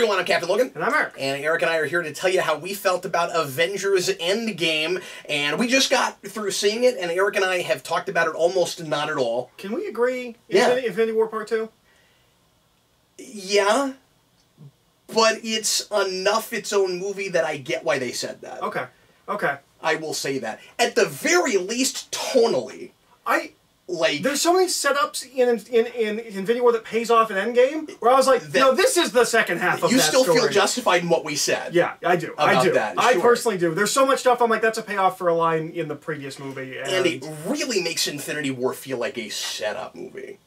everyone, I'm Captain Logan. And I'm Eric. And Eric and I are here to tell you how we felt about Avengers Endgame. And we just got through seeing it, and Eric and I have talked about it almost not at all. Can we agree? Yeah. Infinity War Part 2? Yeah. But it's enough its own movie that I get why they said that. Okay. Okay. I will say that. At the very least, tonally. There's so many setups in Infinity War that pays off in Endgame, where I was like, no, this is the second half of that story. You still feel justified in what we said. Yeah, I do. I do. That, sure. I personally do. There's so much stuff I'm like, that's a payoff for a line in the previous movie. And it really makes Infinity War feel like a setup movie.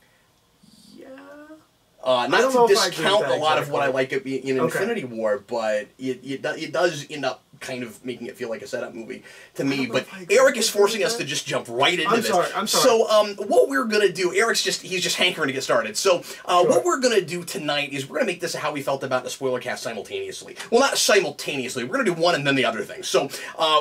Not to discount a lot of what I like in Infinity War, but it does end up kind of making it feel like a setup movie to me. But Eric is forcing us to just jump right into this. I'm sorry. So what we're going to do, he's just hankering to get started. So what we're going to do tonight is we're going to make this a how we felt about the Spoilercast simultaneously. Well, not simultaneously. We're going to do one and then the other thing. So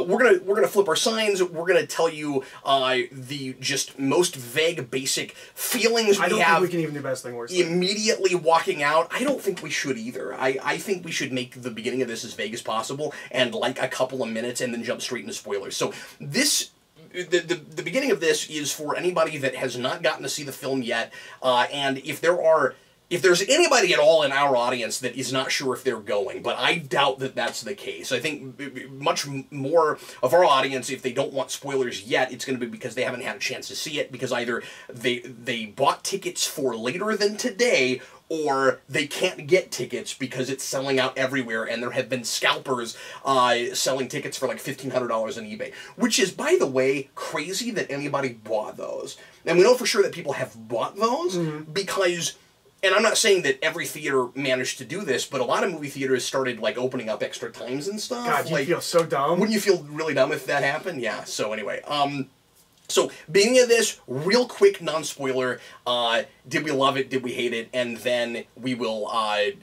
we're gonna flip our signs. We're going to tell you the just most vague, basic feelings we have. I don't think we can even do best thing worst. Immediately walking out. I don't think we should either. I think we should make the beginning of this as vague as possible and like a couple of minutes and then jump straight into spoilers. So this, the beginning of this is for anybody that has not gotten to see the film yet, and if there's anybody at all in our audience that is not sure if they're going, but I doubt that that's the case. I think much more of our audience, if they don't want spoilers yet, it's going to be because they haven't had a chance to see it, because either they bought tickets for later than today, or they can't get tickets because it's selling out everywhere, and there have been scalpers selling tickets for like $1,500 on eBay. Which is, by the way, crazy that anybody bought those. And we know for sure that people have bought those because... And I'm not saying that every theater managed to do this, but a lot of movie theaters started, like, opening up extra times and stuff. God, you feel so dumb. Wouldn't you feel really dumb if that happened? Yeah, so anyway. So, beginning of this, real quick non-spoiler, did we love it, did we hate it, and then we will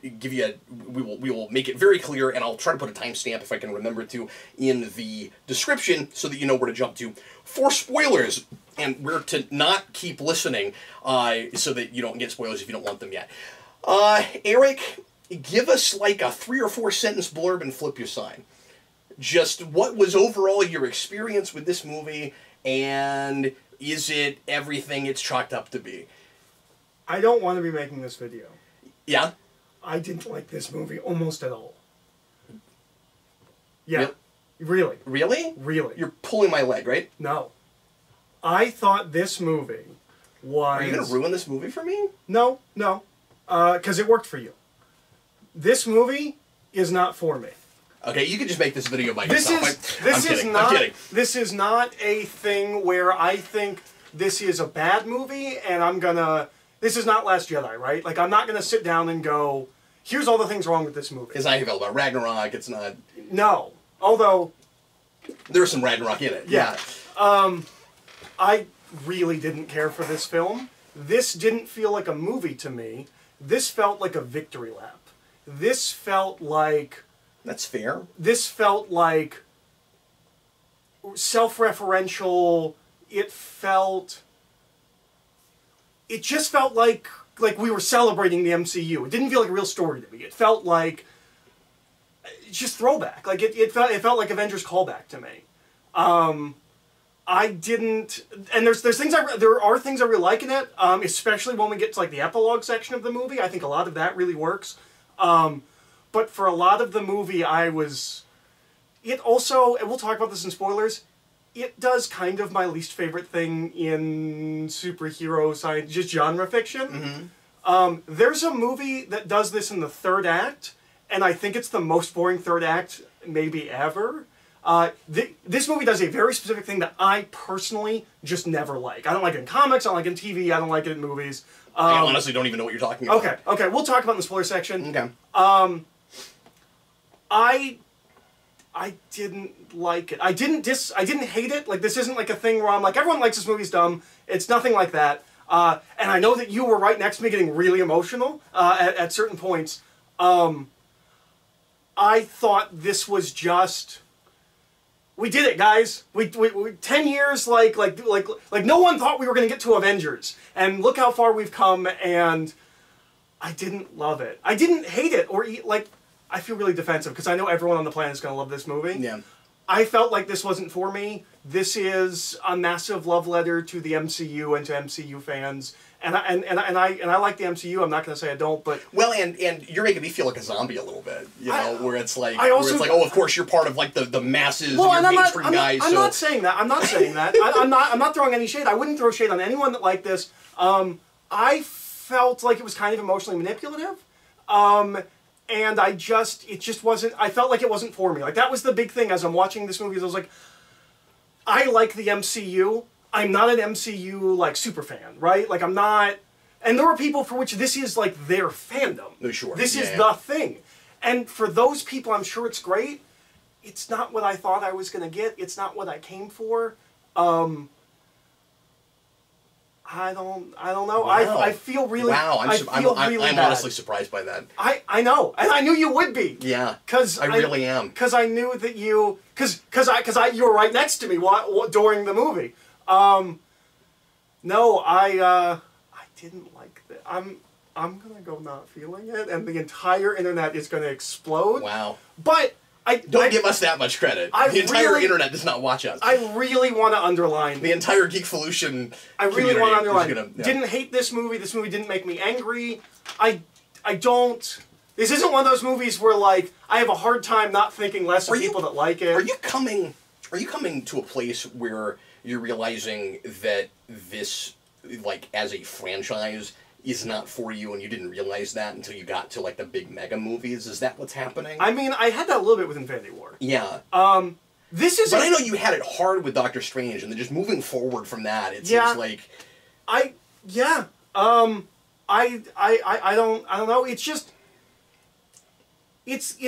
we will make it very clear, and I'll try to put a timestamp, if I can remember to, in the description, so that you know where to jump to for spoilers, and we're to not keep listening, so that you don't get spoilers if you don't want them yet. Eric, give us like a 3 or 4 sentence blurb and flip your sign. Just what was overall your experience with this movie, and is it everything it's chalked up to be? I don't want to be making this video. Yeah? I didn't like this movie almost at all. Yeah. Really? Really? Really. You're pulling my leg, right? No. I thought this movie was... Are you going to ruin this movie for me? No, no. Because it worked for you. This movie is not for me. Okay, you can just make this video by yourself. I'm kidding. This is not a thing where I think this is a bad movie and I'm gonna... This is not Last Jedi, right? Like, I'm not gonna sit down and go, here's all the things wrong with this movie. It's not how you felt about Ragnarok, it's not... No. Although... There's some Ragnarok in it. Yeah. I really didn't care for this film. This didn't feel like a movie to me. This felt like a victory lap. This felt like... That's fair. This felt like self-referential. It just felt like we were celebrating the MCU. It didn't feel like a real story to me. It felt like just throwback. Like it felt like Avengers callback to me. I didn't, and there are things I really like in it, especially when we get to like the epilogue section of the movie. I think a lot of that really works. But for a lot of the movie, it also, and we'll talk about this in spoilers, it does kind of my least favorite thing in superhero science, just genre fiction. There's a movie that does this in the third act, and I think it's the most boring third act maybe ever. This movie does a very specific thing that I personally just never like. I don't like it in comics, I don't like it in TV, I don't like it in movies. I honestly don't even know what you're talking about. Okay, we'll talk about it in the spoiler section. Okay. I didn't like it. I didn't hate it. Like, this isn't like a thing where I'm like, everyone likes this movie's dumb. It's nothing like that. And I know that you were right next to me getting really emotional at certain points. I thought this was just... We did it, guys. We 10 years, like no one thought we were going to get to Avengers. And look how far we've come, and I didn't love it. I didn't hate it, or, like, I feel really defensive because I know everyone on the planet is going to love this movie. Yeah. I felt like this wasn't for me. This is a massive love letter to the MCU and to MCU fans. And I like the MCU. I'm not going to say I don't, but well, and you're making me feel like a zombie a little bit, you know, where it's like, also, of course you're part of like the masses, well, and you're mainstream guys. I'm not saying that. I'm not saying that. I'm not throwing any shade. I wouldn't throw shade on anyone that liked this. I felt like it was kind of emotionally manipulative, and it just wasn't. I felt like it wasn't for me. Like that was the big thing as I'm watching this movie. Is I was like, I like the MCU. I'm not an MCU, like, super fan, right? Like, I'm not... And there are people for which this is, like, their fandom. Sure. This is the thing. And for those people, I'm sure it's great. It's not what I thought I was going to get. It's not what I came for. I don't know. Wow. I feel really... Wow, I'm honestly surprised by that. I know. And I knew you would be. Yeah, I really am. Because I knew that you... Because you were right next to me during the movie. No, I didn't like that. I'm gonna go not feeling it, and the entire internet is gonna explode. Wow. But don't give us that much credit. The entire internet does not watch us. I really want to underline the entire Geekvolution. I really want to underline. Didn't hate this movie. This movie didn't make me angry. I don't. This isn't one of those movies where like I have a hard time not thinking less of people that like it. Are you coming to a place where you're realizing that this, like, as a franchise, is not for you, and you didn't realize that until you got to, like, the big mega movies? Is that what's happening? I mean, I had that a little bit with Infinity War. Yeah. This is... But I know you had it hard with Doctor Strange, and then just moving forward from that, it seems like... I don't know. It's just... It's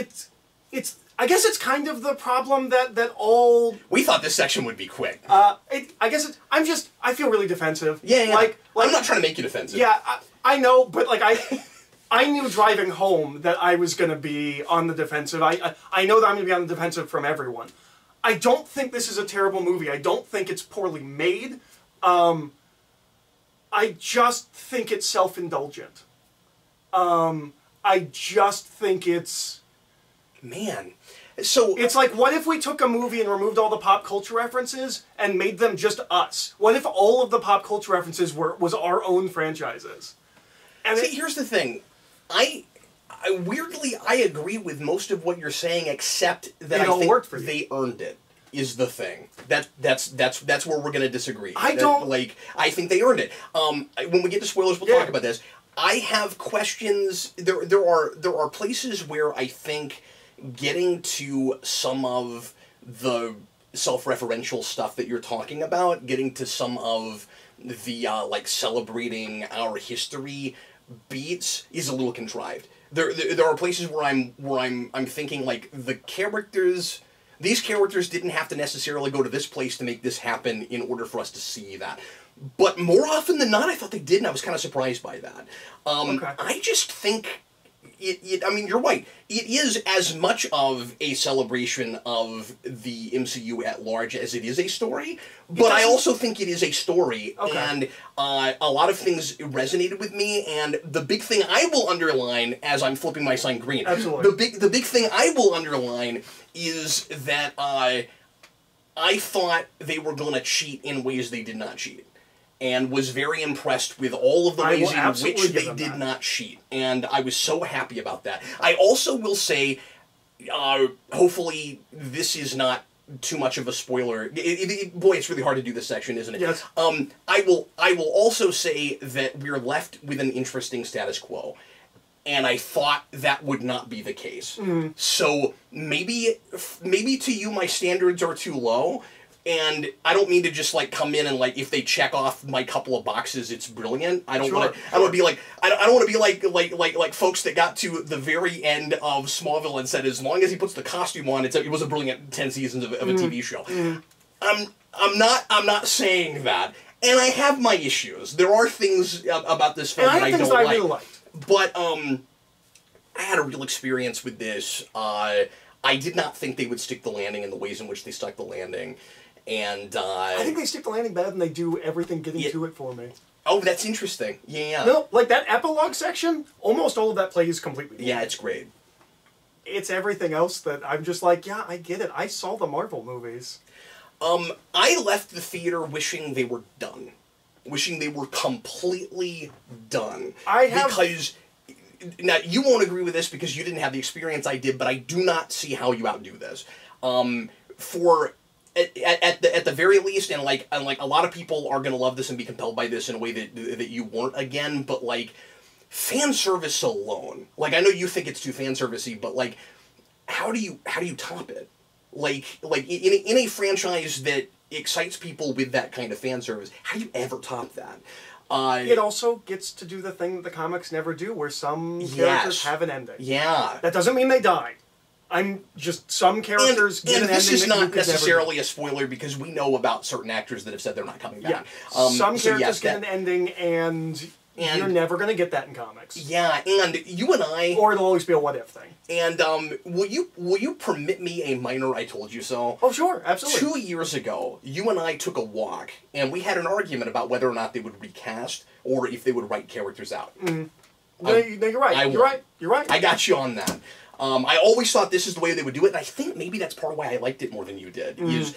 I guess it's kind of the problem that all... We thought this section would be quick. I guess it's... I feel really defensive. Yeah. Like I'm not trying to make you defensive. Yeah, I know, but like I knew driving home that I was going to be on the defensive. I know that I'm going to be on the defensive from everyone. I don't think this is a terrible movie. I don't think it's poorly made. I just think it's self-indulgent. I just think it's... Man. So it's like, what if we took a movie and removed all the pop culture references and made them just us? What if all of the pop culture references was our own franchises? And see, here's the thing. I weirdly agree with most of what you're saying, except that I think they earned it. Is the thing that's where we're gonna disagree. I think they earned it. When we get to spoilers, we'll talk about this. I have questions. There are places where I think getting to some of the self-referential stuff that you're talking about, getting to some of the like celebrating our history beats is a little contrived. There are places where I'm thinking like these characters didn't have to necessarily go to this place to make this happen in order for us to see that. But more often than not, I thought they did, and I was kind of surprised by that. I just think I mean, you're right. It is as much of a celebration of the MCU at large as it is a story, but I also think it is a story, and a lot of things resonated with me, and the big thing I will underline as I'm flipping my sign green, the big thing I will underline is that I thought they were going to cheat in ways they did not cheat. And was very impressed with all of the ways in which they did not cheat. And I was so happy about that. I also will say, hopefully this is not too much of a spoiler. Boy, it's really hard to do this section, isn't it? Yes. I will also say that we're left with an interesting status quo. And I thought that would not be the case. So maybe to you my standards are too low. And I don't mean to just like come in and like if they check off my couple of boxes, it's brilliant. I don't want to. I don't want to be like I don't want to be like folks that got to the very end of Smallville and said as long as he puts the costume on, it was a brilliant 10 seasons of a TV show. I'm not saying that, and I have my issues. There are things about this film that I don't like. Really but I had a real experience with this. I did not think they would stick the landing in the ways in which they stuck the landing. And I think they stick the landing better than they do everything getting to it for me. Oh, that's interesting. Yeah. No, like that epilogue section, almost all of that plays completely. Yeah, it's great. it's everything else that I'm just like, yeah, I get it. I saw the Marvel movies. I left the theater wishing they were done. Wishing they were completely done. Because, now, you won't agree with this because you didn't have the experience I did, but I do not see how you outdo this. At the very least, and like a lot of people are gonna love this and be compelled by this in a way that you weren't again, but like, fan service alone. Like, I know you think it's too fan servicey, but like, how do you top it? Like in a franchise that excites people with that kind of fan service, how do you ever top that? It also gets to do the thing that the comics never do, where some characters have an ending. Yeah. That doesn't mean they die. Some characters get an ending. This is not necessarily a spoiler because we know about certain actors that have said they're not coming back. Yeah. Some characters get an ending, and you're never going to get that in comics. Yeah, and you and I... Or it'll always be a what-if thing. And will you permit me a minor I told you so? Oh, sure, absolutely. 2 years ago, you and I took a walk, and we had an argument about whether or not they would recast, or if they would write characters out. Mm. No, you're right. You're right. I got you on that. I always thought this is the way they would do it, and I think maybe that's part of why I liked it more than you did, is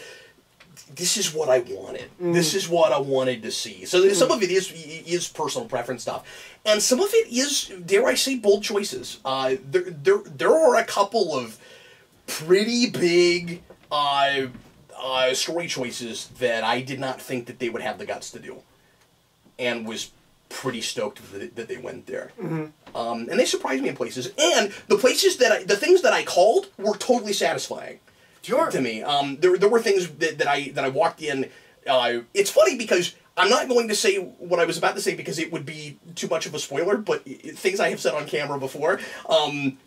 this is what I wanted. This is what I wanted to see. So some of it is personal preference stuff, and some of it is, dare I say, bold choices. There are a couple of pretty big story choices that I did not think that they would have the guts to do, and was pretty stoked that they went there. And they surprised me in places, and the things that I called were totally satisfying. Sure. To me, there were things that I walked in. It's funny because I'm not going to say what I was about to say because it would be too much of a spoiler. But things I have said on camera before.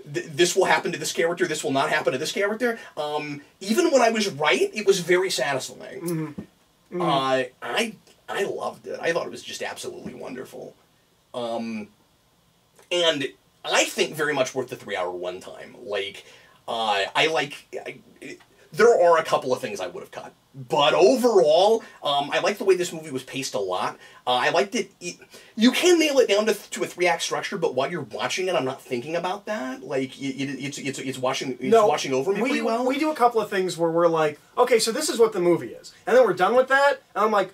This will happen to this character. This will not happen to this character. Even when I was right, it was very satisfying. I loved it. I thought it was just absolutely wonderful. And I think very much worth the 3-hour runtime. Like, there are a couple of things I would have cut. But overall, I like the way this movie was paced a lot. I liked it. You can nail it down to a 3-act structure, but while you're watching it, I'm not thinking about that. Like, it's washing over me pretty well. We do a couple of things where we're like, okay, so this is what the movie is. And then we're done with that, and I'm like,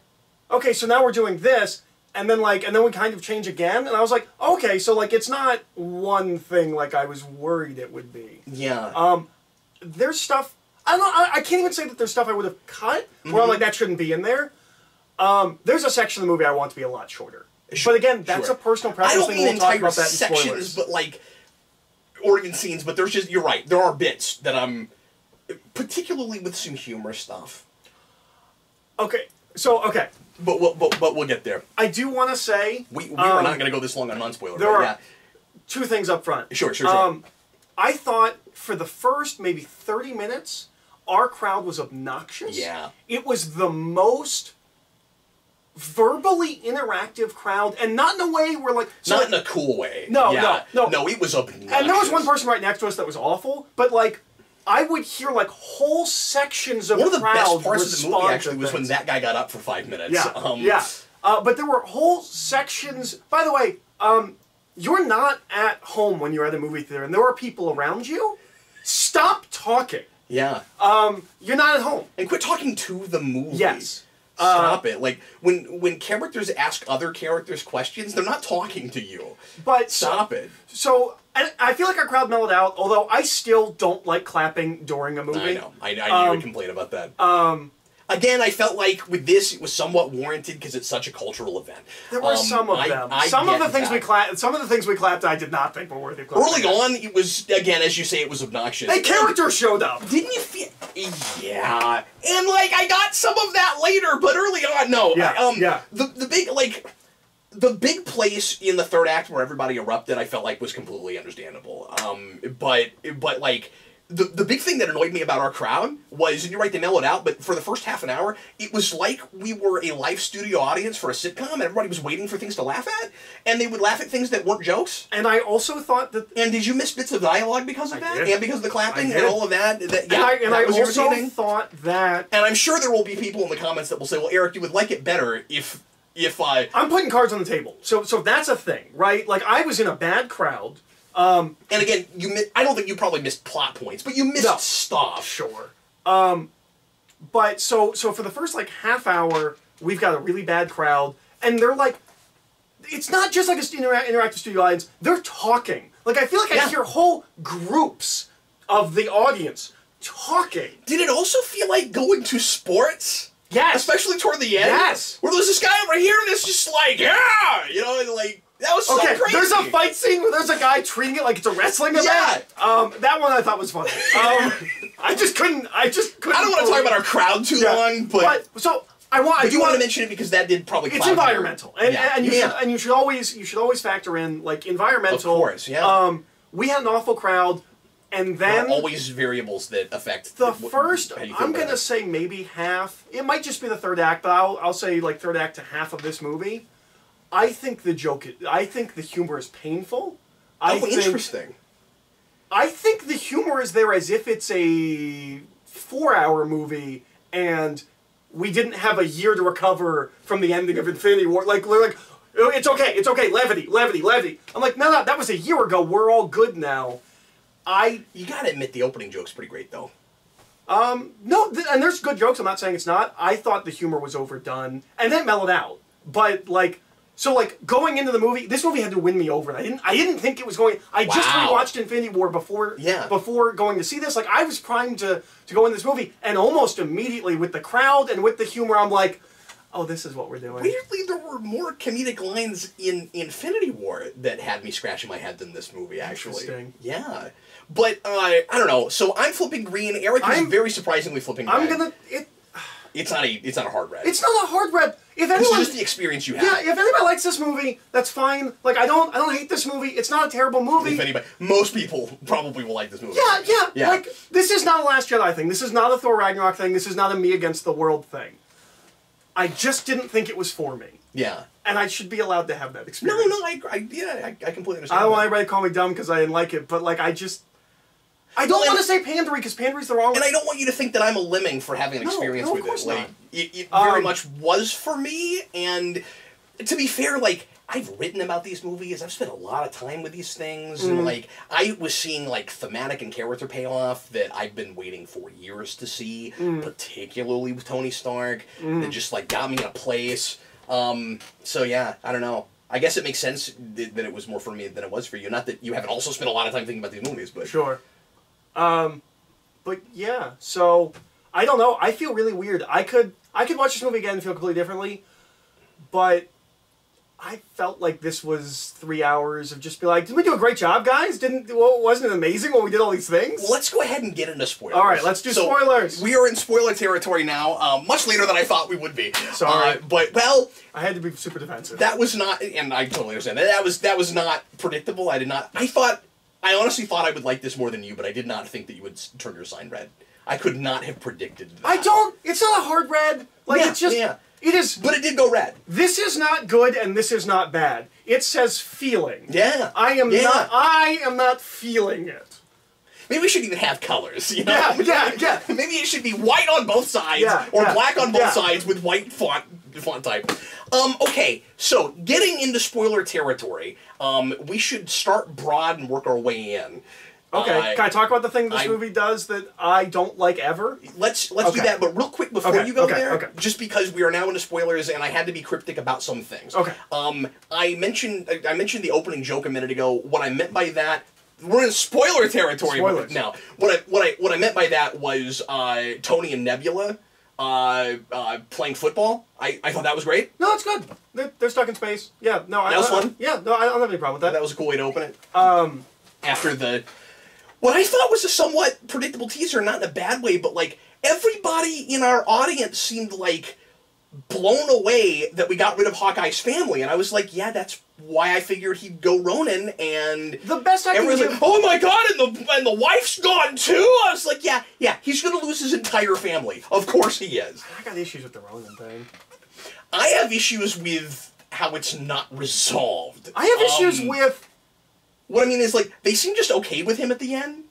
okay, so now we're doing this, and then we kind of change again, and I was like, okay, so like it's not one thing like I was worried it would be. Yeah. There's stuff I can't even say that there's stuff I would have cut where I'm like that shouldn't be in there. There's a section of the movie I want to be a lot shorter. But again, that's a personal preference thing. We'll talk about that in sections, spoilers. but like or even scenes, but there's just, you're right, there are bits that I'm particularly with some humor stuff. Okay. But we'll get there. I do want to say... We are not going to go this long on non-spoiler. There are two things up front. Sure. I thought for the first maybe 30 minutes, our crowd was obnoxious. Yeah. It was the most verbally interactive crowd, and not in a way where like... Not in a cool way. No, it was obnoxious. And there was one person right next to us that was awful, but like... I would hear like whole sections of one of the best parts of the movie actually was when that guy got up for 5 minutes. Yeah, but there were whole sections. By the way, you're not at home when you're at a movie theater, and there are people around you. Stop talking. Yeah. You're not at home, and quit talking to the movie. Yes. Stop it. Like when characters ask other characters questions, they're not talking to you. But stop it. So. I feel like our crowd mellowed out, although I still don't like clapping during a movie. I know. I knew you would complain about that. Again, I felt like with this, it was somewhat warranted because it's such a cultural event. There were some of them. Some of the things we clapped, I did not think were worthy of clapping. Early on, it was, again, as you say, it was obnoxious. A character showed up! Didn't you feel... Yeah. And, like, I got some of that later, but early on, no. Yeah. The big, like... The big place in the third act where everybody erupted, I felt like was completely understandable. But like, the big thing that annoyed me about our crowd was, and you're right, they mellowed out, but for the first half an hour, it was like we were a live studio audience for a sitcom, and everybody was waiting for things to laugh at, and they would laugh at things that weren't jokes. And I also thought that... And did you miss bits of dialogue because of that? Did. And because of the clapping and all of that? And I also thought that... And I'm sure there will be people in the comments that will say, well, Eric, you would like it better if I'm putting cards on the table. So that's a thing, right? Like, I was in a bad crowd. And again, I don't think you probably missed plot points, but you missed stuff. Sure. But so for the first like half hour, we've got a really bad crowd, and they're like, it's not just like a interactive studio audience. They're talking. Like I feel like I hear whole groups of the audience talking. Did it also feel like going to sports? Yes. Especially toward the end? Yes. Where there's this guy over here that's just like, yeah! You know, and like, that was so crazy. There's a fight scene where there's a guy treating it like it's a wrestling event. Yeah. That one I thought was funny. I just couldn't. I don't want to talk about our crowd too long, but so But you want to mention it because that did probably. It's environmental, and you should always factor in like environmental. Of course, yeah. We had an awful crowd, and then there are always variables that affect the first. I'm gonna say maybe half. It might just be the third act, but I'll say like third act to half of this movie. I think the humor is painful. Interesting. I think the humor is there as if it's a 4-hour movie and we didn't have a year to recover from the ending of Infinity War. Like, they're like, oh, it's okay, levity. I'm like, no, that was a year ago. We're all good now. You gotta admit the opening joke's pretty great, though. No, and there's good jokes. I'm not saying it's not. I thought the humor was overdone, and then mellowed out. But like, so like going into the movie, this movie had to win me over. And I didn't think it was going. I just rewatched Infinity War before going to see this. Like I was primed to go in this movie, and almost immediately with the crowd and with the humor, I'm like, oh, this is what we're doing. Weirdly, there were more comedic lines in Infinity War that had me scratching my head than this movie, actually. Interesting. Yeah. But, I don't know. So I'm flipping green. Eric is very surprisingly flipping red. It's not a hard red. It's not a hard red. If anyone, this is just the experience you have. Yeah, if anybody likes this movie, that's fine. Like I don't hate this movie. It's not a terrible movie. If anybody, most people probably will like this movie. Yeah. Like this is not a Last Jedi thing. This is not a Thor Ragnarok thing. This is not a me against the world thing. I just didn't think it was for me. Yeah. And I should be allowed to have that experience. No, I completely understand. I don't want anybody to call me dumb because I didn't like it, but like I don't want to say pandery because pandery's the wrong. And I don't want you to think that I'm a lemming for having an experience with it. Like it very much was for me. And to be fair, like I've written about these movies. I've spent a lot of time with these things, and like I was seeing like thematic and character payoff that I've been waiting for years to see, particularly with Tony Stark. That just like got me in a place. So yeah, I don't know. I guess it makes sense that it was more for me than it was for you. Not that you haven't also spent a lot of time thinking about these movies, but sure. But yeah, so I don't know. I feel really weird. I could watch this movie again and feel completely differently, but I felt like this was 3 hours of just be like, did we do a great job, guys? Wasn't it amazing when we did all these things? Well, let's go ahead and get into spoilers. All right, let's do spoilers. We are in spoiler territory now, much later than I thought we would be. Sorry, but well, I had to be super defensive. That was not, and I totally understand that was not predictable. I honestly thought I would like this more than you, but I did not think that you would turn your sign red. I could not have predicted that. It's not a hard red. Like, it's just... Yeah. It is... But it did go red. This is not good, and this is not bad. It says feeling. Yeah. I am not feeling it. Maybe we should even have colors, you know? Yeah. Maybe it should be white on both sides, or black on both sides with white font type. Okay, so getting into spoiler territory, we should start broad and work our way in. Okay, can I talk about the thing this movie does that I don't like ever? Let's do that, but real quick before you go there, just because we are now into spoilers and I had to be cryptic about some things. Okay. I mentioned the opening joke a minute ago. What I meant by that, we're in spoiler territory now. What I meant by that was Tony and Nebula playing football. I thought that was great. No, it's good. They're stuck in space. Yeah, no, that was fun. Yeah, no, I don't have any problem with that. That was a cool way to open it. After what I thought was a somewhat predictable teaser, not in a bad way, but like everybody in our audience seemed like blown away that we got rid of Hawkeye's family, and I was like, yeah, that's why I figured he'd go Ronin, and the best I can give... like, oh my god, and the wife's gone too? I was like, yeah, he's gonna lose his entire family. Of course he is. I got issues with the Ronin thing. I have issues with how it's not resolved. I have issues with... What I mean is, like, they seem just okay with him at the end.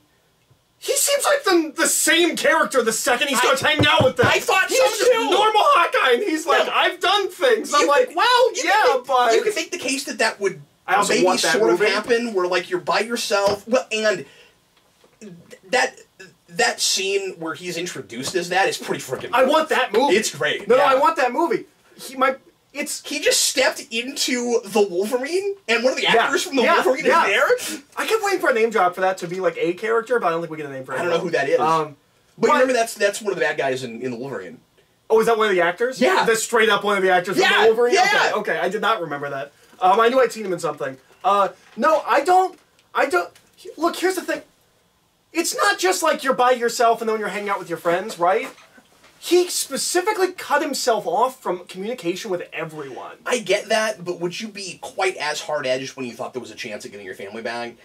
He seems like the same character the second he starts hanging out with them. I thought he's so, just too. Normal Hawkeye, and he's like, I've done things. I'm like, well, yeah, but... You could make the case that would I also maybe want that sort movie. of happen where like you're by yourself. Well, and that scene where he's introduced as that is pretty freaking. I want that movie. It's great. No, yeah. I want that movie. He just stepped into the Wolverine, and one of the actors from the Wolverine is there. I kept waiting for a name drop for that to be like a character, but I don't think we get a name for it. I don't know who that is. But you remember that's one of the bad guys in the Wolverine. Oh, is that one of the actors? Yeah. That's straight up one of the actors from the Wolverine? Yeah. Okay, I did not remember that. I knew I'd seen him in something. No, I don't... Look, here's the thing. It's not just like you're by yourself and then you're hanging out with your friends, right? He specifically cut himself off from communication with everyone. I get that, but would you be quite as hard-edged when you thought there was a chance of getting your family back?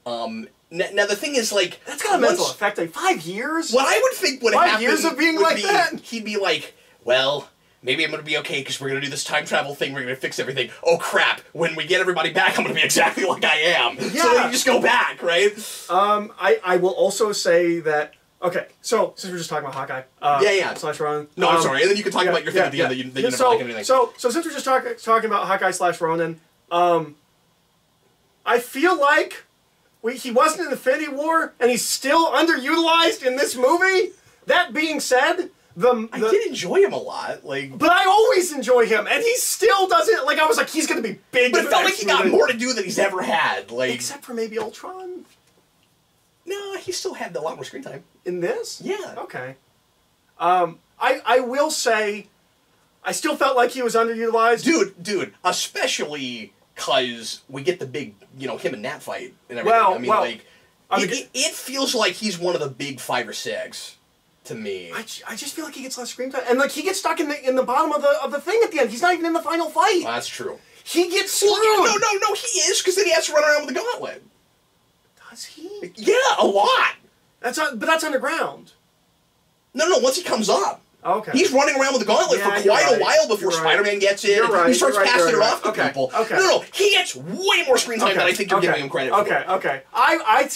Now the thing is, like... That's got a mental effect. Like, 5 years? What I would think would happen... 5 years of being like that? He'd be like, well, maybe I'm going to be okay because we're going to do this time travel thing, we're going to fix everything. Oh, crap. When we get everybody back, I'm going to be exactly like I am. Yeah. So then you just go back, right? I will also say that... Okay, so since we're just talking about Hawkeye, slash Ronan. No, I'm sorry, and then you can talk about your thing at the end that you never like anything. So since we're just talking about Hawkeye slash Ronan, I feel like he wasn't in Infinity War, and he's still underutilized in this movie. That being said, I did enjoy him a lot, but I always enjoy him, and he still doesn't. Like I was like, he's gonna be big. But it felt like he got more to do than he's ever had. Like except for maybe Ultron. No, he still had a lot more screen time. In this? Yeah. Okay. I will say, I still felt like he was underutilized. Dude, especially because we get the big, him and Nat fight and everything. It feels like he's one of the big 5 or 6 to me. I just feel like he gets less screen time, and like he gets stuck in the bottom of the thing at the end. He's not even in the final fight. Well, that's true. He gets screwed. Well, no, he is because then he has to run around with the gauntlet. Does he? Yeah, a lot. But that's underground. No, once he comes up. Okay. He's running around with the gauntlet for quite a while before Spider-Man gets in. He starts passing it off to people. Okay. No, he gets way more screen time than I think you're giving him credit for. Okay.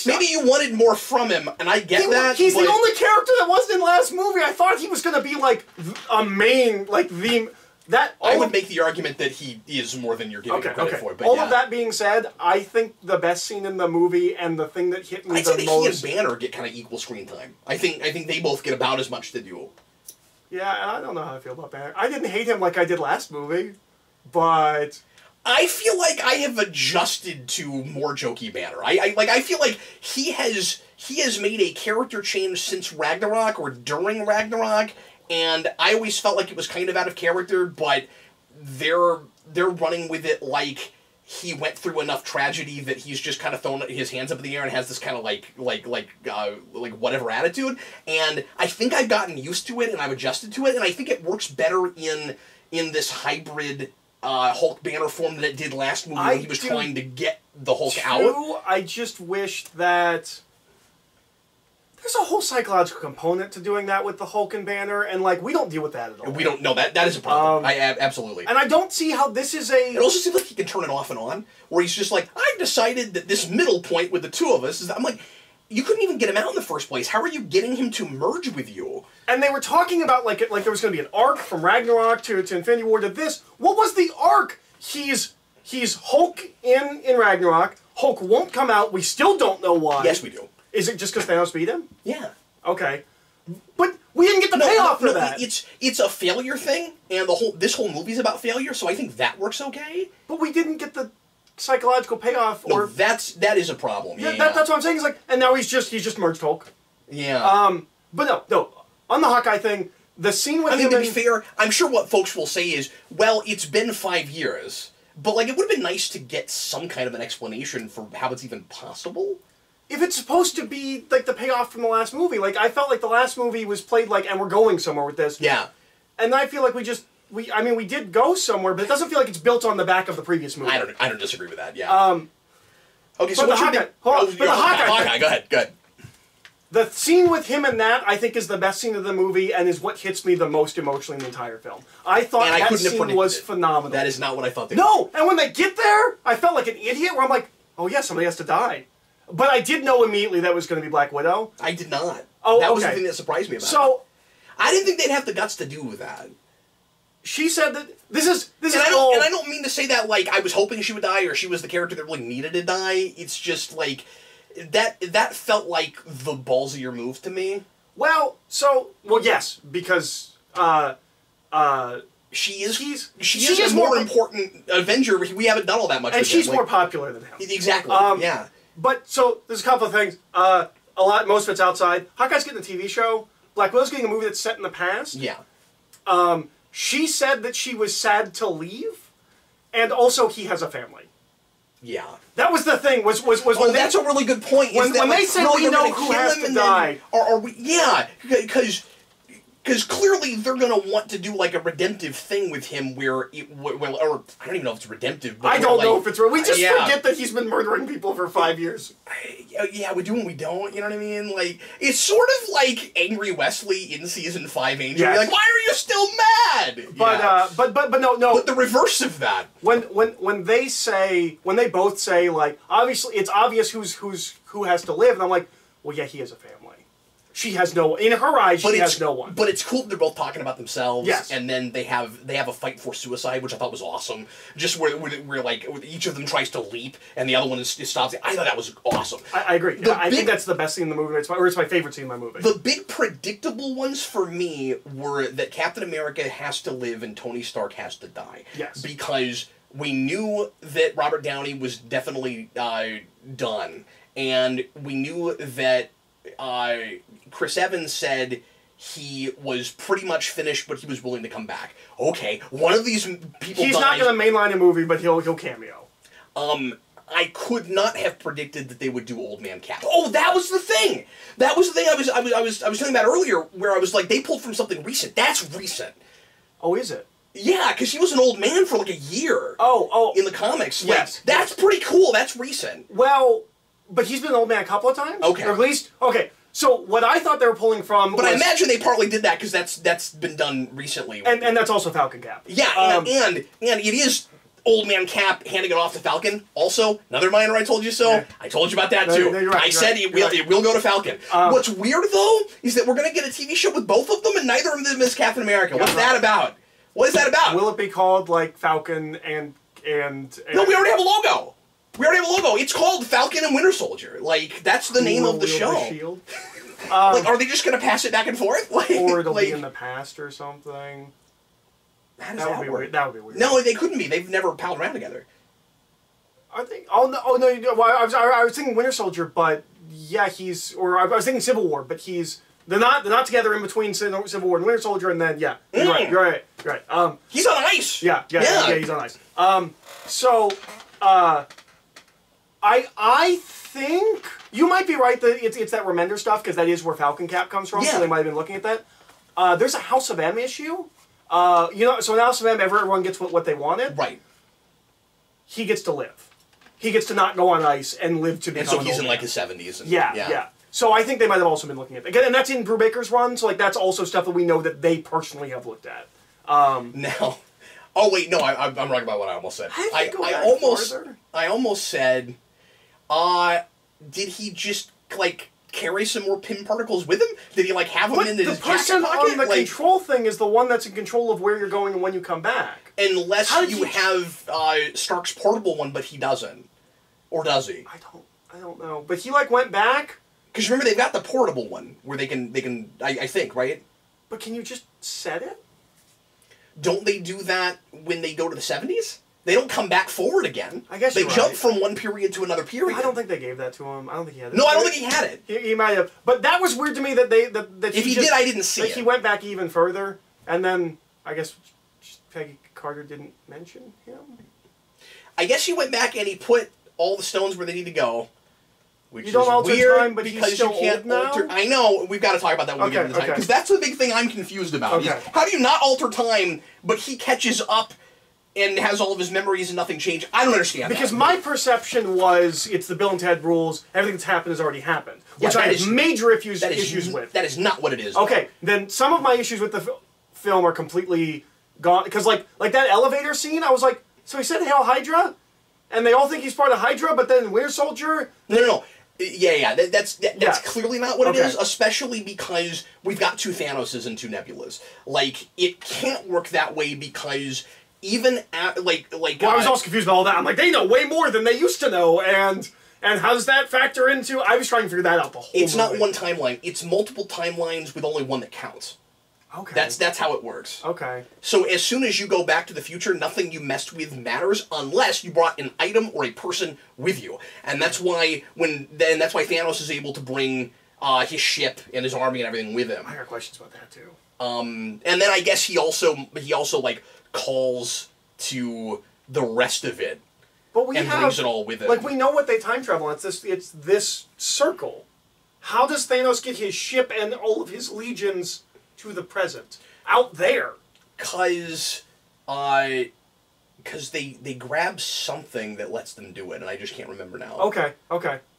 Maybe you wanted more from him, and I get that. He's the only character that wasn't in the last movie. I thought he was going to be like a main, like the... I would make the argument that he is more than you're giving him credit for. But all of that being said, I think the best scene in the movie and the thing that hit me the most... I'd say he and Banner get kind of equal screen time. I think they both get about as much to do. Yeah, I don't know how I feel about Banner. I didn't hate him like I did last movie, but... I feel like I have adjusted to more jokey Banner. I feel like he has made a character change since Ragnarok or during Ragnarok. And I always felt like it was kind of out of character, but they're running with it like he went through enough tragedy that he's just kind of thrown his hands up in the air and has this kind of like whatever attitude. And I think I've gotten used to it and I've adjusted to it, and I think it works better in this hybrid Hulk Banner form than it did last movie when he was trying to get the Hulk out. I just wish that... There's a whole psychological component to doing that with the Hulk and Banner, and like we don't deal with that at all. We don't know that is a problem. Absolutely. And I don't see how this is a. It also seems like he can turn it off and on, where he's just like, I've decided that this middle point with the two of us is. I'm like, you couldn't even get him out in the first place. How are you getting him to merge with you? And they were talking about like there was going to be an arc from Ragnarok to Infinity War to this. What was the arc? He's Hulk in Ragnarok. Hulk won't come out. We still don't know why. Yes, we do. Is it just because Thanos beat him? Yeah. Okay. But we didn't get the payoff for that. It's a failure thing, and this whole movie's about failure, so I think that works okay. But we didn't get the psychological payoff. No, that is a problem. Yeah, that's what I'm saying. It's like, and now he's just merged Hulk. Yeah. But no. On the Hawkeye thing, the scene with him. I mean, to be fair, I'm sure what folks will say is, well, it's been 5 years, but like it would have been nice to get some kind of an explanation for how it's even possible. If it's supposed to be, like, the payoff from the last movie. Like, I felt like the last movie was played like, and we're going somewhere with this. Yeah. And I feel like we did go somewhere, but it doesn't feel like it's built on the back of the previous movie. I don't disagree with that, yeah. Okay, so what's your big... Hawkeye. Go ahead. The scene with him and that, I think, is the best scene of the movie and is what hits me the most emotionally in the entire film. I thought that scene was phenomenal. That is not what I thought they No! And when they get there, I felt like an idiot where I'm like, oh yeah, somebody has to die. But I did know immediately that was going to be Black Widow. I did not. Oh, that was the thing that surprised me about it. I didn't think they'd have the guts to do that. she said that this is and I don't mean to say that like I was hoping she would die or she was the character that really needed to die. It's just like that felt like the ballsier move to me. Well, yes, because she is a more important Avenger. We haven't done all that much. And with she's him. more popular than him. Exactly. Yeah. But so there's a couple of things. Most of it's outside. Hawkeye's getting a TV show. Black Widow's getting a movie that's set in the past. Yeah. She said that she was sad to leave, and also he has a family. Yeah. That was the thing. Was when that's a really good point. When they said we know who has to die, are we? Yeah, because clearly they're gonna want to do like a redemptive thing with him, where or I don't even know if it's redemptive. But I don't know if it's. We just yeah. forget that he's been murdering people for 5 years. Yeah, we do and we don't. You know what I mean? Like it's sort of like Angry Wesley in season 5 Angel. Yes. You're like, why are you still mad? But yeah. But no. But the reverse of that. When they both say like obviously it's obvious who has to live, and I'm like, well, yeah, he has a family. She has no, in her eyes, she has no one. But it's cool that they're both talking about themselves. Yes. And then they have a fight for suicide, which I thought was awesome. Just where like each of them tries to leap and the other one stops. I thought that was awesome. I agree. I think that's the best scene in the movie. It's my favorite scene in my movie. The big predictable ones for me were that Captain America has to live and Tony Stark has to die. Yes. Because we knew that Robert Downey was definitely done. And we knew that Chris Evans said he was pretty much finished, but he was willing to come back. Okay, one of these people He's not going to mainline a movie, but he'll cameo. I could not have predicted that they would do Old Man Cap. Oh, that was the thing! That was the thing I was telling about earlier, where I was like, they pulled from something recent. That's recent. Oh, is it? Yeah, because he was an old man for like a year. Oh. In the comics. Yes. Like, that's pretty cool. That's recent. Well, but he's been an old man a couple of times? Okay. Or at least, okay. So what I thought they were pulling from But I imagine they partly did that because that's been done recently. And that's also Falcon Cap. Yeah, and it is Old Man Cap handing it off to Falcon. Also, another minor I told you so. Yeah. I told you about that too. No, you're right, I said it will go to Falcon. What's weird though is that we're going to get a TV show with both of them and neither of them is Captain America. What's that about? What is that about? Will it be called like Falcon and No, we already have a logo. We already have a logo. It's called Falcon and Winter Soldier. Like, that's the name of the show. The shield? Like, are they just going to pass it back and forth? Like, or it'll be in the past or something. How does that work? That would be weird. No, they couldn't be. They've never palled around together. Are they? Oh no! Well, I was thinking Winter Soldier, but yeah, I was thinking Civil War, but they're not together in between Civil War and Winter Soldier, and then yeah, you're right. He's on ice. Yeah, he's on ice. I think you might be right that it's that Remender stuff because that is where Falcon Cap comes from. Yeah. So they might have been looking at that. There's a House of M issue. So in House of M, everyone gets what they wanted. Right. He gets to live. He gets to not go on ice and live to become. And so he's in like his 70s. Yeah. So I think they might have also been looking at that. Again, and that's in Brubaker's run. So like that's also stuff that we know that they personally have looked at. Now. Oh wait, no, I'm wrong about what I almost said. I almost said. Did he just, like, carry some more pin particles with him? Did he, like, have them in his jacket pocket? The person on the control thing is the one that's in control of where you're going and when you come back. Unless you have Stark's portable one, but he doesn't. Or does he? I don't know. But he, like, went back. Because remember, they've got the portable one, where they can, I think, right? But can you just set it? Don't they do that when they go to the 70s? They don't come back forward again. I guess they jump from one period to another period. I don't think they gave that to him. I don't think he had it. No, I don't think he had it. He might have. But that was weird to me that if he did, I didn't see it. He went back even further, and then I guess Peggy Carter didn't mention him. I guess he went back and he put all the stones where they need to go. Which you don't is alter weird time, but because he's still you can't old alter. now? I know we've got to talk about that when we get into the time because that's the big thing I'm confused about. Okay. How do you not alter time, but he catches up and has all of his memories and nothing changed? I don't understand because that. My perception was it's the Bill and Ted rules. Everything that's happened has already happened, which I have major issues with. That is not what it is. Okay, then some of my issues with the film are completely gone because like that elevator scene, I was like, so he said Hail Hydra, and they all think he's part of Hydra, but then Winter Soldier. No. That's clearly not what it Okay. is, especially because we've got two Thanoses and two Nebulas. Like, it can't work that way because even at, Well, I was also confused about all that. I'm like, they know way more than they used to know, and how does that factor into... I was trying to figure that out the whole It's movie. not one timeline. It's multiple timelines with only one that counts. Okay. That's how it works. Okay. So as soon as you go back to the future, nothing you messed with matters unless you brought an item or a person with you. And that's why Thanos is able to bring his ship and his army and everything with him. I got questions about that too. And then I guess he also like calls to the rest of it. But we brings it all with him. Like, we know what they time travel. It's this circle. How does Thanos get his ship and all of his legions to the present? Out there. Because they grab something that lets them do it, and I just can't remember now. Okay.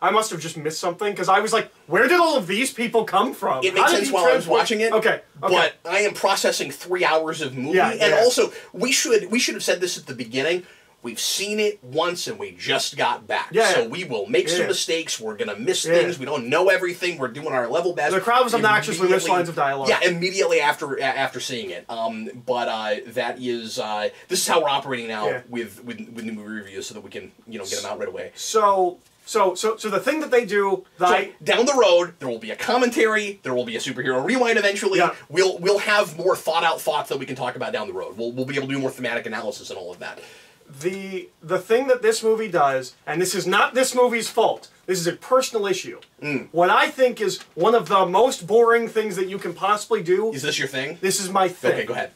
I must have just missed something, because I was like, where did all of these people come from? It makes sense while I was watching it. Okay. But I am processing 3 hours of movie, and also, we should have said this at the beginning. We've seen it once, and we just got back. So we will make some mistakes. We're going to miss things. We don't know everything. We're doing our level best. The crowd was obnoxious. We missed lines of dialogue. Yeah, immediately after seeing it. That is... this is how we're operating now with new movie reviews so that we can, get them out right away. So the thing that they do... down the road, there will be a commentary. There will be a superhero rewind eventually. Yeah. We'll have more thought-out thoughts that we can talk about down the road. We'll be able to do more thematic analysis and all of that. The thing that this movie does, and this is not this movie's fault, this is a personal issue. What I think is one of the most boring things that you can possibly do... Is this your thing? This is my thing. Okay, go ahead.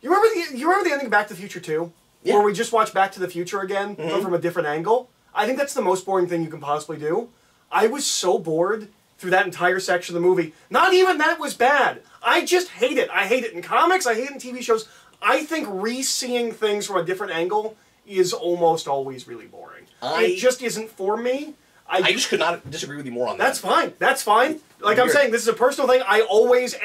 You remember the ending of Back to the Future 2? Yeah. Where we just watch Back to the Future again, but from a different angle? I think that's the most boring thing you can possibly do. I was so bored through that entire section of the movie. Not even that it was bad. I just hate it. I hate it in comics, I hate it in TV shows. I think re-seeing things from a different angle is almost always really boring. It just isn't for me. I just could not disagree with you more on that. That's fine. That's fine. Like I'm saying, this is a personal thing. I always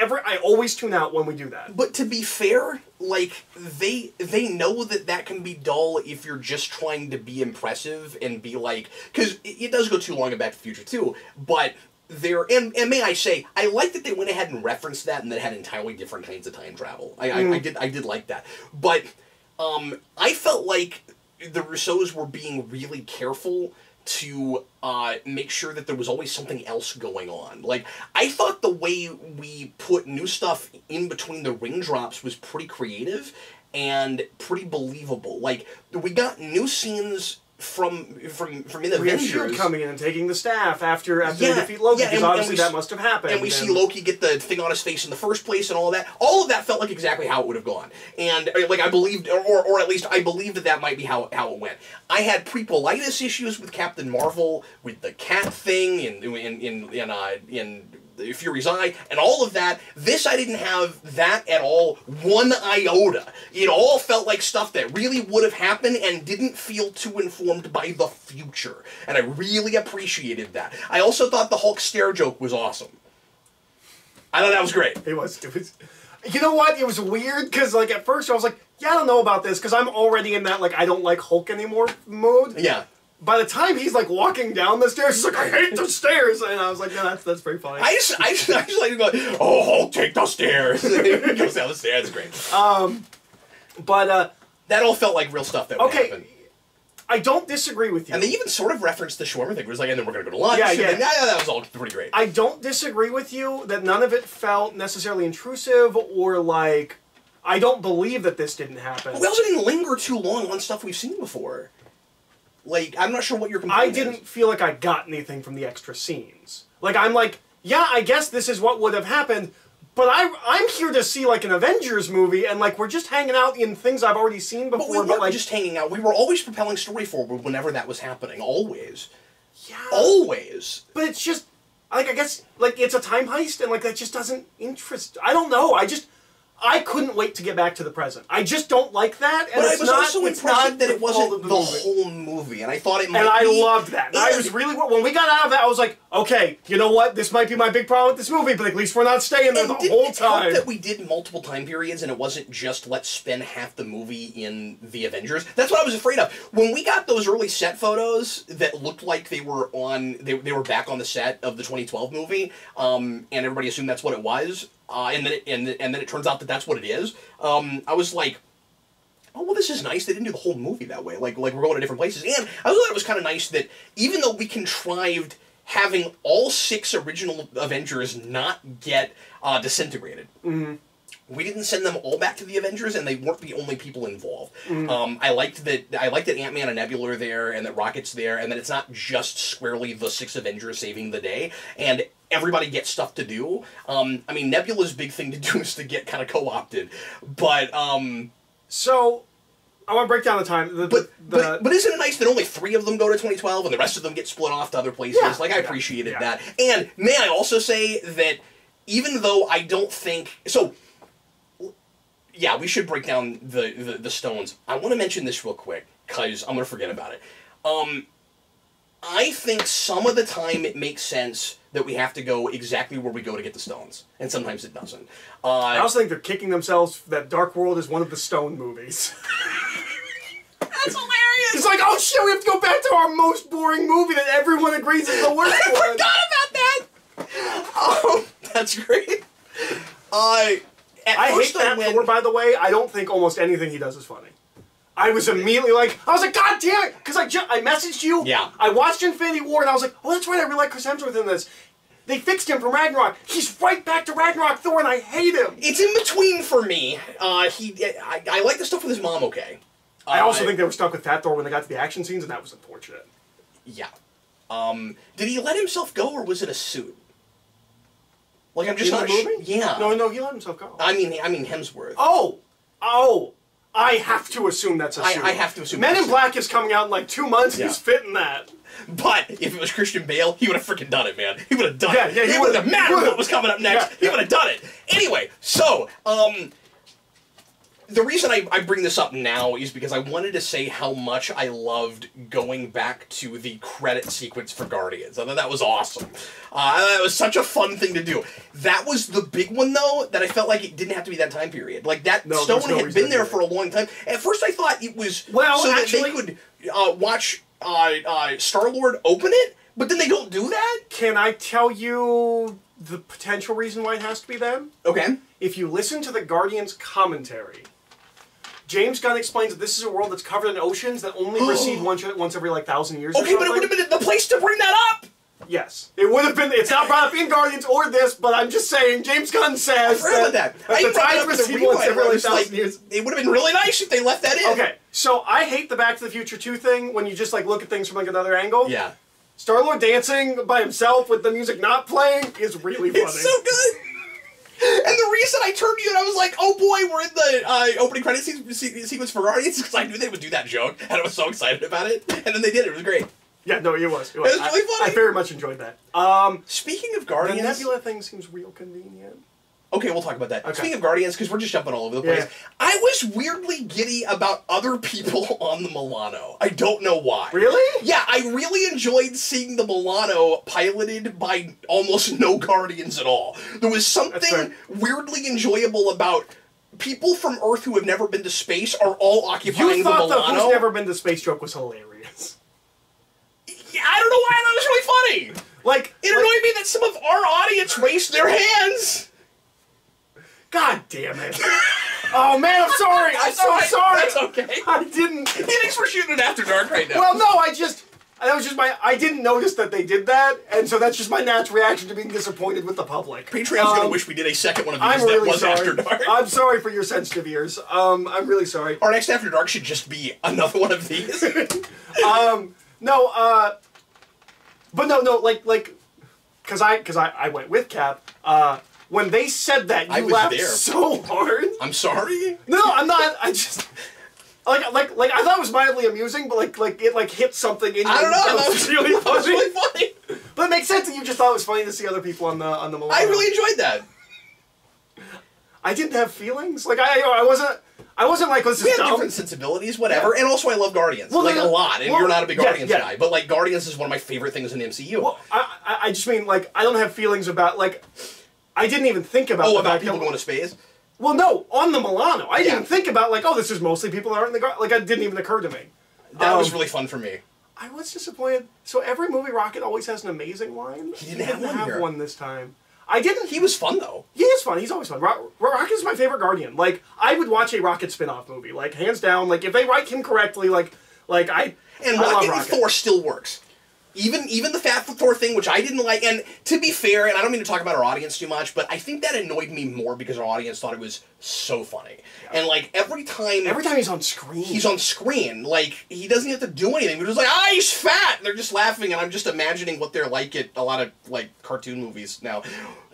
tune out when we do that. But to be fair, like, they know that can be dull if you're just trying to be impressive and be like... Because it does go too long in Back to the Future, too. But... And may I say, I like that they went ahead and referenced that and that had entirely different kinds of time travel. I did like that. But I felt like the Russos were being really careful to make sure that there was always something else going on. Like, I thought the way we put new stuff in between the ring drops was pretty creative and pretty believable. Like, we got new scenes from in Avengers. We have S.H.I.E.L.D. coming in and taking the staff after they defeat Loki, because obviously that must have happened. And we see Loki get the thing on his face in the first place and all of that. All of that felt like exactly how it would have gone. And, like, I believed, or at least I believed that might be how it went. I had prepolitis issues with Captain Marvel, with the cat thing, in Fury's Eye, and all of that. This, I didn't have that at all, one iota. It all felt like stuff that really would have happened and didn't feel too informed by the future. And I really appreciated that. I also thought the Hulk stare joke was awesome. I thought that was great. It was. You know what? It was weird, because, like, at first I was like, yeah, I don't know about this, because I'm already in that, like, I don't like Hulk anymore mood. Yeah. By the time he's, like, walking down the stairs, he's like, I hate the stairs! And I was like, no, that's pretty funny. I just like to go, oh, Hulk, take the stairs. He goes down the stairs, that's great. That all felt like real stuff that would happen. I don't disagree with you. And they even sort of referenced the shawarma thing. It was like, and then we're going to go to lunch. Yeah. That was all pretty great. I don't disagree with you that none of it felt necessarily intrusive or, like, I don't believe that this didn't happen. But we also didn't linger too long on stuff we've seen before. Like, I'm not sure what your complaint I didn't feel like I got anything from the extra scenes. Like, I'm like, yeah, I guess this is what would have happened, but I'm here to see, like, an Avengers movie, and, like, we're just hanging out in things I've already seen before. But we weren't just hanging out. We were always propelling story forward whenever that was happening. Always. Yeah. Always. But it's just, like, I guess, like, it's a time heist, and, like, that just doesn't interest... I don't know, I couldn't wait to get back to the present. I just don't like that, and But I it's was not. also It's impressed not that it wasn't the movie. whole movie, and I thought it might And I be. loved that. I was really, when we got out of that, I was like, okay, you know what? This might be my big problem with this movie, but at least we're not staying there the whole time. Help that we did multiple time periods, and it wasn't just let's spend half the movie in the Avengers. That's what I was afraid of. When we got those early set photos that looked like they were on, they were back on the set of the 2012 movie, and everybody assumed that's what it was. And then it turns out that that's what it is. I was like, oh, well, this is nice. They didn't do the whole movie that way. Like we're going to different places. And I also thought it was kind of nice that even though we contrived having all 6 original Avengers not get disintegrated, we didn't send them all back to the Avengers, and they weren't the only people involved. I liked that Ant-Man and Nebula are there, and that Rocket's there, and that it's not just squarely the 6 Avengers saving the day, and everybody gets stuff to do. I mean, Nebula's big thing to do is to get kind of co-opted, but So, I want to break down the time. But isn't it nice that only 3 of them go to 2012 and the rest of them get split off to other places? Yeah, I appreciated that. And may I also say that even though I don't think so. Yeah, we should break down the stones. I want to mention this real quick because I'm going to forget about it. I think some of the time it makes sense that we have to go exactly where we go to get the stones, and sometimes it doesn't. I also think they're kicking themselves that Dark World is one of the Stone movies. That's hilarious! It's like, oh shit, we have to go back to our most boring movie that everyone agrees is the worst one. I forgot about that! Oh, that's great. I hate Matt Thor, by the way. I don't think almost anything he does is funny. I was immediately like, God damn it! Because I messaged you. Yeah. I watched Infinity War, and I was like, oh, that's right, I really like Chris Hemsworth in this. They fixed him from Ragnarok. He's right back to Ragnarok Thor, and I hate him. It's in between for me. I like the stuff with his mom, okay. I also think they were stuck with Fat Thor when they got to the action scenes, and that was unfortunate. Yeah. Did he let himself go, or was it a suit? Like, I'm just in not the movie? Yeah. No, he let himself go. I mean Hemsworth. Oh! I have to assume that's a suit. I have to assume Men that's in Black is coming out in like 2 months, Yeah. he's fitting that. But if it was Christian Bale, he would have freaking done it, man. He would have done it. Yeah, He wouldn't have mattered what was coming up next. He would have done it. Anyway, so, the reason I bring this up now is because I wanted to say how much I loved going back to the credit sequence for Guardians. I thought that was awesome. It was such a fun thing to do. That was the big one, though, that I felt like it didn't have to be that time period. Like, that stone had been there for a long time. At first, I thought it was so that they could watch Star-Lord open it, but then they don't do that? Can I tell you the potential reason why it has to be then? Okay. If you listen to the Guardians commentary, James Gunn explains that this is a world that's covered in oceans that only recede once every like 1,000 years. Okay, but it would have been the place to bring that up. Yes, it would have been. It's not brought up in Guardians or this, but I'm just saying. James Gunn says that the tides recede once every like 1,000 years. It would have been really nice if they left that in. Okay, so I hate the Back to the Future 2 thing when you just like look at things from like another angle. Yeah. Star-Lord dancing by himself with the music not playing is really funny. It's so good. And the reason I turned to you and I was like, oh boy, we're in the opening credits sequence for Guardians, because I knew they would do that joke, and I was so excited about it. And then they did it. It was great. Yeah, no, it was. It was really funny. I very much enjoyed that. Speaking of Guardians... The Nebula thing seems real convenient. Okay, we'll talk about that. Okay. Speaking of Guardians, because we're just jumping all over the place, I was weirdly giddy about other people on the Milano. I don't know why. Really? Yeah, I really enjoyed seeing the Milano piloted by almost no Guardians at all. There was something weirdly enjoyable about people from Earth who have never been to space are all occupying the Milano. You thought the who's never been to space joke was hilarious. Yeah, I don't know why, that was really funny. Like, it annoyed me that some of our audience raised their hands. God damn it. Oh man, I'm sorry. I'm so sorry. That's okay. I didn't. Thanks for shooting it after dark right now. Well, no, that was just I didn't notice that they did that, and so that's just my natural reaction to being disappointed with the public. Patreon's gonna wish we did a second one of these was After Dark. I'm sorry for your sensitive ears. I'm really sorry. Our next After Dark should just be another one of these. But no, like, because I went with Cap. When they said that, you laughed so hard. I'm sorry? No, I'm not. I just like I thought it was mildly amusing, but like it hit something in you. I don't know. That was really funny. That was really funny. But it makes sense that you just thought it was funny to see other people on the Milano. I really enjoyed that. I didn't have feelings. Like I wasn't like, this is we have dumb. different sensibilities, whatever. Yeah. And also, I love Guardians, well, a lot. And you're not a big Guardians guy, but like Guardians is one of my favorite things in the MCU. Well, I just mean like I don't have feelings about like I didn't even think about about people going to space. Well, no, on the Milano, I didn't even think about like, oh, this is mostly people that aren't in the like. It didn't even occur to me. That was really fun for me. I was disappointed. So every movie, Rocket always has an amazing line. He didn't have one this time. I didn't. He was fun though. He is fun. He's always fun. Rocket is my favorite Guardian. Like I would watch a Rocket spin-off movie, like hands down. Like if they write him correctly, like I. And I Rocket love and Thor still works. Even the Fat Thor thing, which I didn't like, and to be fair, and I don't mean to talk about our audience too much, but I think that annoyed me more because our audience thought it was so funny. Yeah. And like every time he's on screen, like he doesn't have to do anything. We're just like, he's fat. And they're just laughing, and I'm just imagining what they're like at a lot of like cartoon movies now.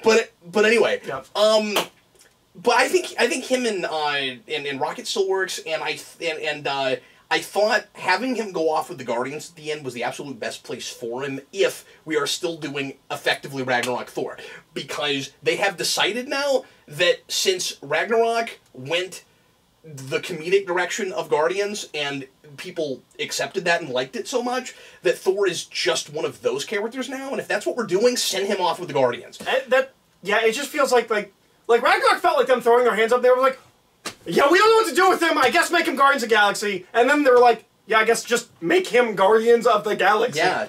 But anyway, yep. But I think him and Rocket still works, and I thought having him go off with the Guardians at the end was the absolute best place for him if we are still doing effectively Ragnarok Thor. Because they have decided now that since Ragnarok went the comedic direction of Guardians and people accepted that and liked it so much, that Thor is just one of those characters now. And if that's what we're doing, send him off with the Guardians. Yeah, it just feels like Ragnarok felt like them throwing their hands up there. It was like, yeah, we don't know what to do with him. I guess make him Guardians of the Galaxy. And then they're like, yeah, I guess just make him Guardians of the Galaxy. Yeah.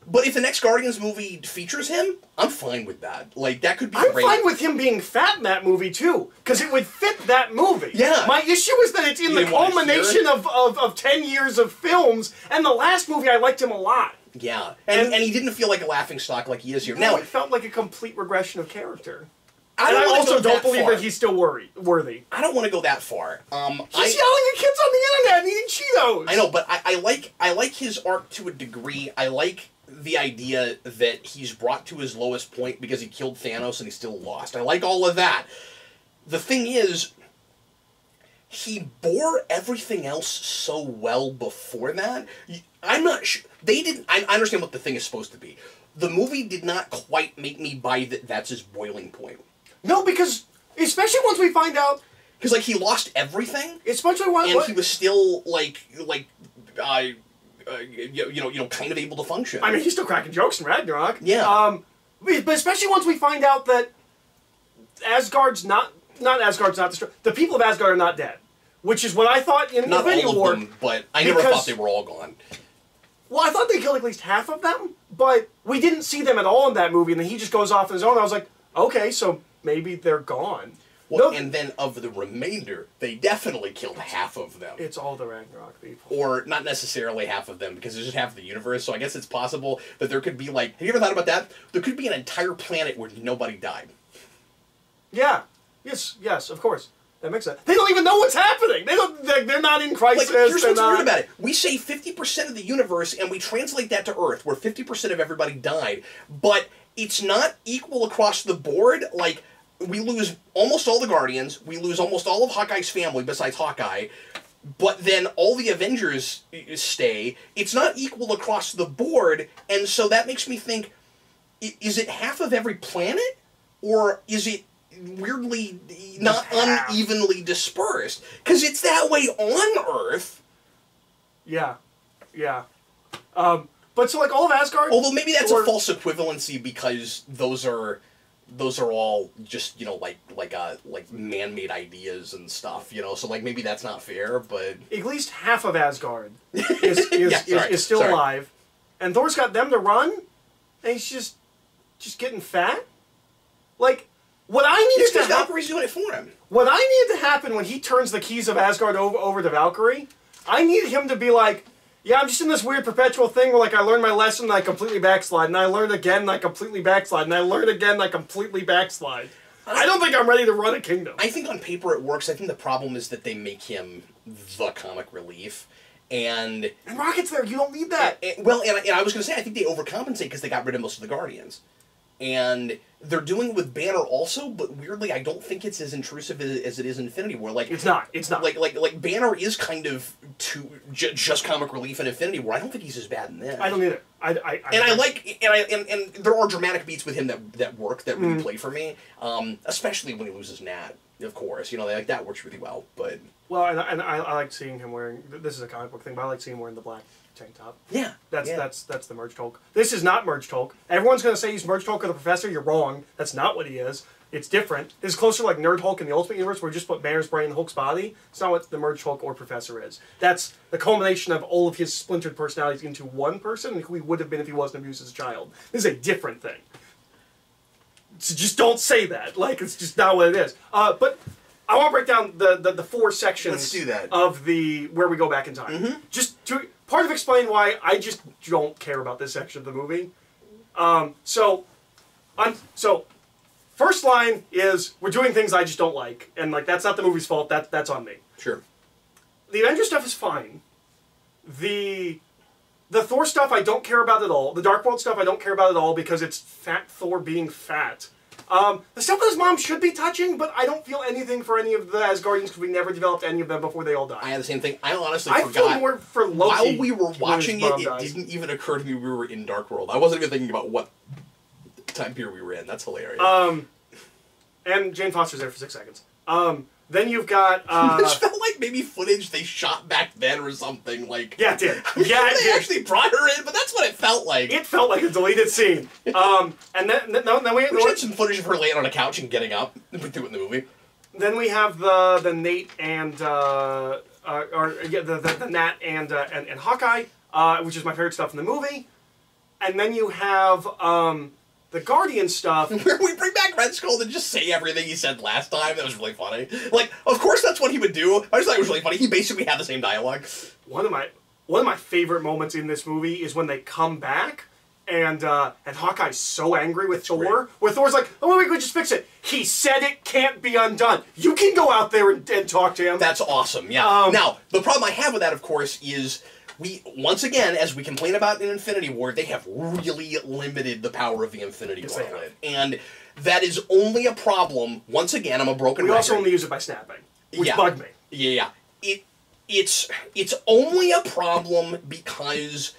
But if the next Guardians movie features him, I'm fine with that. Like, that could be great. I'm fine with him being fat in that movie, too. Because it would fit that movie. Yeah. My issue is that it's in the culmination of 10 years of films. And the last movie, I liked him a lot. Yeah. And he didn't feel like a laughingstock like he is here. No, it felt like a complete regression of character. I also don't believe that he's still worthy. I don't want to go that far. He's yelling at kids on the internet and eating Cheetos. I know, but I like his arc to a degree. I like the idea that he's brought to his lowest point because he killed Thanos and he still lost. I like all of that. The thing is, he bore everything else so well before that. I'm not sure. They didn't. I understand what the thing is supposed to be. The movie did not quite make me buy that that's his boiling point. No, because especially once we find out, because like he lost everything, especially when he was still kind of able to function. I mean, he's still cracking jokes in Ragnarok. Yeah. But especially once we find out that Asgard's not destroyed. The people of Asgard are not dead, which is what I thought in Infinity War. Not all of them, but I never thought they were all gone. Well, I thought they killed at least half of them, but we didn't see them at all in that movie, and then he just goes off on his own. I was like, okay, so maybe they're gone. Well, and then of the remainder, they definitely killed half of them. It's all the Ragnarok people. Or not necessarily half of them, because there's just half of the universe, so I guess it's possible that there could be, like... Have you ever thought about that? There could be an entire planet where nobody died. Yeah. Yes, of course. That makes sense. They don't even know what's happening. They're not in crisis. Like, here's what's weird about it. We say 50% of the universe, and we translate that to Earth, where 50% of everybody died, but it's not equal across the board. Like, we lose almost all the Guardians, we lose almost all of Hawkeye's family, besides Hawkeye, but then all the Avengers stay. It's not equal across the board, and so that makes me think, is it half of every planet? Or is it weirdly not unevenly dispersed? Because it's that way on Earth. Yeah. But so like all of Asgard. Although maybe that's a false equivalency because those are all just like man-made ideas and stuff. So like maybe that's not fair, but at least half of Asgard is still alive, and Thor's got them to run, and he's just getting fat. Like. What I needed to happen... Valkyrie's doing it for him. What I needed to happen when he turns the keys of Asgard over to Valkyrie, I needed him to be like, yeah, I'm just in this weird perpetual thing where, like, I learned my lesson and I completely backslide, and I learned again and I completely backslide, and I learned again and I completely backslide. I don't think I'm ready to run a kingdom. I think on paper it works. I think the problem is that they make him the comic relief. And Rocket's there. You don't need that. And I was going to say, I think they overcompensate because they got rid of most of the Guardians. and they're doing it with Banner also, but weirdly, I don't think it's as intrusive as it is in Infinity War. Like it's not. Like Banner is kind of just comic relief in Infinity War. I don't think he's as bad in this. I don't either. And there are dramatic beats with him that work, that really play for me. Especially when he loses Nat, of course. You know, like that works really well. But and I like seeing him wearing. This is a comic book thing, but I like seeing him wearing the black tank top. Yeah, that's the Merged Hulk. This is not Merged Hulk. Everyone's gonna say he's Merged Hulk or the Professor. You're wrong. That's not what he is. It's different. It's closer to like Nerd Hulk in the Ultimate Universe, where we just put Banner's brain in Hulk's body. It's not what the Merged Hulk or Professor is. That's the culmination of all of his splintered personalities into one person, who he would have been if he wasn't abused as a child. This is a different thing. So just don't say that. Like, it's just not what it is. But I want to break down the four sections. Let's do that. Of the where we go back in time. Just to part of explain why I just don't care about this section of the movie. So first line is we're doing things I just don't like, and like that's not the movie's fault. That's on me. Sure. The Avengers stuff is fine. The Thor stuff I don't care about at all. The Dark World stuff I don't care about at all because it's fat Thor being fat. The stuff with his mom should be touching, but I don't feel anything for any of the Asgardians because we never developed any of them before they all died. I had the same thing. I honestly I forgot. feel more for Loki. While we were watching it, it dies. didn't even occur to me we were in Dark World. I wasn't even thinking about what time period we were in. That's hilarious. And Jane Foster's there for 6 seconds. Then you've got... This felt like maybe footage they shot back then or something. Like, yeah, it did. Yeah, they actually brought her in, but that's what it felt like. It felt like a deleted scene. And then we had some footage of her laying on a couch and getting up. We do it in the movie. Then we have the Nate and the Nat and Hawkeye, which is my favorite stuff in the movie. And then you have the Guardian stuff. Where we bring back Red Skull and just say everything he said last time. That was really funny. Like, of course that's what he would do. I just thought it was really funny. He basically had the same dialogue. One of my favorite moments in this movie is when they come back and Hawkeye's so angry with Thor. Where Thor's like, oh, we could just fix it. He said it can't be undone. You can go out there and talk to him. That's awesome, yeah. Now, the problem I have with that, of course, is once again, as we complain about in Infinity War, they have really limited the power of the Infinity Gauntlet. And that is only a problem, once again, I'm a broken record. We also only use it by snapping, which bugged me. Yeah. It's only a problem because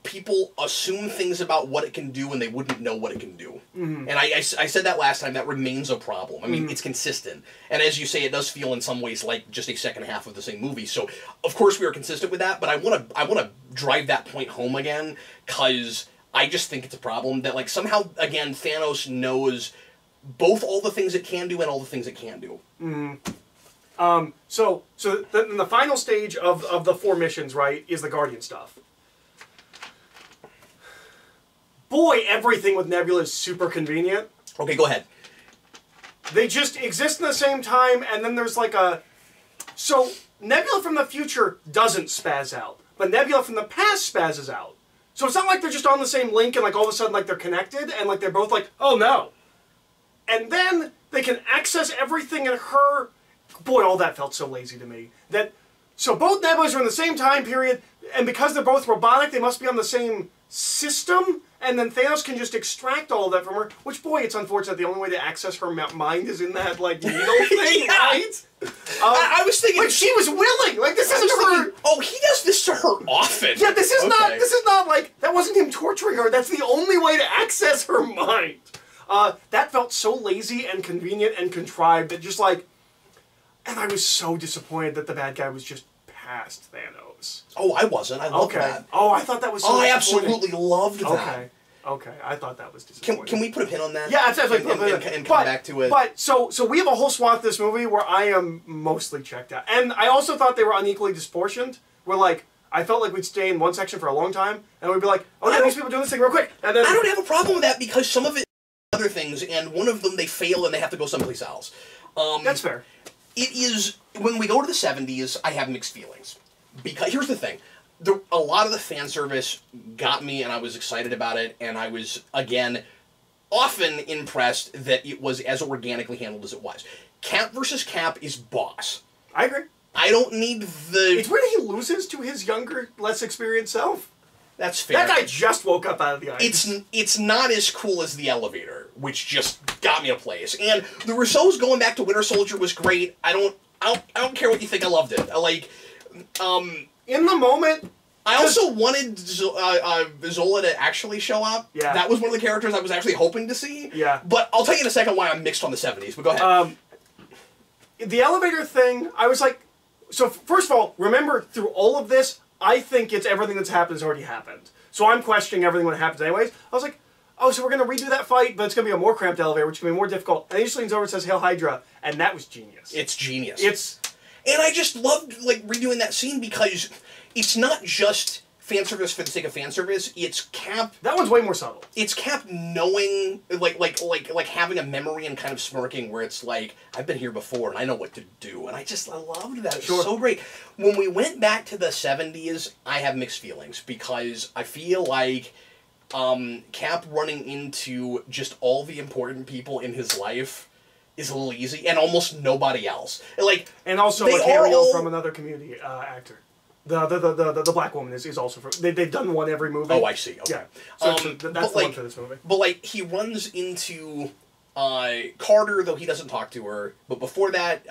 people assume things about what it can do and they wouldn't know what it can do. And I said that last time, that remains a problem. I mean, it's consistent. And as you say, it does feel in some ways like just a second half of the same movie. So, of course we are consistent with that, but I want to drive that point home again, because I just think it's a problem that, like, somehow, again, Thanos knows both all the things it can do and all the things it can't do. So then the final stage of the 4 missions, right, is the Guardian stuff. Boy, everything with Nebula is super convenient. Okay, go ahead. They just exist in the same time, and then there's like a... So, Nebula from the future doesn't spaz out, but Nebula from the past spazzes out. So it's not like they're just on the same link and like all of a sudden like they're connected, and like they're both like, oh no. And then they can access everything in her... Boy, all that felt so lazy to me. So both Nebulas are in the same time period, and because they're both robotic, they must be on the same system, and then Thanos can just extract all of that from her, which, boy, it's unfortunate. The only way to access her mind is in that, like, needle thing, right? I was thinking... Like, she was willing! Like, this isn't her... Oh, he does this to her often! Yeah, this is not, like, that wasn't him torturing her. That's the only way to access her mind. That felt so lazy and convenient and contrived that just, like... And I was so disappointed that the bad guy was just past Thanos. Oh, I wasn't. I loved that. Oh, I thought that was so I absolutely loved that. Okay, I thought that was disappointing. Can we put a pin on that? Yeah, absolutely. And come back to it. But, so we have a whole swath of this movie where I am mostly checked out. And I also thought they were unequally disproportioned. Where, like, I felt like we'd stay in one section for a long time, and we'd be like, oh yeah, these people doing this thing real quick. And then... I don't have a problem with that, because some of it is other things, and one of them they fail and they have to go someplace else. That's fair. It is... When we go to the 70s, I have mixed feelings. Because, here's the thing. A lot of the fan service got me, and I was excited about it, and I was, again, often impressed that it was as organically handled as it was. Cap versus Cap is boss. I agree. I don't need the... It's weird he loses to his younger, less experienced self. That's fair. That guy just woke up out of the ice. It's not as cool as the elevator, which just got me a place. And the Russo's going back to Winter Soldier was great. I don't care what you think. I loved it. In the moment. I also wanted Zola to actually show up. Yeah. That was one of the characters I was actually hoping to see. Yeah. But I'll tell you in a second why I'm mixed on the 70s. But go ahead. The elevator thing, I was like, so first of all, remember through all of this, I think it's everything that's happened has already happened. So I'm questioning everything when it happens anyways. I was like, oh, so we're going to redo that fight, but it's going to be a more cramped elevator, which is going to be more difficult. And he just leans over and says, Hail Hydra, and that was genius. It's genius. And I just loved redoing that scene because it's not just fan service for the sake of fan service. It's Cap. That one's way more subtle. It's Cap knowing, like having a memory and kind of smirking, where it's like, I've been here before and I know what to do, and I loved that. It was so great. When we went back to the 70s, I have mixed feelings because I feel like Cap running into just all the important people in his life is a little easy, and almost nobody else. And also a cameo from another community actor. The black woman is also from... They've done one every movie. Oh, I see. Okay. Yeah. So that's the one for this movie. But, he runs into Carter, though he doesn't talk to her. But before that,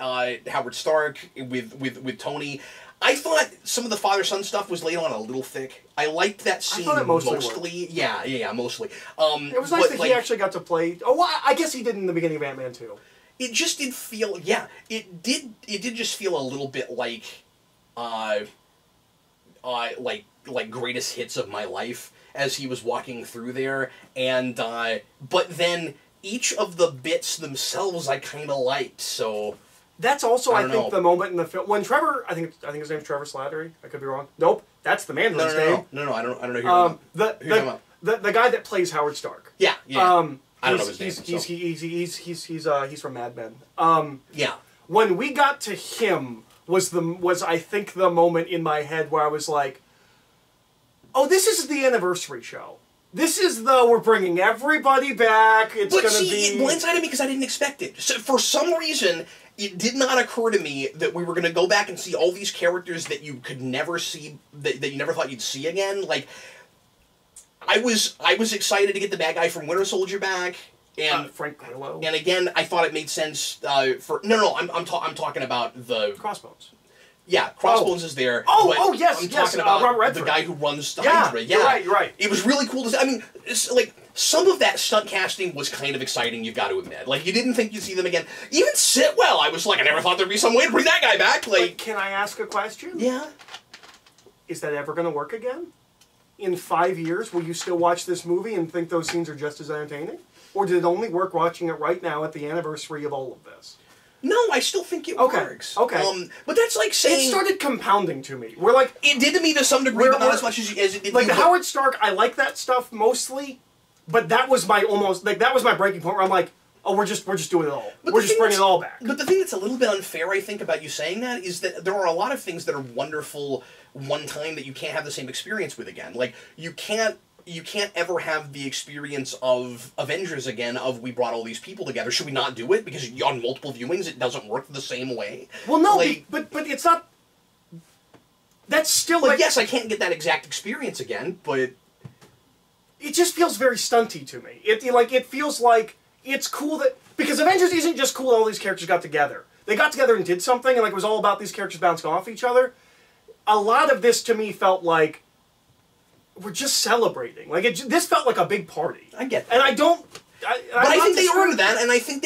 Howard Stark with Tony. I thought some of the father-son stuff was laid on a little thick. I liked that scene I thought it mostly. Yeah, mostly. It was nice that he actually got to play... Oh, well, I guess he did in the beginning of Ant-Man 2. It just did feel... Yeah, it did just feel a little bit like greatest hits of my life as he was walking through there, and but then each of the bits themselves I kind of liked, so that's also I think the moment in the film when Trevor, I think his name's Trevor Slattery. I could be wrong. Nope, that's the Mandarin's name. No, I don't know who you're talking about. The guy that plays Howard Stark. Yeah. I don't know his name. He's from Mad Men. Yeah. When we got to him was I think the moment in my head where I was like, oh, this is the anniversary show. This is we're bringing everybody back. It's going to be... It blindsided me because I didn't expect it. So for some reason, it did not occur to me that we were going to go back and see all these characters that you could never see, that you never thought you'd see again. I was excited to get the bad guy from Winter Soldier back. And Frank Grillo. And again, I thought it made sense for... No, I'm talking about the... Crossbones. Yeah, Crossbones is there. Yes, I'm talking about the guy who runs the Hydra. Yeah, you're right. It was really cool to see. I mean, some of that stunt casting was kind of exciting, you've got to admit. You didn't think you'd see them again. Even Sitwell, I was like, I never thought there'd be some way to bring that guy back. Can I ask a question? Yeah. Is that ever going to work again? In 5 years, will you still watch this movie and think those scenes are just as entertaining? Or did it only work watching it right now at the anniversary of all of this? No, I still think it works. Okay. But that's like saying... It started compounding to me. It did to me to some degree, but not as much as it did the Howard Stark, I like that stuff mostly, but that was my that was my breaking point where I'm like, oh, we're just doing it all. We're just bringing it all back. But the thing that's a little bit unfair, I think, about you saying that is that there are a lot of things that are wonderful one time that you can't have the same experience with again. You can't ever have the experience of Avengers again, of we brought all these people together. Should we not do it? Because on multiple viewings, it doesn't work the same way. Well, no, but it's not... That's still yes, I can't get that exact experience again, but... It just feels very stunty to me. It feels like it's cool that... Because Avengers isn't just cool that all these characters got together. They got together and did something, and it was all about these characters bouncing off each other. A lot of this, to me, felt like... We're just celebrating. This felt like a big party. I get that. And I don't... I think they earned that, and I think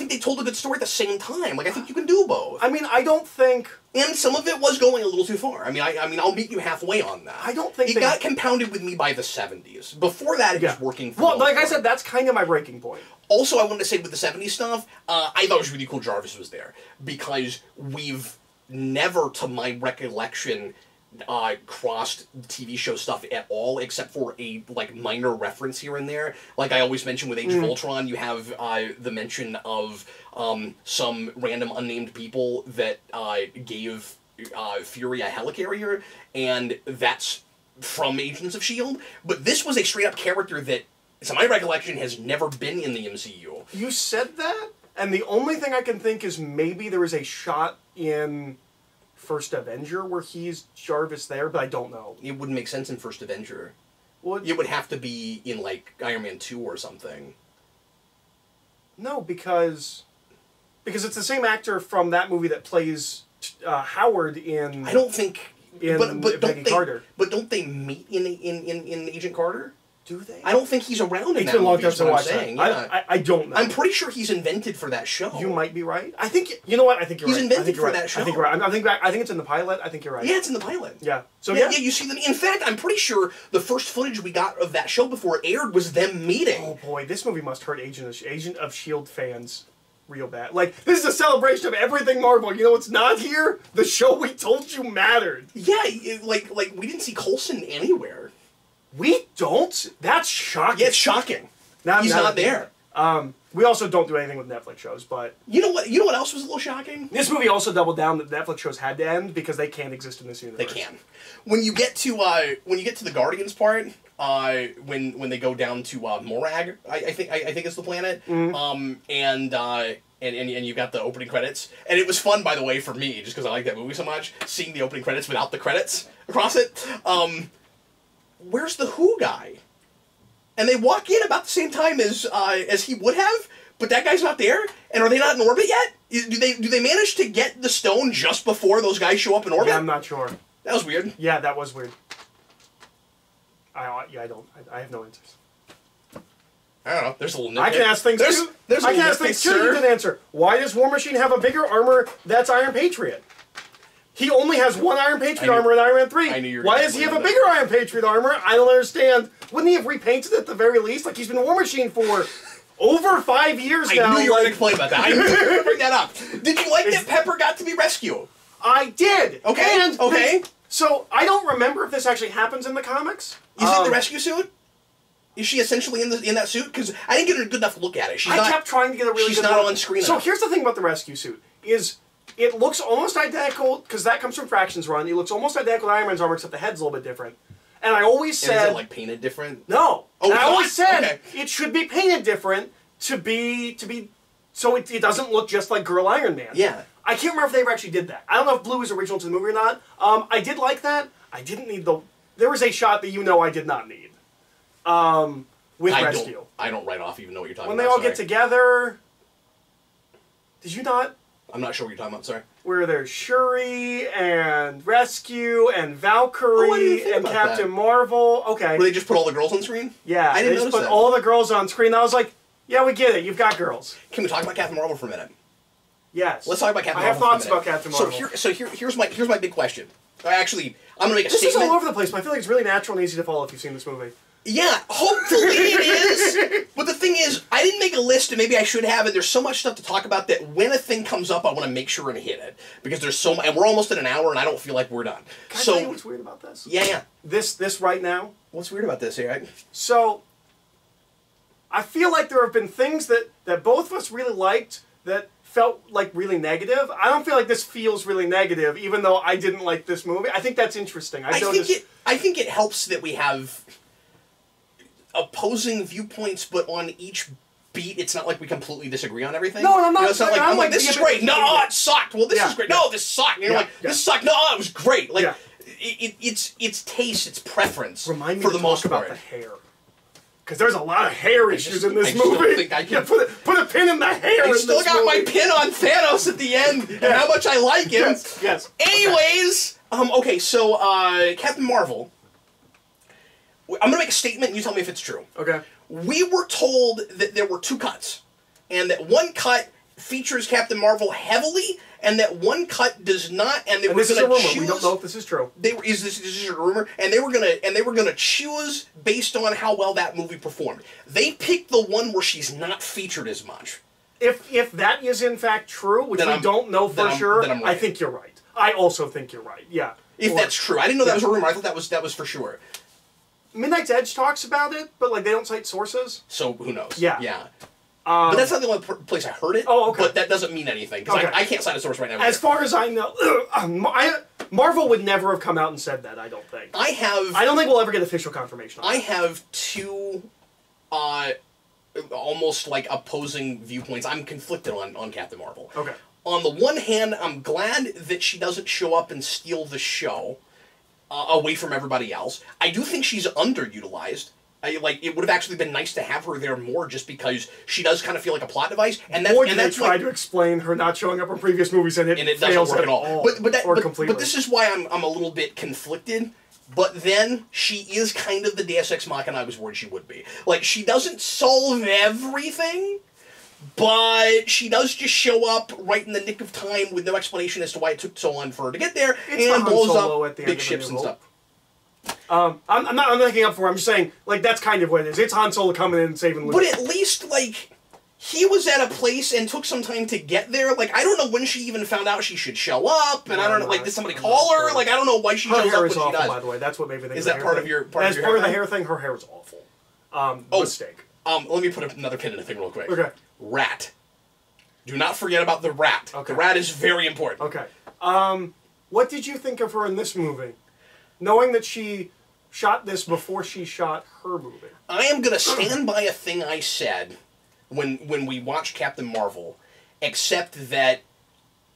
they told a good story at the same time. I think you can do both. I mean, I don't think... And some of it was going a little too far. I mean, I'll meet you halfway on that. I don't think it got compounded with me by the 70s. Before that, it was working for like I said, that's kind of my breaking point. Also, I wanted to say with the 70s stuff, I thought it was really cool Jarvis was there. Because we've never, to my recollection... crossed TV show stuff at all, except for a minor reference here and there. I always mention with Age of Ultron, you have the mention of some random unnamed people that gave Fury a helicarrier, and that's from Agents of S.H.I.E.L.D. But this was a straight-up character that, to my recollection, has never been in the MCU. You said that, and the only thing I can think is maybe there was a shot in First Avenger where he's Jarvis there, but I don't know. It wouldn't make sense in First Avenger. Well, It would have to be in, like, Iron Man 2 or something. no, because it's the same actor from that movie that plays Howard in. I don't think... In but Peggy Carter. But don't they meet in Agent Carter? Do they? I don't think he's around in It's that been a long movie, time is since I what I'm watched saying. that. Yeah. I don't know. I'm pretty sure he's invented for that show. You might be right. I think you know what? I think you're He's right. invented I think you're for right. that show. I think you're right. I think it's in the pilot. I think you're right. Yeah, it's in the pilot. Yeah. So Yeah, you see them. In fact, I'm pretty sure the first footage we got of that show before it aired was them meeting. Oh boy, this movie must hurt Agent of S.H.I.E.L.D. fans real bad. Like, this is a celebration of everything Marvel. You know what's not here? The show we told you mattered. Yeah, like we didn't see Coulson anywhere. We don't? That's shocking. Yeah, it's shocking. He's not there. We also don't do anything with Netflix shows, but You know what else was a little shocking? this movie also doubled down that Netflix shows had to end because they can't exist in this universe. They can. When you get to the Guardians part, when they go down to Morag, I think is the planet. Mm-hmm. And you got the opening credits, and it was fun, by the way, for me, just because I like that movie so much, seeing the opening credits without the credits across it. Where's the Who guy? And they walk in about the same time as he would have, but that guy's not there. And are they not in orbit yet? Do they manage to get the stone just before those guys show up in orbit? Yeah, I'm not sure. That was weird. Yeah, that was weird. I have no answers. I don't know. There's a little nitpick. I can ask things too. There's a I can little ask things nitpick, too. You sir. didn't answer. Why does War Machine have a bigger armor that's Iron Patriot? He only has one Iron Patriot armor in Iron Man 3. I knew you were Why gonna does he have a believe bigger Iron Patriot armor? I don't understand. Wouldn't he have repainted it at the very least? Like, he's been War Machine for over 5 years now. I knew you were going to complain about that. I knew you were going to bring that up. Did you like that Pepper got to be rescued? I did. Okay. Okay. So, I don't remember if this actually happens in the comics. Is it the rescue suit? Is she essentially in that suit? Because I didn't get a good enough look at it. I kept trying to get a really she's good not look. on screen So enough. here's the thing about the rescue suit, is it looks almost identical, because that comes from Fraction's run, it looks almost identical to Iron Man's armor, except the head's a little bit different. And I always And said... is it, like, painted different? No. Oh, and I always said okay. it should be painted different to be so it doesn't look just like Girl Iron Man. Yeah. I can't remember if they ever actually did that. I don't know if blue is original to the movie or not. I did like that. I didn't need the... There was a shot that I did not need. With Rescue. I don't write off even know what you're talking When about. they all sorry. get together... Did you not? I'm not sure what you're talking about, sorry. Where there's Shuri and Rescue and Valkyrie Oh, I didn't think and about Captain that. Marvel. Okay. Where they just put all the girls on screen? Yeah, I didn't they just notice put that. all the girls on screen. I was like, yeah, we get it. You've got girls. Can we talk about Captain Marvel for a minute? Yes. Let's talk about Captain I have Marvel thoughts for a minute. about Captain Marvel. Here's my big question. Actually, I'm gonna make a This is statement. all over the place, but I feel like it's really natural and easy to follow if you've seen this movie. Yeah, hopefully it is. But the thing is, I didn't make a list, and maybe I should have, and there's so much stuff to talk about that when a thing comes up, I want to make sure and hit it. Because there's so much, and we're almost at an hour, and I don't feel like we're done. Can I tell you what's weird about this? Yeah. This right now. What's weird about this, Eric? So, I feel like there have been things that both of us really liked that felt like really negative. I don't feel like this feels really negative, even though I didn't like this movie. I think that's interesting. I think it helps that we have opposing viewpoints, but on each beat, it's not like we completely disagree on everything. No, I'm not. It's not like I'm like this is great. No, it sucked. Well, this is great. No, this sucked. And you're like this sucked. No, it was great. Like it's taste, it's preference. Remind me for to the most talk part. about the hair. Because there's a lot of hair issues in this I just movie. don't think I can. Yeah, put a pin in the hair. I still got my pin on Thanos at the end, and how much I like him. Yes. Anyways, okay, so Captain Marvel. I'm gonna make a statement, and you tell me if it's true. Okay. We were told that there were two cuts, and that one cut features Captain Marvel heavily, and that one cut does not. And they were this is a gonna rumor. choose. We don't know if this is true. Is this a rumor? And they were gonna choose based on how well that movie performed. They picked the one where she's not featured as much. If that is in fact true, which we don't know for sure, then I'm right. I think you're right. I also think you're right. Yeah. If that's true, I didn't know that was a rumor. I thought that was for sure. Midnight's Edge talks about it, but like they don't cite sources. So who knows? Yeah. Yeah. But that's not the only place I heard it. Oh, okay. But that doesn't mean anything because Okay. I can't cite a source right now. As far as I know, Marvel would never have come out and said that. I don't think. I don't think we'll ever get official confirmation on I that. have two, almost like opposing viewpoints. I'm conflicted on Captain Marvel. Okay. on the one hand, I'm glad that she doesn't show up and steal the show away from everybody else. I do think she's underutilized. It would have actually been nice to have her there more, just because she does kind of feel like a plot device. And that's, or did they try to explain her not showing up in previous movies, and it fails doesn't work at all. Completely. But this is why I'm a little bit conflicted. But then she is kind of the Deus Ex Machina I was worried she would be. Like, she doesn't solve everything, but she does just show up right in the nick of time with no explanation as to why it took so long for her to get there, and blows up big ships and stuff. I'm not making up for it. I'm just saying, like, that's kind of what it is. It's Han Solo coming in and saving Luke. But at least, like, he was at a place and took some time to get there. Like, I don't know when she even found out she should show up, and I don't know, like, did somebody call her? Sure. Like, I don't know why she shows up when she does. By the way. That's what made me think is that part of your As part of the hair thing, her hair is awful. Mistake. Let me put another pin in the thing real quick. Okay. Rat. Do not forget about the rat. Okay. The rat is very important. Okay. What did you think of her in this movie? Knowing that she shot this before she shot her movie. I am going to stand by a thing I said when we watched Captain Marvel, except that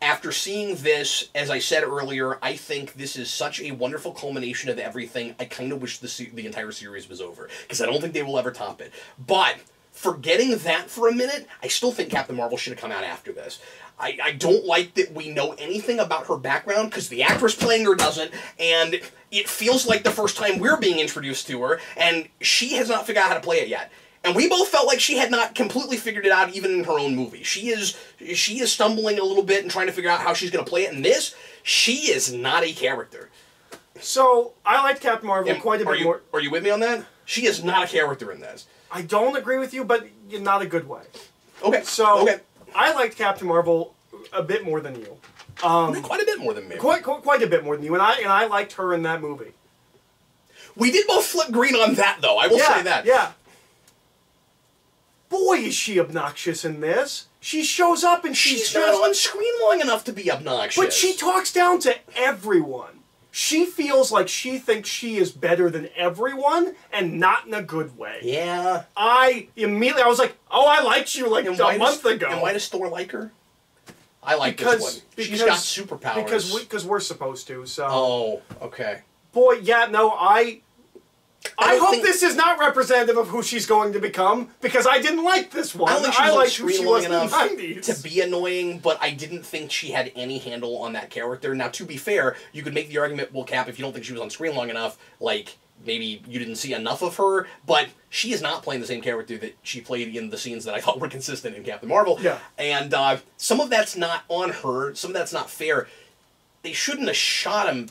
after seeing this, as I said earlier, I think this is such a wonderful culmination of everything. I kind of wish the entire series was over, because I don't think they will ever top it. But forgetting that for a minute, I still think Captain Marvel should have come out after this. I don't like that we know anything about her background, because the actress playing her doesn't, and it feels like the first time we're being introduced to her, and she has not figured out how to play it yet. And we both felt like she had not completely figured it out even in her own movie. She is stumbling a little bit and trying to figure out how she's going to play it. In this, she is not a character. So, I liked Captain Marvel quite a bit more. Are you with me on that? She is not a character in this. I don't agree with you, but in not a good way. Okay. So, okay. I liked Captain Marvel a bit more than you. Quite a bit more than me. Quite a bit more than you, and I liked her in that movie. We did both flip green on that, though. I will say that. Yeah. Boy, is she obnoxious in this. She shows up and she's not on screen long enough to be obnoxious. But she talks down to everyone. She feels like she thinks she is better than everyone, and not in a good way. Yeah. I was like, oh, I liked you like a month ago. And why does Thor like her? I like this one. She's got superpowers. Because we're supposed to, so... Oh, okay. Boy, yeah, no, I hope this is not representative of who she's going to become, because I didn't like this one. I don't think she was liked who she was in the 90s. To be annoying, but I didn't think she had any handle on that character. Now, to be fair, you could make the argument, well, Cap, if you don't think she was on screen long enough, like, maybe you didn't see enough of her, but she is not playing the same character that she played in the scenes that I thought were consistent in Captain Marvel. Yeah. And some of that's not on her, some of that's not fair. They shouldn't have shot him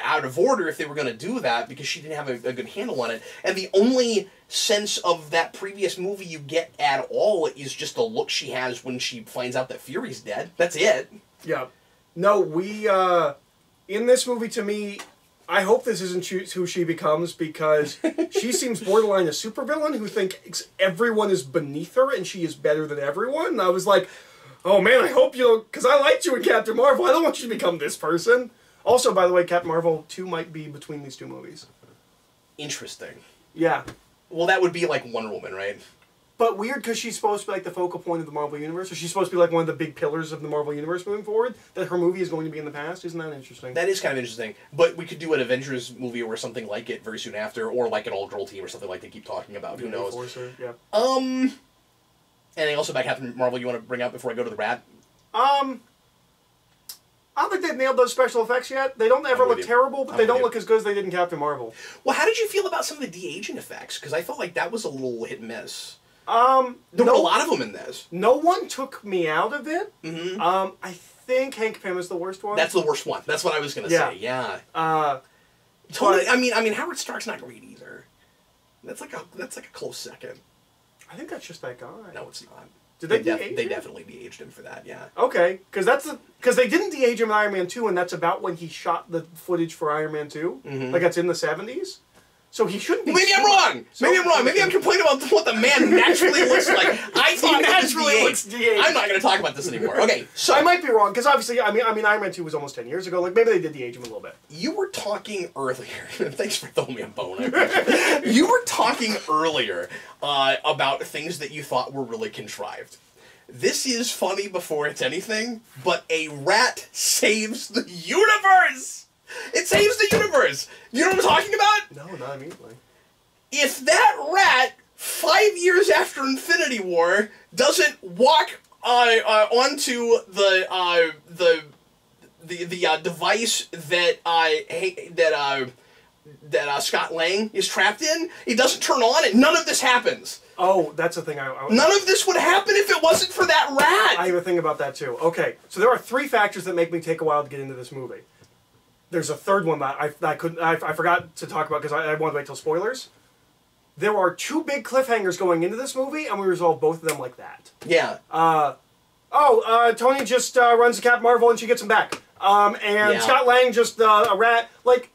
out of order if they were going to do that, because she didn't have a good handle on it. And the only sense of that previous movie you get at all is just the look she has when she finds out that Fury's dead. That's it. Yeah. No, in this movie, to me, I hope this isn't who she becomes, because she seems borderline a supervillain who thinks everyone is beneath her and she is better than everyone. And I was like, oh man, I hope because I liked you in Captain Marvel. I don't want you to become this person. Also, by the way, Captain Marvel 2 might be between these two movies. Interesting. Yeah. Well, that would be like Wonder Woman, right? But weird, because she's supposed to be like the focal point of the Marvel Universe, or she's supposed to be like one of the big pillars of the Marvel Universe moving forward, that her movie is going to be in the past. Isn't that interesting? That is kind of interesting. But we could do an Avengers movie or something like it very soon after, or like an all-girl team or something like they keep talking about. Who knows? Forcer, yeah. Anything else about Captain Marvel you want to bring up before I go to the rat? I don't think they've nailed those special effects yet. They don't ever look terrible, but they don't look as good as they did in Captain Marvel. Well, how did you feel about some of the de-aging effects? Because I felt like that was a little hit and miss. There were a lot of them in this. No one took me out of it. Mm-hmm. I think Hank Pym is the worst one. That's the worst one. That's what I was going to say. Yeah. Totally. I mean, Howard Stark's not great either. That's like a close second. I think that's just that guy. No, it's not. Did they de-age him? They definitely de-aged him for that, yeah. Okay, because they didn't de-age him in Iron Man 2, and that's about when he shot the footage for Iron Man 2. Mm-hmm. Like, that's in the 70s. So he shouldn't be... Maybe I'm wrong! Maybe I'm complaining about what the man naturally looks like. I thought he naturally looks de-aged. I'm not going to talk about this anymore. Okay, so... I might be wrong, because obviously, I mean, Iron Man 2 was almost 10 years ago. Like, maybe they did de-age him a little bit. You were talking earlier... Thanks for throwing me a bone. You were talking earlier about things that you thought were really contrived. this is funny before it's anything, but a rat saves the universe! It saves the universe! You know what I'm talking about? No, not immediately. If that rat, 5 years after Infinity War, doesn't walk onto the device that Scott Lang is trapped in, it doesn't turn on, and none of this happens. Oh, that's the thing. None of this would happen if it wasn't for that rat. I have a thing about that too. Okay, so there are 3 factors that make me take a while to get into this movie. There's a third one that I forgot to talk about because I wanted to wait till spoilers. There are 2 big cliffhangers going into this movie, and we resolve both of them like that. Yeah. Tony just runs to Captain Marvel and she gets him back. And Scott Lang just a rat. Like,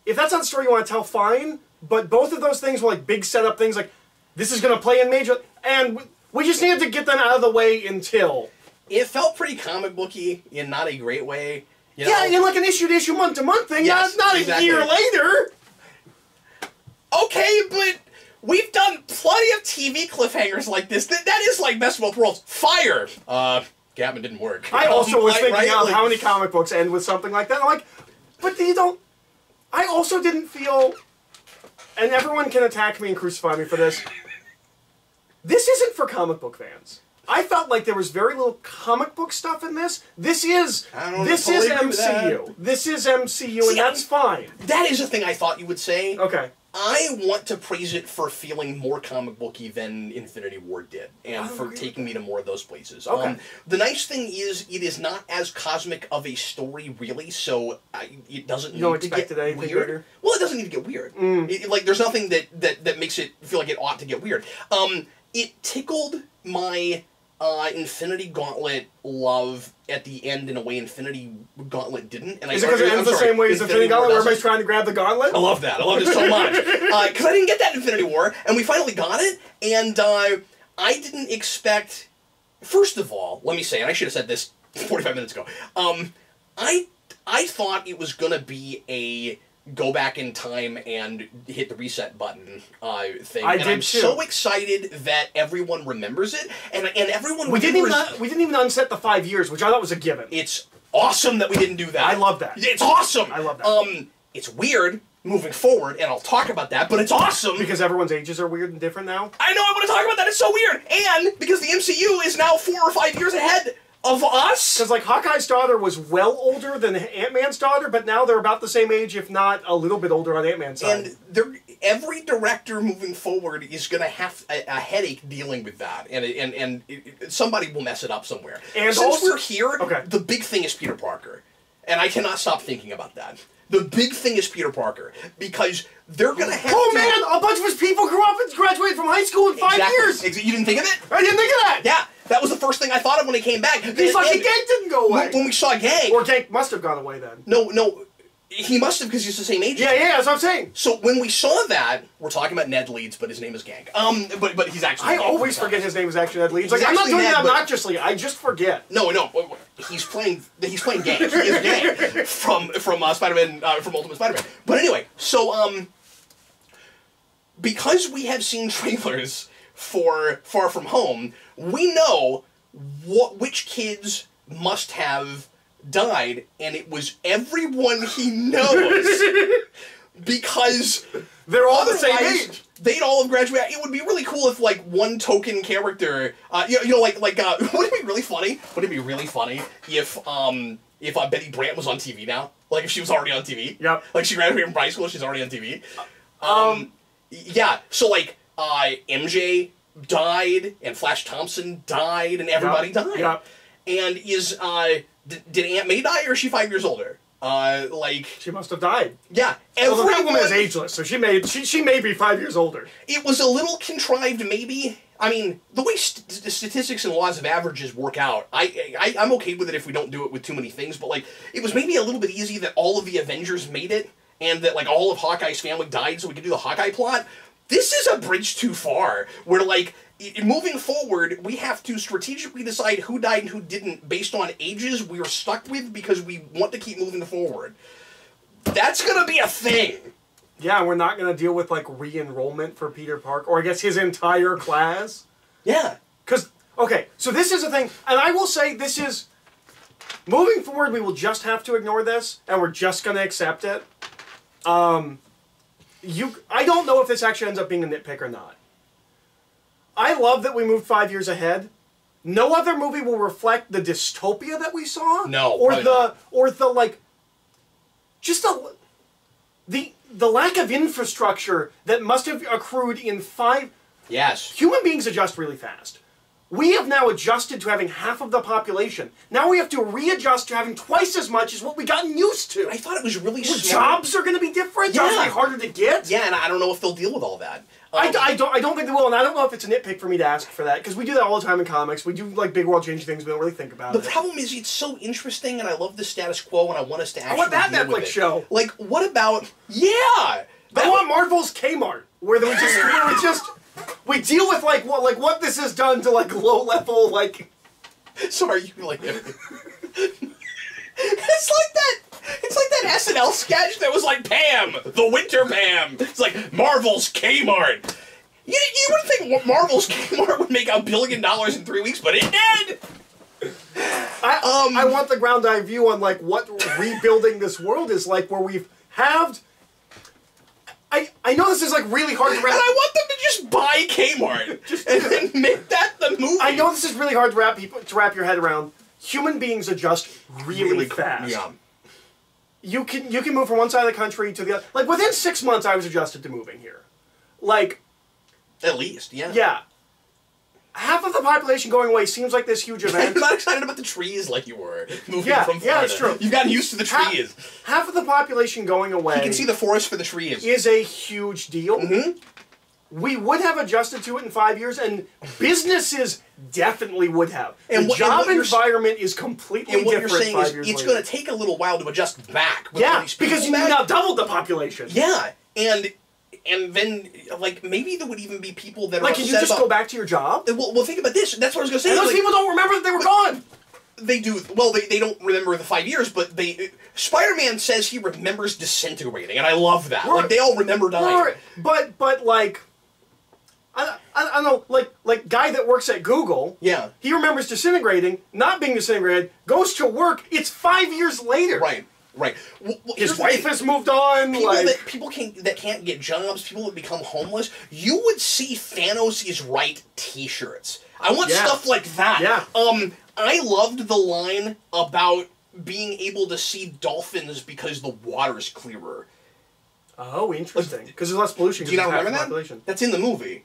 if that's not the story you want to tell, fine. But both of those things were like big setup things. Like, this is going to play in major, and we just needed to get them out of the way until. It felt pretty comic booky in not a great way. You know? Yeah, in like an issue-to-issue, month-to-month thing. Yes, not exactly. A year later. Okay, but we've done plenty of TV cliffhangers like this. That is like Best of Both Worlds. Fire! Gavin didn't work. I also was thinking of how many comic books end with something like that. I'm like, but you don't... I also didn't feel... And everyone can attack me and crucify me for this. This isn't for comic book fans. I felt like there was very little comic book stuff in this. This is MCU. This is MCU, and that's fine. That is the thing I thought you would say. Okay. I want to praise it for feeling more comic booky than Infinity War did, and for taking me to more of those places. Okay. The nice thing is, it is not as cosmic of a story, really, so it doesn't need to get weird. Bigger? Well, it doesn't need to get weird. Like, there's nothing that makes it feel like it ought to get weird. It tickled my Infinity Gauntlet love at the end in a way Infinity Gauntlet didn't. And is it because it ends the same way as Infinity Gauntlet, where everybody's trying to grab the gauntlet? I love that. I love it so much. Because I didn't get that in Infinity War, and we finally got it, and I didn't expect... First of all, let me say, and I should have said this 45 minutes ago, I thought it was going to be a go back in time and hit the reset button thing. I'm so excited that everyone remembers it, and everyone we didn't even unset the 5 years, which I thought was a given. It's awesome that we didn't do that. I love that. It's awesome. I love that. It's weird moving forward, and I'll talk about that, but it's awesome. Because everyone's ages are weird and different now? I know, I want to talk about that. It's so weird. And because the MCU is now 4 or 5 years ahead of us? Because, like, Hawkeye's daughter was well older than Ant-Man's daughter, but now they're about the same age, if not a little bit older on Ant-Man's side. And every director moving forward is going to have a headache dealing with that, and somebody will mess it up somewhere. And since also, we're here, the big thing is Peter Parker. And I cannot stop thinking about that. The big thing is Peter Parker, because they're going to have man! A bunch of his people grew up and graduated from high school in 5 years! You didn't think of it? I didn't think of that! Yeah, that was the first thing I thought of when he came back. He's like, Gank didn't go away! When we saw Gank... Or Gank must have gone away then. No, he must have, because he's the same age. Yeah, that's what I'm saying. So when we saw that, we're talking about Ned Leeds, but his name is Gank. But he's actually... I always forget his name is actually Ned Leeds. Like, I'm not doing that obnoxiously, I just forget. No, he's playing Gank. He is Gank from Spider-Man, from Ultimate Spider-Man. But anyway, so, because we have seen trailers for Far From Home, we know which kids must have died, and it was everyone he knows. Because they're all the same age. They'd all have graduated. It would be really cool if, like, one token character, would it be really funny? Would it be really funny if Betty Brant was on TV now? Like, if she was already on TV? Yep. Like, she graduated from high school, she's already on TV? Yeah, so, like, MJ died, and Flash Thompson died, and everybody died. Yep. And did Aunt May die, or is she 5 years older? She must have died. Yeah. Well, the woman is ageless, so she may be 5 years older. It was a little contrived, maybe. I mean, the way statistics and laws of averages work out, I'm okay with it if we don't do it with too many things, but, like, it was maybe a little bit easy that all of the Avengers made it, and that, like, all of Hawkeye's family died so we could do the Hawkeye plot. This is a bridge too far, where, like, moving forward, we have to strategically decide who died and who didn't based on ages we are stuck with because we want to keep moving forward. That's going to be a thing. Yeah, we're not going to deal with, like, re-enrollment for Peter Parker, or I guess his entire class. Yeah. Because, okay, So this is a thing, and I will say this is... Moving forward, we will just have to ignore this, and we're just going to accept it. I don't know if this actually ends up being a nitpick or not. I love that we moved 5 years ahead. No other movie will reflect the dystopia that we saw. No, or the like, just the lack of infrastructure that must have accrued in 5. Yes. Human beings adjust really fast. We have now adjusted to having half of the population. Now we have to readjust to having twice as much as what we've gotten used to. I thought it was really smart. Jobs are going to be different. Jobs are going to be harder to get. Yeah, and I don't know if they'll deal with all that. I don't think they will, and I don't know if it's a nitpick for me to ask for that, because we do that all the time in comics. We do, like, big world-changing things, we don't really think about it. The problem is, it's so interesting, and I love the status quo, and I want us to actually I want that deal with Netflix it. show. Like, what about... Yeah! I want Marvel's Kmart, where we deal with, what this has done to, like, low-level, like... Sorry, you like... It's like that SNL sketch that was like Pam, the Winter Pam. It's like Marvel's Kmart. You wouldn't think Marvel's Kmart would make $1 billion in 3 weeks, but it did. I want the ground eye view on like what rebuilding this world is like, where we've halved. I know this is like really hard to wrap. And I want them to just buy Kmart and then make that the movie. I know this is really hard to wrap your head around. Human beings adjust really fast. Yeah. You can move from one side of the country to the other. Like, within 6 months, I was adjusted to moving here. Like... At least, yeah. Yeah. Half of the population going away seems like this huge event. I'm not excited about the trees like you were moving from Florida. Yeah, that's true. You've gotten used to the trees. Half of the population going away... You can see the forest for the trees. ...is a huge deal. Mm-hmm. We would have adjusted to it in 5 years, and businesses definitely would have. And the job environment is completely different 5 years later. And what you're saying is, it's going to take a little while to adjust back. Yeah, because you now doubled the population. Yeah, and then, like, maybe there would even be people that are like, can you just go back to your job? Well, think about this. That's what I was going to say. And those people don't remember that they were gone. They do. Well, they don't remember the 5 years, but Spider-Man says he remembers disintegrating, and I love that. Like, they all remember dying. But like... I don't know, like guy that works at Google. Yeah. He remembers disintegrating, not being disintegrated, goes to work. It's 5 years later. Right. Well, his wife has moved on. People that can't get jobs, people that become homeless. You would see Thanos' right T-shirts. I want stuff like that. Yeah. I loved the line about being able to see dolphins because the water's clearer. Oh, interesting. Because there's less pollution. Do you not remember that? That's in the movie.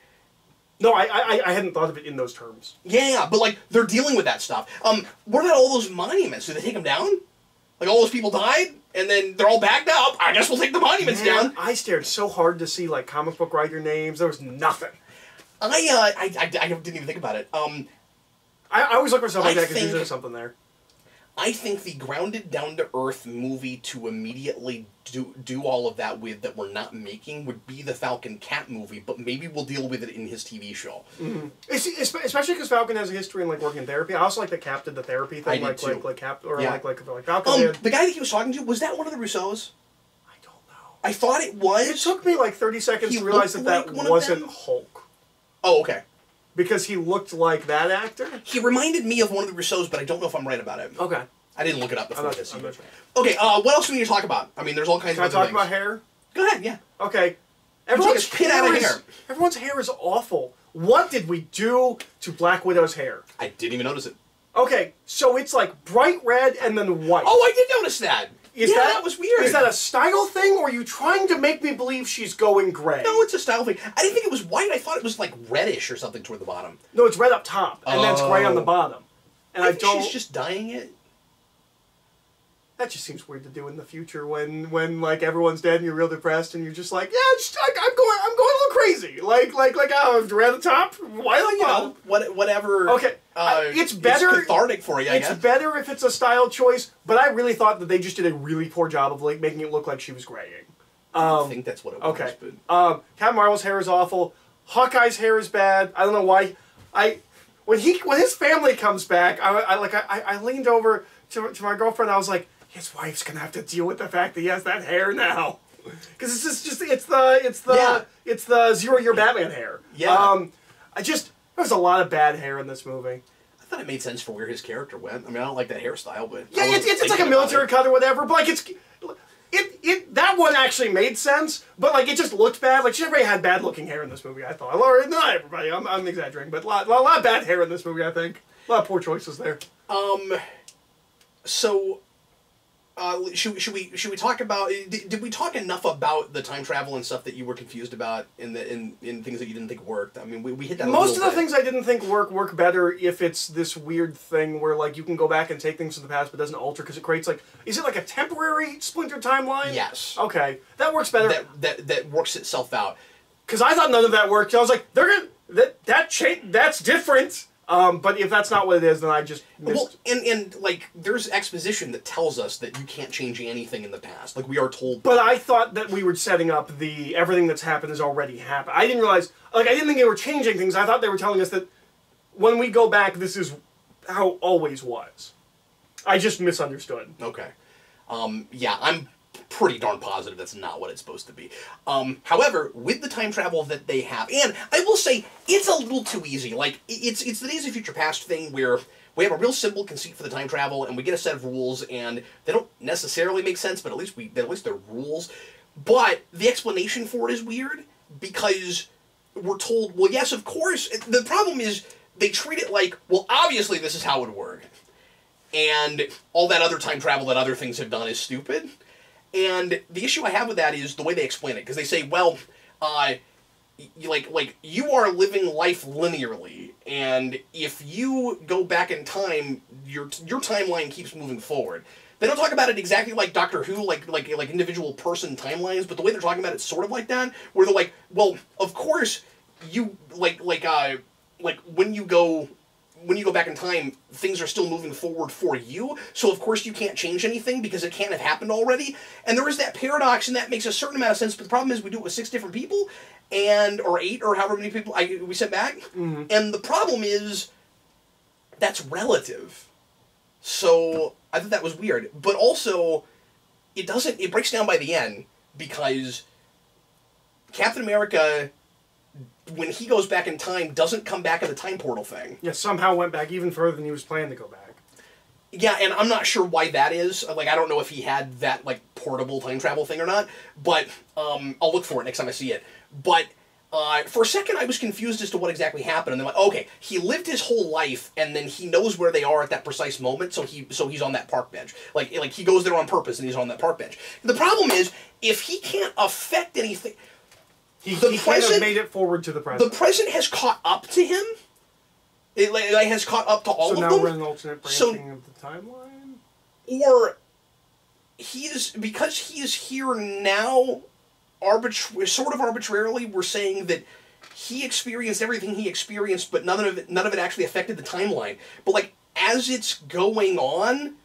No, I hadn't thought of it in those terms. Yeah, but like they're dealing with that stuff. What about all those monuments? Do they take them down? Like all those people died, and then they're all backed up. I guess we'll take the monuments down. I stared so hard to see like comic book writer names. There was nothing. I didn't even think about it. I always look for something like that because there's something there. I think the grounded, down-to-earth movie to immediately do all of that with that we're not making would be the Falcon Cap movie, but maybe we'll deal with it in his TV show. Mm-hmm. Especially because Falcon has a history in like working in therapy. I also like that Cap did the therapy thing, like Cap or like Falcon did. The guy that he was talking to, was that one of the Russos? I don't know. I thought it was. It took me like 30 seconds to realize that wasn't Hulk. Oh, okay. Because he looked like that actor? He reminded me of one of the Russos, but I don't know if I'm right about it. Okay. I didn't look it up before this. Okay, what else do we need to talk about? I mean, there's all kinds of other things. Can I talk about hair? Go ahead, yeah. Okay. Everyone's pit out of hair. Everyone's hair is awful. What did we do to Black Widow's hair? I didn't even notice it. Okay, so it's like bright red and then white. Oh, I did notice that. That was weird. Is that a style thing, or are you trying to make me believe she's going gray? No, it's a style thing. I didn't think it was white. I thought it was like reddish or something toward the bottom. No, it's red up top, and then it's gray on the bottom. And I don't. She's just dyeing it. That just seems weird to do in the future when like everyone's dead and you're real depressed and you're just like, yeah, I'm going a little crazy. Like oh, red at the top, white on the bottom. Whatever. Okay, it's better. It's cathartic for you. I guess. It's better if it's a style choice, but I really thought that they just did a really poor job of like making it look like she was graying. I think that's what it was. Okay. Captain Marvel's hair is awful. Hawkeye's hair is bad. I don't know why. When his family comes back, I leaned over to my girlfriend. I was like, his wife's gonna have to deal with the fact that he has that hair now, because it's the 0 Year Batman hair. Yeah. There's a lot of bad hair in this movie. thought it made sense for where his character went. I mean, I don't like that hairstyle, but yeah, it's like a military cut or whatever. But like that one actually made sense. But like it just looked bad. Like everybody had bad looking hair in this movie. I thought. Not everybody. I'm exaggerating, but a lot of bad hair in this movie. I think a lot of poor choices there. So. Should we talk about? Did we talk enough about the time travel and stuff that you were confused about in things that you didn't think worked? I mean, we hit that. Most of the things I didn't think work better if it's this weird thing where like you can go back and take things from the past but doesn't alter because it creates like is it like a temporary splintered timeline? Yes. Okay, that works better. That works itself out. Because I thought none of that worked. I was like, that's different. But if that's not what it is, then I just missed. Well, and like, there's exposition that tells us that you can't change anything in the past. Like, we are told. But I thought that we were setting up everything that's happened has already happened. I didn't realize, like, I didn't think they were changing things. I thought they were telling us that when we go back, this is how it always was. I just misunderstood. Okay. Yeah, I'm pretty darn positive that's not what it's supposed to be. However, with the time travel that they have, and I will say, it's a little too easy. Like, it's the Days of Future Past thing where we have a real simple conceit for the time travel, and we get a set of rules, and they don't necessarily make sense, but at least they're rules. But the explanation for it is weird, because we're told, well, yes, of course. The problem is, they treat it like, well, obviously this is how it would work. And all that other time travel that other things have done is stupid. And the issue I have with that is the way they explain it, because they say, well, like you are living life linearly, and if you go back in time, your timeline keeps moving forward. They don't talk about it exactly like Doctor Who, like individual person timelines, but the way they're talking about it's sort of like that, where they're like, well, of course you like when you go back in time, things are still moving forward for you, so of course you can't change anything because it can't have happened already. And there is that paradox, and that makes a certain amount of sense, but the problem is we do it with 6 different people, or 8, or however many people we sent back. Mm-hmm. And the problem is, that's relative. So, I thought that was weird. But also, it breaks down by the end, because Captain America, when he goes back in time, doesn't come back in the time portal thing. Yeah, somehow went back even further than he was planning to go back. Yeah, and I'm not sure why that is. Like, I don't know if he had that, like, portable time travel thing or not, but I'll look for it next time I see it. But for a second, I was confused as to what exactly happened, and then like, okay, he lived his whole life, and then he knows where they are at that precise moment, so he's on that park bench. Like he goes there on purpose, and he's on that park bench. The problem is, if he can't affect anything... He can't have made it forward to the present. The present has caught up to him. It has caught up to all of them. So now we're in an alternate branching of the timeline? Or because he is here now, sort of arbitrarily, we're saying that he experienced everything he experienced, but none of it actually affected the timeline. But like, as it's going on,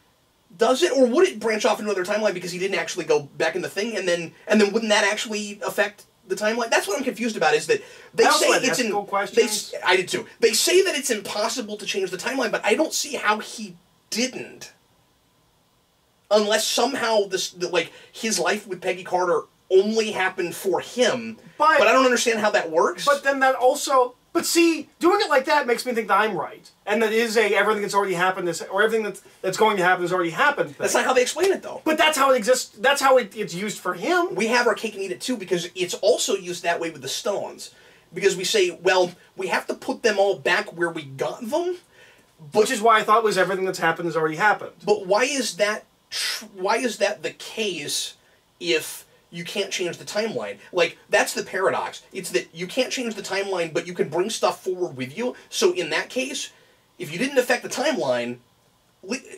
does it? Or would it branch off into another timeline because he didn't actually go back in the thing, and then wouldn't that actually affect the timeline? That's what I'm confused about, is that they say it's I did too. They say that it's impossible to change the timeline, but I don't see how he didn't. Unless somehow his life with Peggy Carter only happened for him. But I don't understand how that works. But then that also... But see, doing it like that makes me think that I'm right. And that is everything that's already happened, or everything that's going to happen has already happened thing. That's not how they explain it, though. But that's how it exists. That's how it's used for him. We have our cake and eat it, too, because it's also used that way with the stones. Because we say, well, we have to put them all back where we got them. Which is why I thought was everything that's happened has already happened. But why is that the case if you can't change the timeline? Like, that's the paradox. It's that you can't change the timeline, but you can bring stuff forward with you. So in that case, if you didn't affect the timeline...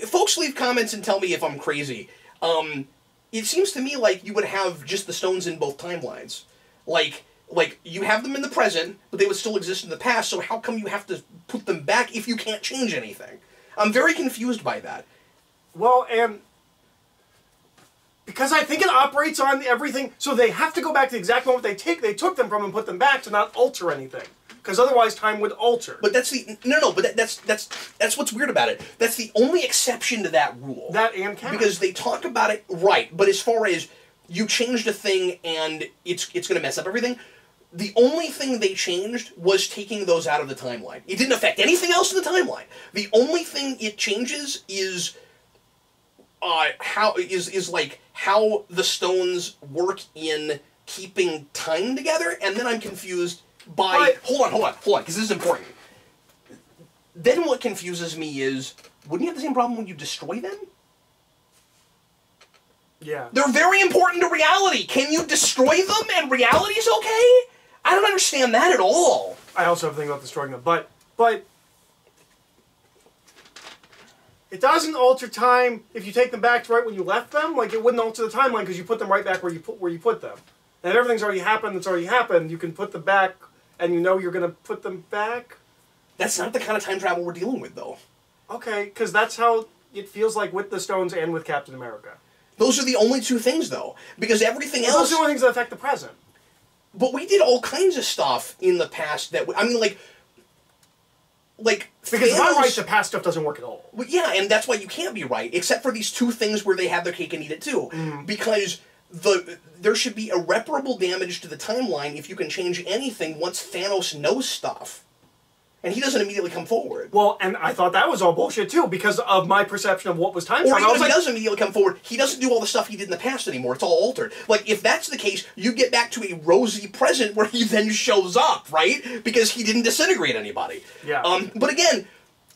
Folks, leave comments and tell me if I'm crazy. It seems to me like you would have just the stones in both timelines. Like, you have them in the present, but they would still exist in the past, so how come you have to put them back if you can't change anything? I'm very confused by that. Well, and... Because I think it operates on everything, so they have to go back to the exact moment they took them from and put them back to not alter anything. Because otherwise time would alter. But that's that's what's weird about it. That's the only exception to that rule. That and Cap. Because they talk about it, right, but as far as you changed a thing and it's going to mess up everything, The only thing they changed was taking those out of the timeline. It didn't affect anything else in the timeline. The only thing it changes is how the stones work in keeping time together, and then I'm confused by... Hold on, because this is important. Then what confuses me is, wouldn't you have the same problem when you destroy them? Yeah. They're very important to reality. Can you destroy them and reality's okay? I don't understand that at all. I also have a thing about destroying them, but it doesn't alter time if you take them back to right when you left them. Like, it wouldn't alter the timeline because you put them right back where you put them. And if everything's already happened that's already happened, you can put them back, and you know you're going to put them back. That's not the kind of time travel we're dealing with, though. Okay, because that's how it feels like with the Stones and with Captain America. Those are the only two things, though. Because everything else... Those are the only things that affect the present. But we did all kinds of stuff in the past that... I mean, like... Because if I'm right, the past stuff doesn't work at all. Well, yeah, and that's why you can't be right, except for these two things where they have their cake and eat it, too. Because there should be irreparable damage to the timeline if you can change anything once Thanos knows stuff. And he doesn't immediately come forward. Well, and I thought that was all bullshit, too, because of my perception of what was time travel. Or even if he doesn't immediately come forward, he doesn't do all the stuff he did in the past anymore. It's all altered. Like, if that's the case, you get back to a rosy present where he then shows up, right? Because he didn't disintegrate anybody. Yeah. But again,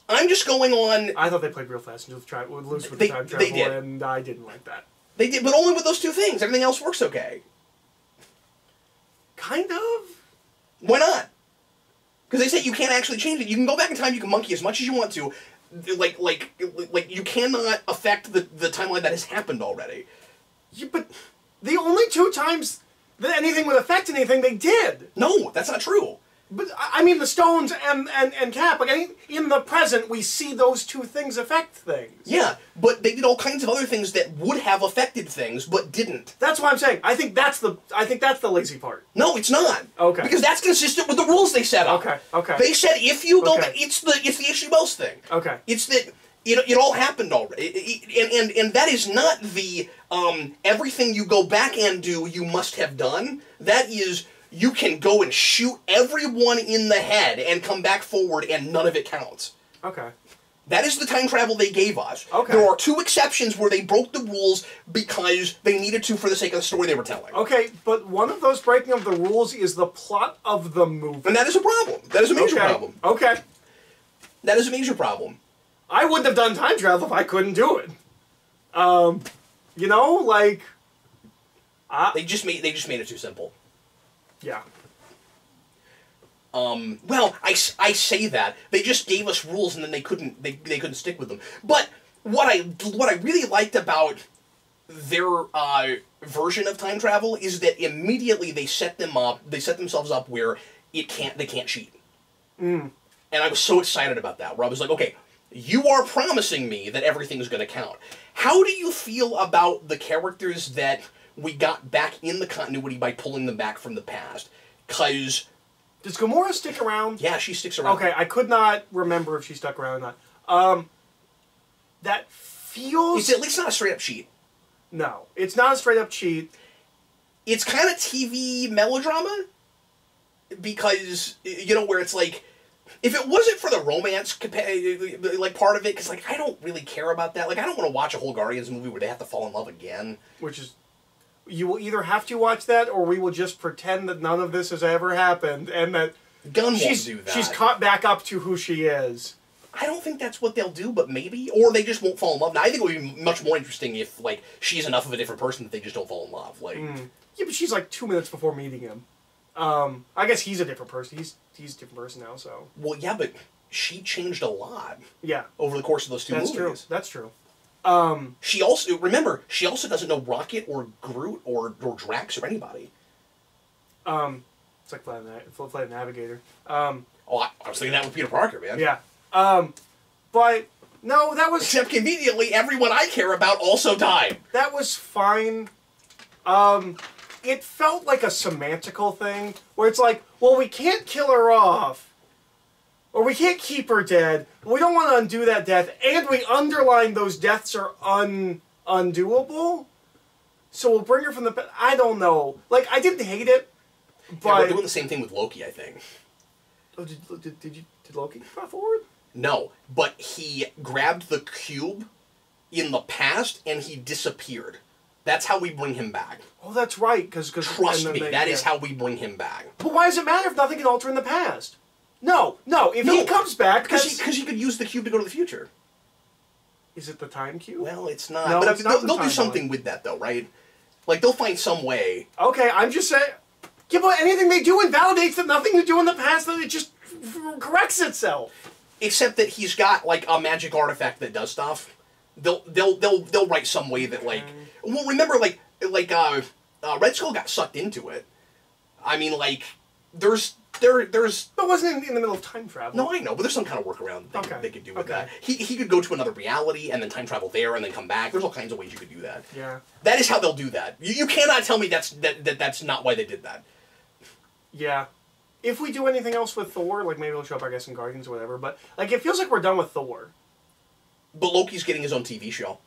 I'm just going on... I thought they played real fast and loose with the time travel, they did. And I didn't like that. They did, but only with those two things. Everything else works okay. Kind of. Why not? Because they say you can't actually change it. You can go back in time, you can monkey as much as you want to. Like you cannot affect the timeline that has happened already. Yeah, but the only two times that anything would affect anything, they did. No, that's not true. But, I mean, the Stones and Cap, like, in the present, we see those two things affect things. Yeah, but they did all kinds of other things that would have affected things, but didn't. That's what I'm saying. I think that's the lazy part. No, it's not. Okay. Because that's consistent with the rules they set up. Okay. They said if you go, Okay. it's the issue most thing. Okay. It's that it all happened already, and that is not the everything you go back and do you must have done. That is. You can go and shoot everyone in the head and come back forward and none of it counts. Okay. That is the time travel they gave us. Okay. There are two exceptions where they broke the rules because they needed to for the sake of the story they were telling. Okay, but one of those breaking of the rules is the plot of the movie. And that is a problem. That is a major problem. Okay. That is a major problem. I wouldn't have done time travel if I couldn't do it. You know, like... They just made it too simple. Yeah. Well, I say that they just gave us rules and then they couldn't stick with them. But what I really liked about their version of time travel is that immediately they set themselves up where they can't cheat. And I was so excited about that. Where I was like, okay, you are promising me that everything's going to count. How do you feel about the characters that we got back in the continuity by pulling them back from the past? Because... Does Gamora stick around? Yeah, she sticks around. Okay, I could not remember if she stuck around or not. That feels... It's at least not a straight-up cheat. No, it's not a straight-up cheat. It's kind of TV melodrama. Because, you know, where it's like... If it wasn't for the romance, like, part of it, because, like, I don't really care about that. Like, I don't want to watch a whole Guardians movie where they have to fall in love again. Which is... You will either have to watch that, or we will just pretend that none of this has ever happened, and that Gunn won't do that. She's caught back up to who she is. I don't think that's what they'll do, but maybe. Or they just won't fall in love. Now, I think it would be much more interesting if, like, she's enough of a different person that they just don't fall in love. Like, Yeah, but she's like 2 minutes before meeting him. I guess he's a different person. He's a different person now, so... Well, yeah, but she changed a lot. Yeah. Over the course of those two movies. True. That's true. She also doesn't know Rocket or Groot or Drax or anybody. It's like Flight Navigator. I was thinking that with Peter Parker, man. Yeah. But no, that was... Except conveniently, everyone I care about also died. That was fine. It felt like a semantical thing, where it's like, well, we can't kill her off. Or we can't keep her dead. We don't want to undo that death. And we underline those deaths are undoable. So we'll bring her from the... I don't know. Like, I didn't hate it. Yeah, we're doing the same thing with Loki, I think. Oh, did Loki fly forward? No, but he grabbed the cube in the past and he disappeared. That's how we bring him back. Oh, that's right. Because trust me, that is how we bring him back. But why does it matter if nothing can alter in the past? No. If he comes back, because he could use the cube to go to the future. Is it the time cube? Well, it's not. No, but it's not they'll do something with that, though, right? Like, they'll find some way. Okay, I'm just saying. Yeah, but anything they do invalidates that nothing to do in the past, that it just corrects itself. Except that he's got, like, a magic artifact that does stuff. They'll write some way that, like... Well, remember, Red Skull got sucked into it. I mean, like, there's... But wasn't in the middle of time travel. No, I know, but there's some kind of workaround they could do with that. He could go to another reality and then time travel there and then come back. There's all kinds of ways you could do that. Yeah. That is how they'll do that. You cannot tell me that's not why they did that. Yeah. If we do anything else with Thor, like maybe he'll show up, I guess, in Guardians or whatever, but like it feels like we're done with Thor. But Loki's getting his own TV show,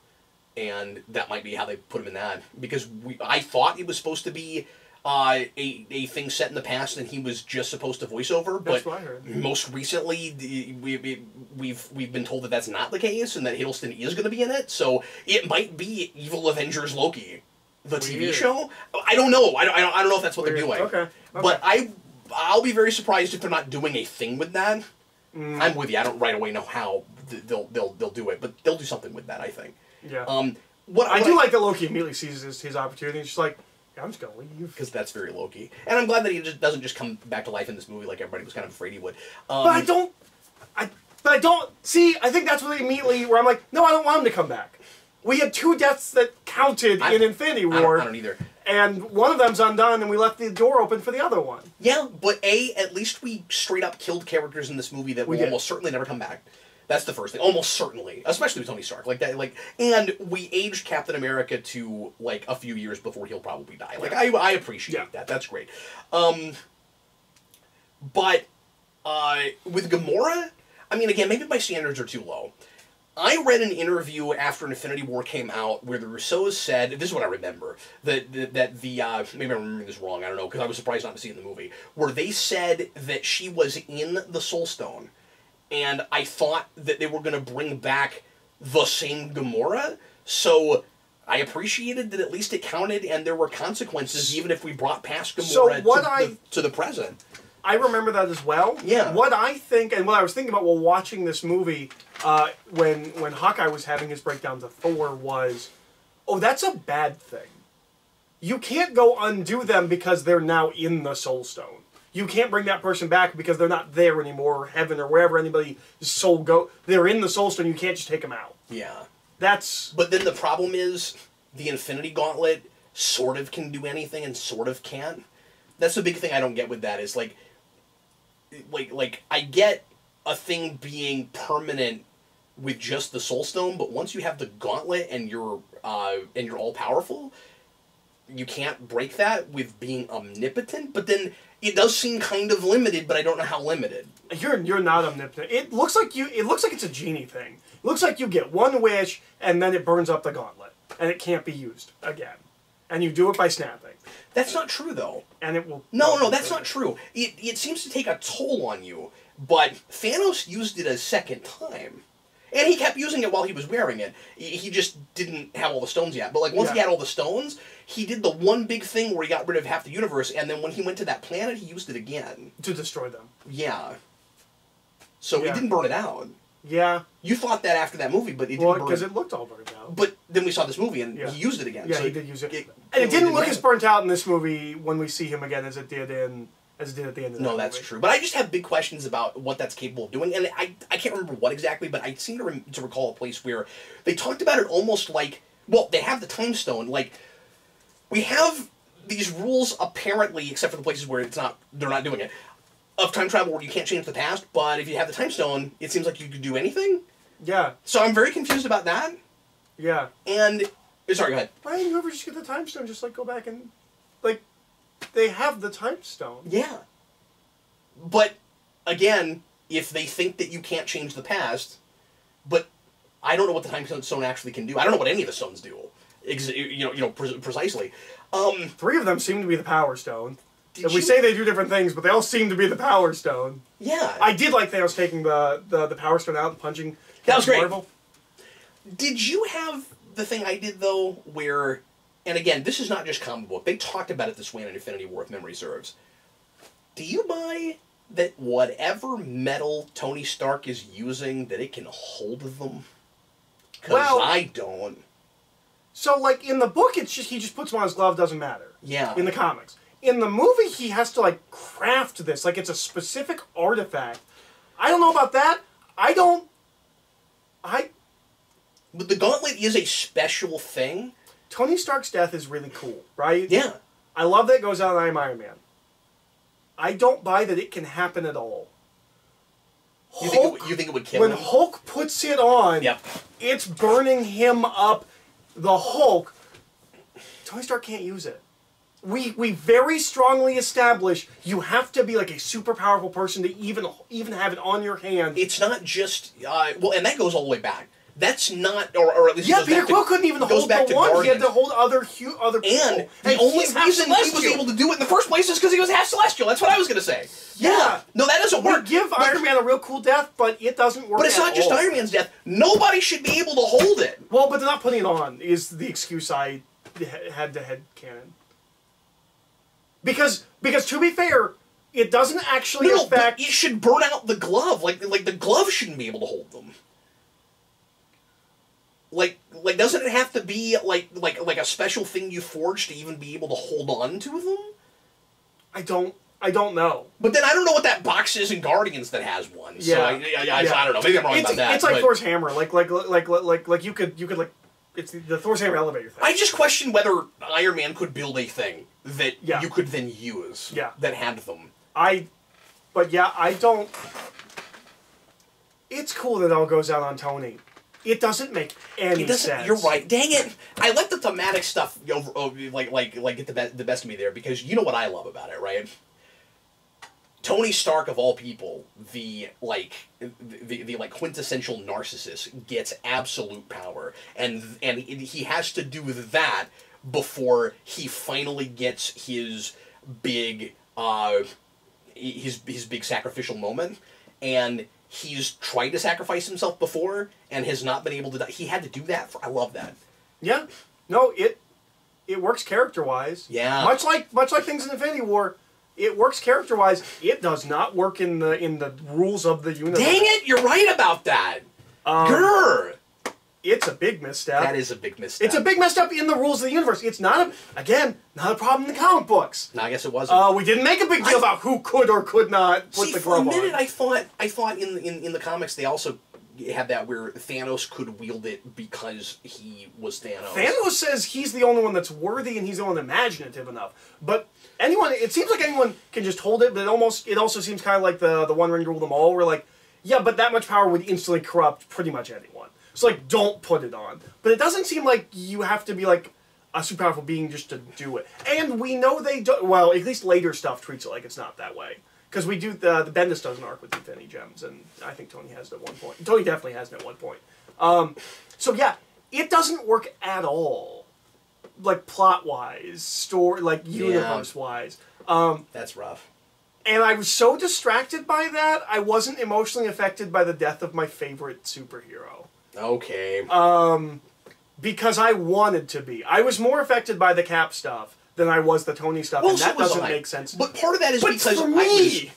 and that might be how they put him in that. Because I thought it was supposed to be a thing set in the past, and he was just supposed to voice over. But that's what I heard. Most recently, we've been told that that's not the case, and that Hiddleston is going to be in it. So it might be Evil Avengers Loki, the TV show. I don't know. I don't know if that's what they're doing. Okay. But I'll be very surprised if they're not doing a thing with that. I'm with you. I don't right away know how they'll do it, but they'll do something with that, I think. Yeah. I do like that Loki immediately sees his opportunity. He's just like, yeah, I'm just gonna leave. Because that's very Loki, and I'm glad that he doesn't just come back to life in this movie like everybody was kind of afraid he would. But I don't see. I think that's what immediately where I'm like, no, I don't want him to come back. We had 2 deaths that counted in Infinity War. I don't either. And one of them's undone, and we left the door open for the other one. Yeah, but at least we straight up killed characters in this movie that will almost certainly never come back. That's the first thing. Almost certainly. Especially with Tony Stark. Like that, and we aged Captain America to, like, a few years before he'll probably die. Like, I appreciate that. That's great. But, with Gamora, I mean, again, maybe my standards are too low. I read an interview after Infinity War came out where the Russos said, this is what I remember, that maybe I'm remembering this wrong, I don't know, because I was surprised not to see it in the movie, where they said that she was in the Soul Stone, and I thought that they were going to bring back the same Gamora, so I appreciated that at least it counted and there were consequences even if we brought past Gamora to the present. I remember that as well. Yeah. What I think, and what I was thinking about while watching this movie, when Hawkeye was having his breakdown to Thor was, oh, that's a bad thing. You can't go undo them because they're now in the Soul Stone. You can't bring that person back because they're not there anymore, or heaven, or wherever anybody's soul go. They're in the Soul Stone, you can't just take them out. Yeah. But then the problem is, the Infinity Gauntlet sort of can do anything and sort of can't. That's the big thing I don't get with that, is like I get a thing being permanent with just the Soul Stone, but once you have the Gauntlet and you're all powerful, you can't break that with being omnipotent. But then it does seem kind of limited, but I don't know how limited. You're not omnipotent. It looks like it's a genie thing. It looks like you get one wish and then it burns up the gauntlet and it can't be used again. And you do it by snapping. That's not true, though. And it will... No, that's not true. It seems to take a toll on you, but Thanos used it a second time. And he kept using it while he was wearing it. He just didn't have all the stones yet. But, like, once he had all the stones, he did the one big thing where he got rid of half the universe, and then when he went to that planet, he used it again. To destroy them. Yeah. So he didn't burn it out. Yeah. You thought that after that movie, but it didn't burn it. Because it looked all burnt out. But then we saw this movie, and he used it again. Yeah, so he did use it. And it didn't look as burnt out in this movie when we see him again as it did at the end of that movie. No, that's true. But I just have big questions about what that's capable of doing. And I can't remember what exactly, but I seem to recall a place where they talked about it almost like... Well, they have the Time Stone. Like, we have these rules, apparently, except for the places where they're not doing it, of time travel where you can't change the past, but if you have the Time Stone, it seems like you could do anything. Yeah. So I'm very confused about that. Yeah. And... Sorry, go ahead. Why didn't you ever just get the Time Stone? Just, like, go back and... Like, they have the Time Stone. Yeah. But, again, if they think that you can't change the past... But I don't know what the Time Stone actually can do. I don't know what any of the stones do. Precisely. 3 of them seem to be the Power Stone. And we say they do different things, but they all seem to be the Power Stone. Yeah. I did like Thanos taking the Power Stone out and punching. That was great. Marvel. Did you have the thing I did, though, where... And again, this is not just comic book. They talked about it this way in Infinity War, if memory serves. Do you buy that whatever metal Tony Stark is using, that it can hold them? Because I don't. So, like, in the book, it's just he just puts them on his glove, doesn't matter. Yeah. In the comics. In the movie, he has to, like, craft this. Like, it's a specific artifact. I don't know about that. But the gauntlet is a special thing. Tony Stark's death is really cool, right? Yeah. I love that it goes out on I'm Iron Man. I don't buy that it can happen at all. You think it would kill him? When Hulk puts it on, it's burning him up. The Hulk, Tony Stark can't use it. We very strongly establish you have to be like a super powerful person to even have it on your hand. It's not just well, and that goes all the way back. That's not, or at least Peter Quill couldn't even hold the one. He had to hold other people. And the only reason he was able to do it in the first place is because he was half celestial. That's what I was going to say. Yeah. No, that doesn't work. We give Iron Man a real cool death, but it doesn't work. But it's not just Iron Man's death. Nobody should be able to hold it. Well, but they're not putting it on. Is the excuse I had to head canon. Because to be fair, it doesn't actually affect. But it should burn out the glove. Like the glove shouldn't be able to hold them. Like doesn't it have to be like a special thing you forge to even be able to hold on to them? I don't know. But then I don't know what that box is in Guardians that has one. So I don't know. Maybe I'm wrong about that. It's like Thor's hammer. Like you could like it's the Thor's hammer elevator thing. I just question whether Iron Man could build a thing that you could then use. That had them. I don't. It's cool that it all goes out on Tony. It doesn't make any sense. You're right. Dang it! I let the thematic stuff get the best of me there, because you know what I love about it, right? Tony Stark, of all people, the quintessential narcissist, gets absolute power, and he has to do that before he finally gets his big his big sacrificial moment, and he's tried to sacrifice himself before and has not been able to die. He had to do that. I love that. Yeah. No, it works character-wise. Yeah. Much like things in Infinity War, it works character-wise. It does not work in the rules of the universe. Dang it! You're right about that. Grr. It's a big misstep. That is a big misstep. It's a big misstep in the rules of the universe. It's not a problem in the comic books. No, I guess it wasn't. We didn't make a big deal about who could or could not put the glove on. For a minute, I thought in the comics they also had that where Thanos could wield it because he was Thanos. Thanos says he's the only one that's worthy and he's the only one imaginative enough. But it seems like anyone can just hold it, but it also seems kind of like the One Ring to rule them all, where like, yeah, but that much power would instantly corrupt pretty much anyone. So, like, don't put it on. But it doesn't seem like you have to be, like, a super powerful being just to do it. And we know they do. Well, at least later stuff treats it like it's not that way. Because we do, the Bendis does an arc with Infinity Gems, and I think Tony has it at one point. Tony definitely has it at one point. So, yeah, it doesn't work at all. Like, plot-wise, universe-wise. That's rough. And I was so distracted by that, I wasn't emotionally affected by the death of my favorite superhero. Okay. Because I wanted to be. I was more affected by the Cap stuff than I was the Tony stuff, and that doesn't make sense. But part of that is because for me,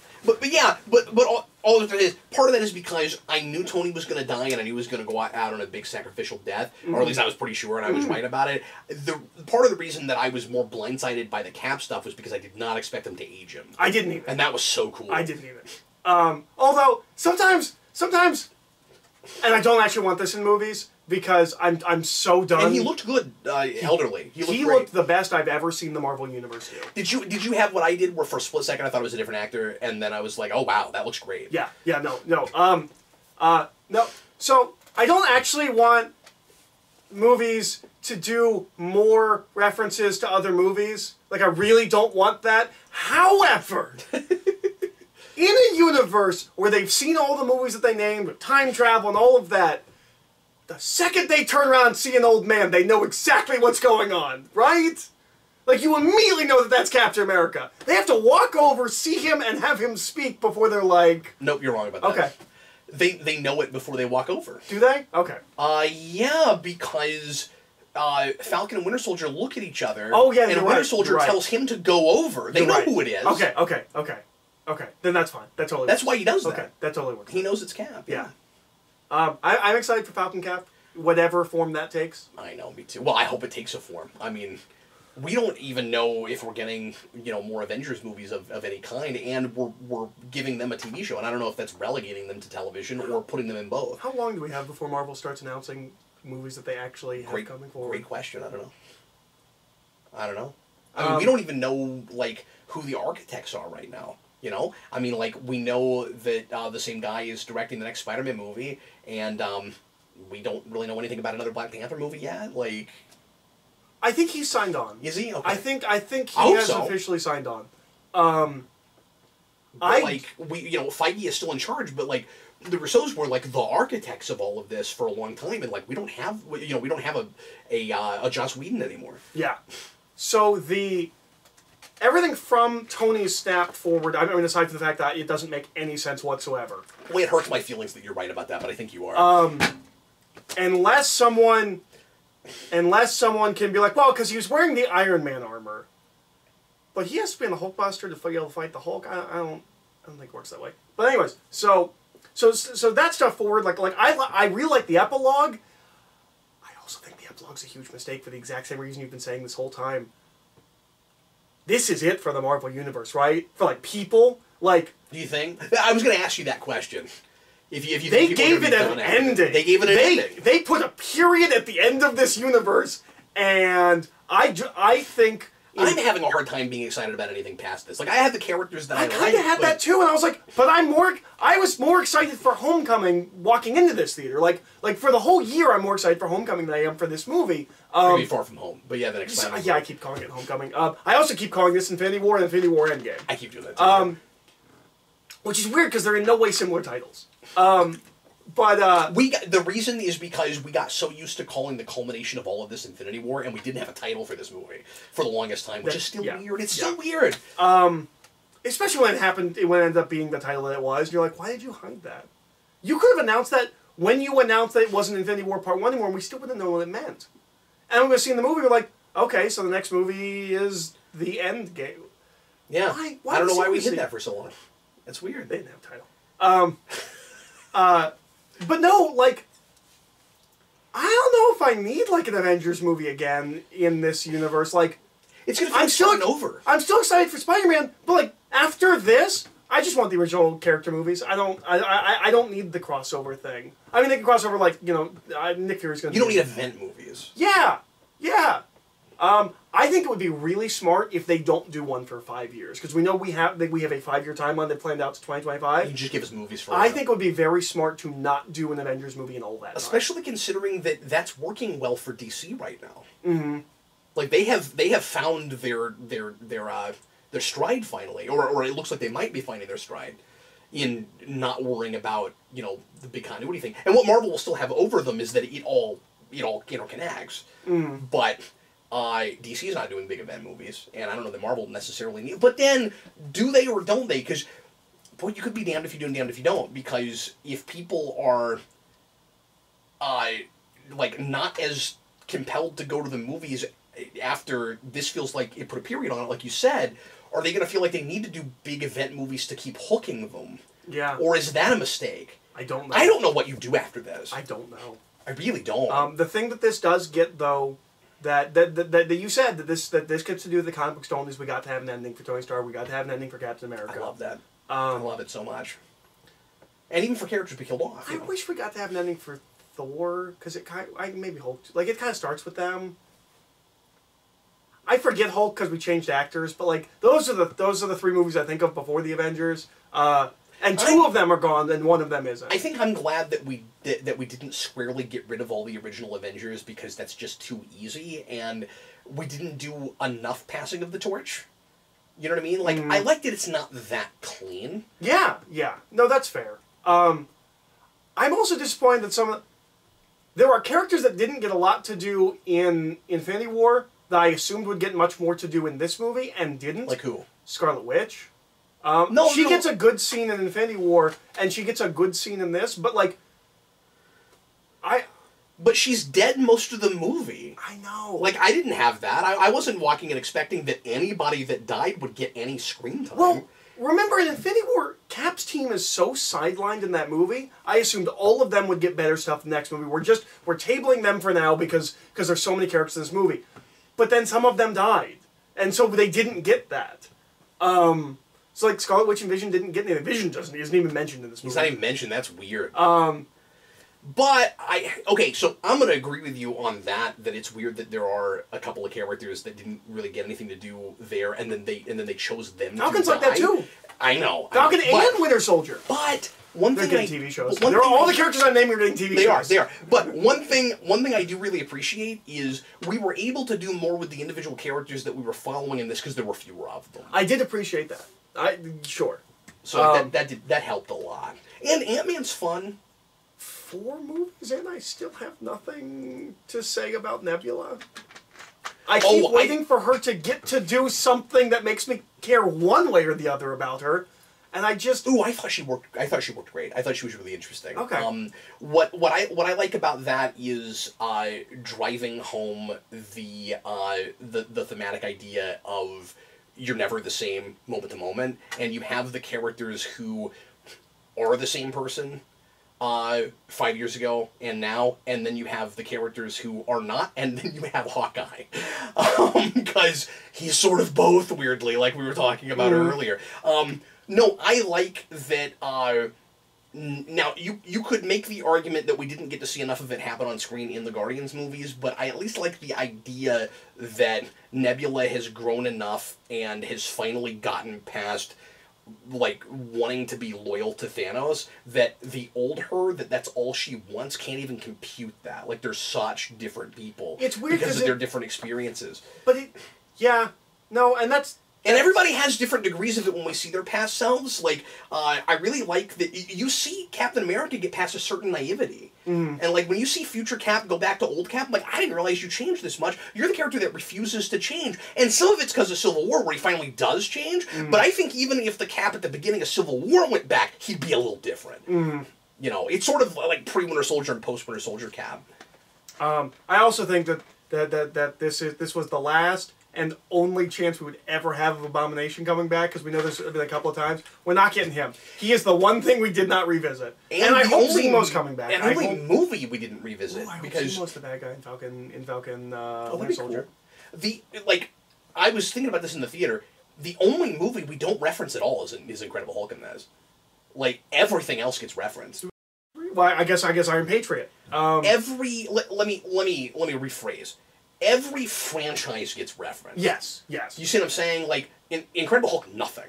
all of that is part of that is because I knew Tony was going to die, and I knew he was going to go out on a big sacrificial death, or at least I was pretty sure, and I was right about it. The part of the reason that I was more blindsided by the Cap stuff was because I did not expect him to age him. I didn't either, and that was so cool. I didn't either. Although sometimes. And I don't actually want this in movies because I'm so done. And he looked good, elderly. He looked the best I've ever seen the Marvel Universe do. Did you have what I did, where for a split second I thought it was a different actor, and then I was like, oh wow, that looks great. No. So I don't actually want movies to do more references to other movies. Like, I really don't want that. However, in a universe where they've seen all the movies that they named, with time travel and all of that, the second they turn around and see an old man, they know exactly what's going on, right? Like, you immediately know that that's Captain America. They have to walk over, see him, and have him speak before they're like... Nope, you're wrong about that. Okay. They know it before they walk over. Do they? Okay. Yeah, because Falcon and Winter Soldier look at each other. Oh, yeah, and Winter Soldier tells him to go over. They know who it is. Okay. Then that's fine. That totally works. That's why he does that. Okay, that totally works. He knows it's Cap. Yeah. I'm excited for Falcon Cap, whatever form that takes. I know, me too. Well, I hope it takes a form. I mean, we don't even know if we're getting, more Avengers movies of any kind, and we're giving them a TV show, and I don't know if that's relegating them to television or putting them in both. How long do we have before Marvel starts announcing movies that they actually have coming forward? Great question. I don't know. I mean, we don't even know, who the architects are right now. I mean, we know that the same guy is directing the next Spider-Man movie, and we don't really know anything about another Black Panther movie yet. I think he's signed on. Is he? Okay. I think he has officially signed on. Feige is still in charge, but the Russos were the architects of all of this for a long time, and we don't have a Joss Whedon anymore. Yeah. So everything from Tony's snap forward, I mean, aside from the fact that it doesn't make any sense whatsoever. Well, it hurts my feelings that you're right about that, but I think you are. Unless someone can be like, well, because he was wearing the Iron Man armor, but he has to be in the Hulkbuster to be able to fight the Hulk. I don't think it works that way. But anyways, so that stuff forward, I really like the epilogue. I also think the epilogue's a huge mistake for the exact same reason you've been saying this whole time. This is it for the Marvel Universe, right? For people, Do you think? I was going to ask you that question. If you they gave it an ending. They gave it an ending. They put a period at the end of this universe, and I think I'm having a hard time being excited about anything past this. I had the characters that I kind of had that too, and I was like, but I was more excited for Homecoming walking into this theater. For the whole year, I'm more excited for Homecoming than I am for this movie. Maybe Far From Home, but yeah, that exciting. Yeah, I keep calling it Homecoming. I also keep calling this Infinity War and Infinity War Endgame. I keep doing that too. Which is weird because they're in no way similar titles. The reason is because we got so used to calling the culmination of all of this Infinity War, and we didn't have a title for this movie for the longest time, which is still weird. It's still weird. Especially when it ended up being the title that it was. And you're like, why did you hide that? You could have announced that when you announced that it wasn't Infinity War Part 1 anymore, and we still wouldn't know what it meant. And I'm going to see in the movie, we're like, okay, so the next movie is the end game. Yeah. Why I don't know why we did that for so long. That's weird. They didn't have a title. But no, I don't know if I need an Avengers movie again in this universe. It's gonna feel starting over. I'm still excited for Spider-Man, but after this, I just want the original character movies. I don't need the crossover thing. I mean, they can cross over Nick Fury's gonna. You don't need event movies. Yeah. I think it would be really smart if they don't do one for 5 years, because we know we have a 5-year timeline that planned out to 2025. You just give us movies for. I think it would be very smart to not do an Avengers movie in all that. Especially considering that that's working well for DC right now. Mm-hmm. They have found their stride finally, or it looks like they might be finding their stride in not worrying about the big continuity thing. And what Marvel will still have over them is that it all interconnects. Mm. But DC is not doing big event movies, and I don't know that Marvel necessarily need. But then, do they or don't they? Because, boy, you could be damned if you do and damned if you don't. Because if people are, not as compelled to go to the movies after this feels like it put a period on it, like you said, are they going to feel like they need to do big event movies to keep hooking them? Yeah. Or is that a mistake? I don't know. I don't know what you do after this. I don't know. I really don't. The thing that this does get, though, that you said that this gets to do with the comic book stone is we got to have an ending for Tony Stark, we got to have an ending for Captain America. I love that. I love it so much. And even for characters we killed off. I wish we got to have an ending for Thor, because maybe Hulk. It kind of starts with them. I forget Hulk because we changed actors, but those are the 3 movies I think of before the Avengers. And 2 of them are gone, and 1 of them isn't. I think I'm glad that we didn't squarely get rid of all the original Avengers, because that's just too easy, and we didn't do enough passing of the torch. You know what I mean? I like that it's not that clean. Yeah. No, that's fair. I'm also disappointed that there are characters that didn't get a lot to do in Infinity War, that I assumed would get much more to do in this movie and didn't. Like who? Scarlet Witch. She gets a good scene in Infinity War, and she gets a good scene in this, but like, But she's dead most of the movie. I know. Like, I didn't have that. I wasn't walking and expecting that anybody that died would get any screen time. Well, remember in Infinity War, Cap's team is so sidelined in that movie. I assumed all of them would get better stuff in the next movie. We're tabling them for now because there's so many characters in this movie. But then some of them died, and so they didn't get that. So like Scarlet Witch and Vision didn't get anything. Vision isn't even mentioned in this movie. He's not even mentioned. That's weird. But okay, so I'm gonna agree with you on that it's weird that there are a couple of characters that didn't really get anything to do there, and then they chose them. Falcon's to like that too. I know. Falcon and Winter Soldier. But one they're thing getting TV shows. All the characters I'm naming are getting TV shows. They are. But one thing I do really appreciate is we were able to do more with the individual characters that we were following in this because there were fewer of them. I did appreciate that. Sure. So that helped a lot. And Ant-Man's fun. 4 movies and I still have nothing to say about Nebula. I keep waiting for her to get to do something that makes me care one way or the other about her, and I just... Ooh, I thought she worked great. I thought she was really interesting. Okay. What I like about that is driving home the thematic idea of you're never the same moment to moment, and you have the characters who are the same person 5 years ago and now, and then you have the characters who are not, and then you have Hawkeye. Because he's sort of both, weirdly, like we were talking about earlier. No, I like that, now, you could make the argument that we didn't get to see enough of it happen on screen in the Guardians movies, but I at least like the idea that Nebula has grown enough and has finally gotten past like wanting to be loyal to Thanos, that the old her, that's all she wants, can't even compute that. Like, they're such different people. It's weird because of their different experiences. But and everybody has different degrees of it when we see their past selves. Like, I really like that you see Captain America get past a certain naivety. And, like, when you see future Cap go back to old Cap, I'm like, I didn't realize you changed this much. You're the character that refuses to change. And some of it's because of Civil War, where he finally does change. But I think even if the Cap at the beginning of Civil War went back, he'd be a little different. You know, it's sort of like pre-Winter Soldier and post-Winter Soldier Cap. I also think that this was the last and only chance we would ever have of Abomination coming back, because we know there's been a couple of times. We're not getting him. He is the one thing we did not revisit. And I hope Zemo's coming back. And the only movie we didn't revisit. I hope because Zemo's the bad guy in Falcon Winter Soldier. Cool. I was thinking about this in the theater. The only movie we don't reference at all is Incredible Hulk in this. Like, everything else gets referenced. Well, I guess Iron Patriot. Let me rephrase. Every franchise gets referenced. Yes. You see what I'm saying? Like, in Incredible Hulk, nothing.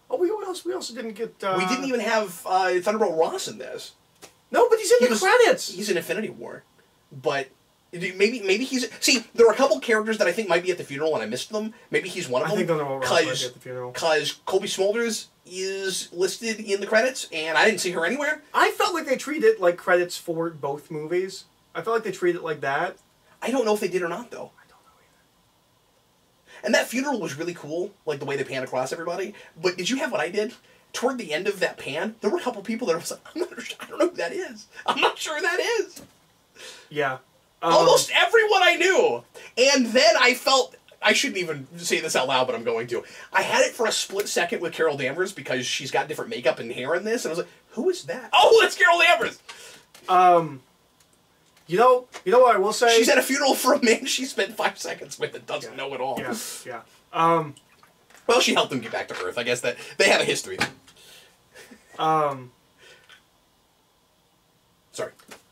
Oh, we also didn't get... We didn't even have Thunderbolt Ross in this. No, but he's in the credits! He's in Infinity War. But maybe he's... See, there are a couple characters that I think might be at the funeral and I missed them. Maybe he's one of them. I think Thunderbolt Ross might be at the funeral. Because Colby Smulders is listed in the credits, and I didn't see her anywhere. I felt like they treated it like credits for both movies. I felt like they treated it like that. I don't know if they did or not, though. I don't know either. And that funeral was really cool, like the way they pan across everybody. But did you have what I did? Toward the end of that pan, there were a couple people that I was like, I don't know who that is. I'm not sure who that is. Yeah. Almost everyone I knew. And then I felt... I shouldn't even say this out loud, but I'm going to. I had it for a split second with Carol Danvers because she's got different makeup and hair in this, and I was like, who is that? Oh, that's Carol Danvers! You know what I will say? She's at a funeral for a man she spent 5 seconds with and doesn't know at all. Yeah. Well, she helped him get back to Earth. I guess that they have a history. Sorry.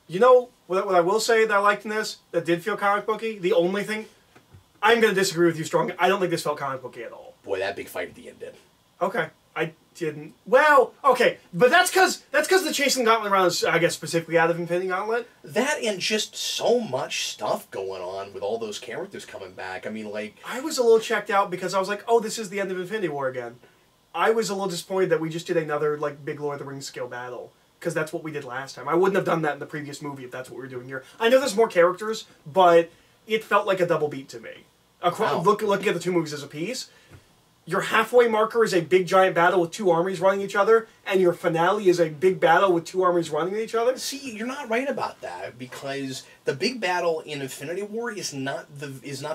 You know what I will say that I liked in this, that did feel comic booky? The only thing... I'm going to disagree with you strongly. I don't think this felt comic booky at all. Boy, that big fight at the end did. Okay. I didn't... Well, okay. But that's because the chasing gauntlet round is, I guess, specifically out of Infinity Gauntlet. That and just so much stuff going on with all those characters coming back. I mean, like... I was a little checked out because I was like, oh, this is the end of Infinity War again. I was a little disappointed that we just did another, like, big Lord of the Rings scale battle. Because that's what we did last time. I wouldn't have done that in the previous movie if that's what we were doing here. I know there's more characters, but it felt like a double beat to me. Wow. Looking at the two movies as a piece, your halfway marker is a big giant battle with two armies running each other, and your finale is a big battle with two armies running each other. See, you're not right about that, because the big battle in Infinity War is not the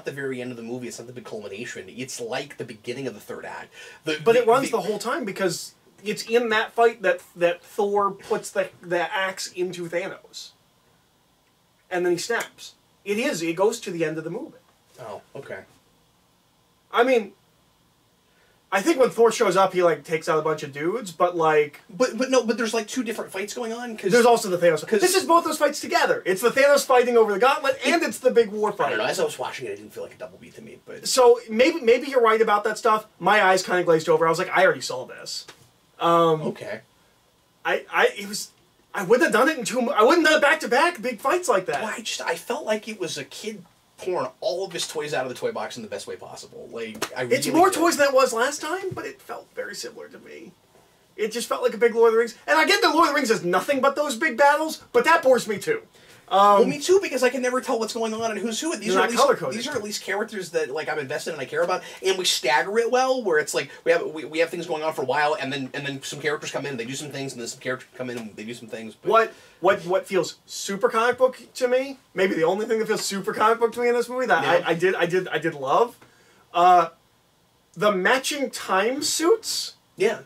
very end of the movie. It's not the big culmination. It's like the beginning of the third act. But it runs the whole time, because it's in that fight that Thor puts the axe into Thanos, and then he snaps. It goes to the end of the movie. Oh, okay. I mean, I think when Thor shows up, he like takes out a bunch of dudes, but like... But there's like two different fights going on? There's also the Thanos... This is both those fights together. It's the Thanos fighting over the gauntlet, and it's the big war fight. I don't know, as I was watching it, it didn't feel like a double beat to me, but... So, maybe you're right about that stuff. My eyes kind of glazed over. I was like, I already saw this. Okay. I wouldn't have done it in I wouldn't have done it back-to-back big fights like that. Well, I felt like it was a kid pouring all of his toys out of the toy box in the best way possible. Like, It's more toys than it was last time, but it felt very similar to me. It just felt like a big Lord of the Rings. And I get that Lord of the Rings is nothing but those big battles, but that bores me too. Well, me too, because I can never tell what's going on and who's who. These are at least characters that like I'm invested in and I care about, and we stagger it well, where it's like we have things going on for a while, and then some characters come in and they do some things, and then some characters come in and they do some things. But... What feels super comic book to me? Maybe the only thing that feels super comic book to me in this movie that I did love, the matching time suits. Yeah.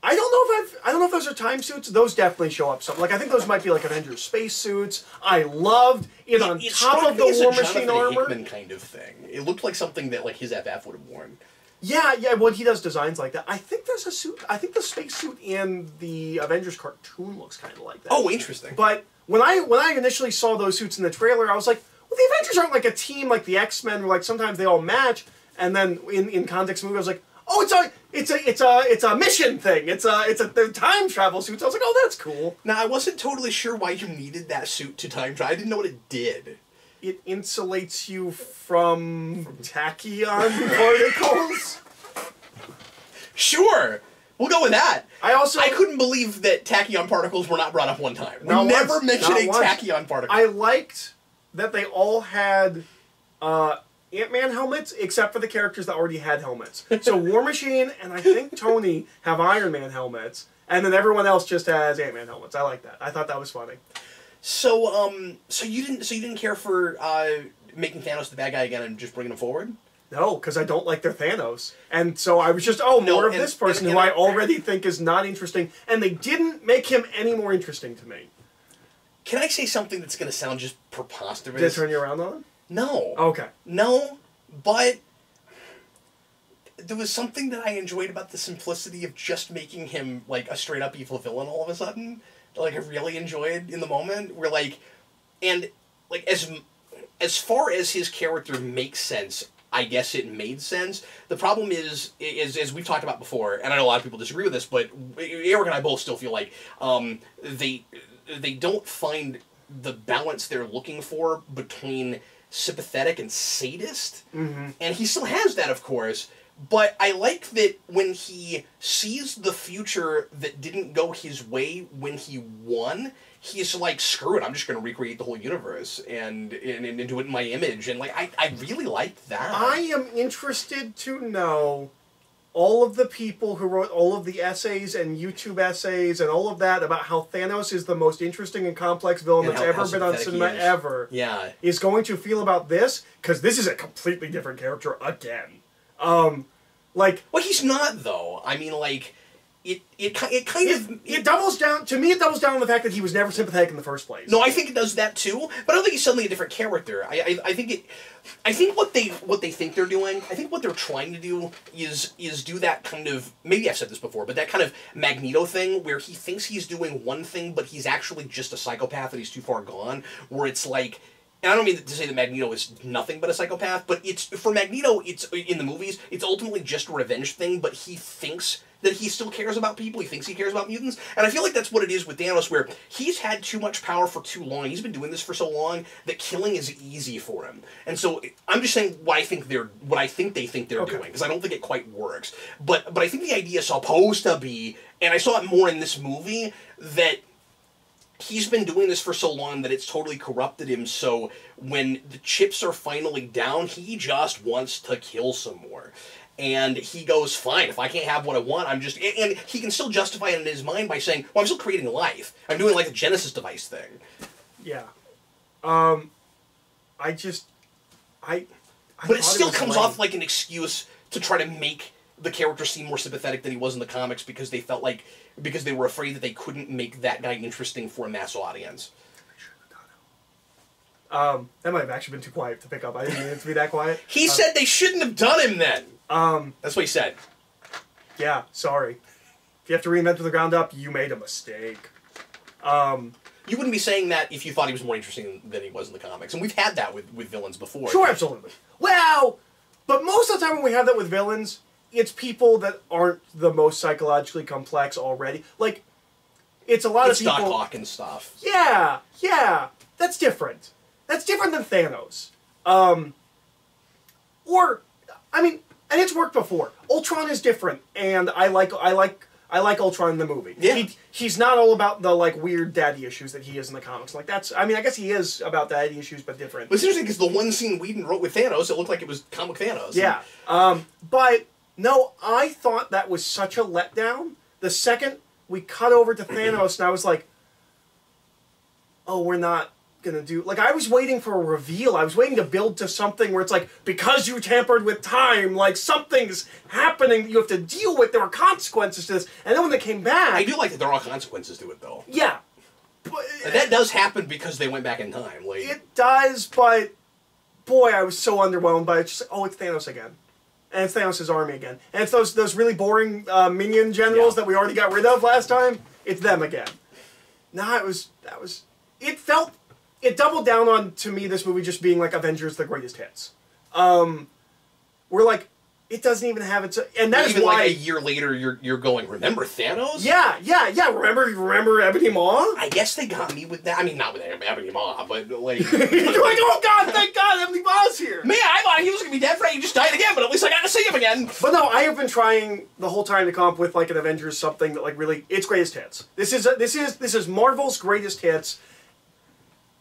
I don't know if those are time suits. Those definitely show up something. Like, I think those might be like Avengers space suits. I loved it on top of the War Machine armor. Hickman kind of thing. It looked like something that like his FF would have worn. Yeah. Well, he does designs like that. I think there's a suit. I think the space suit in the Avengers cartoon looks kind of like that. Oh, interesting. But when I initially saw those suits in the trailer, I was like, well, the Avengers aren't like a team like the X-Men, where like sometimes they all match. And then in context of the movie, I was like, oh, it's a mission thing. It's a time travel suit. So I was like, oh, that's cool. Now, I wasn't totally sure why you needed that suit to time travel. I didn't know what it did. It insulates you from tachyon particles. Sure, we'll go with that. I couldn't believe that tachyon particles were not brought up one time. We never mentioned a tachyon particle. I liked that they all had Ant-Man helmets, except for the characters that already had helmets. So War Machine and I think Tony have Iron Man helmets, and then everyone else just has Ant-Man helmets. I like that. I thought that was funny. So you didn't care for making Thanos the bad guy again and just bringing him forward? No, because I don't like their Thanos. And so I was just, more of this person who I already think is not interesting, and they didn't make him any more interesting to me. Can I say something that's going to sound just preposterous? Did it turn you around on him? No. Okay. No, but there was something that I enjoyed about the simplicity of just making him, like, a straight-up evil villain all of a sudden. Like, I really enjoyed in the moment. Where, like, and, like, as far as his character makes sense, I guess it made sense. The problem is as we've talked about before, and I know a lot of people disagree with this, but Eric and I both still feel like they don't find the balance they're looking for between sympathetic and sadist. Mm-hmm. And he still has that, of course, but I like that when he sees the future that didn't go his way when he won, he's like, screw it, I'm just going to recreate the whole universe and do it in my image. And like, I really liked that. I am interested to know all of the people who wrote all of the essays and YouTube essays and all of that about how Thanos is the most interesting and complex villain that's ever been on cinema ever. Yeah. Is going to feel about this, because this is a completely different character again. Like... Well, he's not, though. I mean, like... It doubles down, to me it doubles down on the fact that he was never sympathetic in the first place. No, I think it does that too, but I don't think he's suddenly a different character. I think what they think they're doing, I think what they're trying to do is do that kind of, maybe I've said this before, but that kind of Magneto thing where he thinks he's doing one thing, but he's actually just a psychopath and he's too far gone, where it's like, and I don't mean to say that Magneto is nothing but a psychopath, but it's, for Magneto, it's, in the movies, it's ultimately just a revenge thing, but he thinks that he still cares about people, he thinks he cares about mutants, and I feel like that's what it is with Thanos, where he's had too much power for too long, he's been doing this for so long, that killing is easy for him. And so, I'm just saying what I think they think they're doing, because I don't think it quite works. But I think the idea is supposed to be, and I saw it more in this movie, that he's been doing this for so long that it's totally corrupted him, so when the chips are finally down, he just wants to kill some more. And he goes, fine, if I can't have what I want, I'm just... And he can still justify it in his mind by saying, well, I'm still creating life. I'm doing like the Genesis device thing. Yeah. But it still comes off like an excuse to try to make the character seem more sympathetic than he was in the comics because they felt like... Because they were afraid that they couldn't make that guy interesting for a mass audience. That might have actually been too quiet to pick up. I didn't mean it to be that quiet. He said they shouldn't have done him then. That's what he said. Yeah, sorry. If you have to reinvent from the ground up, you made a mistake. You wouldn't be saying that if you thought he was more interesting than he was in the comics. And we've had that with villains before. Sure, absolutely. Well, but most of the time when we have that with villains, it's people that aren't the most psychologically complex already. Like, it's a lot of people... It's Doc Ock and stuff. Yeah, that's different. That's different than Thanos. And it's worked before. Ultron is different, and I like Ultron in the movie. Yeah. He's not all about the like weird daddy issues that he is in the comics. Like that's, I guess he is about daddy issues, but different. But it's interesting because the one scene Whedon wrote with Thanos, it looked like it was comic Thanos. Yeah. But no, I thought that was such a letdown. The second we cut over to Thanos, and I was like, oh, we're not gonna do... Like, I was waiting for a reveal. I was waiting to build to something where it's like, because you tampered with time, like, something's happening you have to deal with. There are consequences to this. And then when they came back... I do like that there are consequences to it, though. Yeah. But, and that does happen because they went back in time. Like, it does, but... Boy, I was so underwhelmed by it. Just like, oh, it's Thanos again. And it's Thanos' army again. And it's those really boring minion generals that we already got rid of last time. It's them again. Nah, it doubled down on, to me, this movie just being like Avengers the Greatest Hits. We're like, it doesn't even have its... And that is even why... like a year later, you're going, remember Thanos? Yeah. Remember Ebony Maw? I guess they got me with that. I mean, not with Ebony Maw, but like... You're like, oh God, thank God, Ebony Maw's here! Man, I thought he was going to be dead, He just died again, but at least I got to see him again! But no, I have been trying the whole time to come up with like an Avengers something that like really... It's Greatest Hits. This is Marvel's Greatest Hits.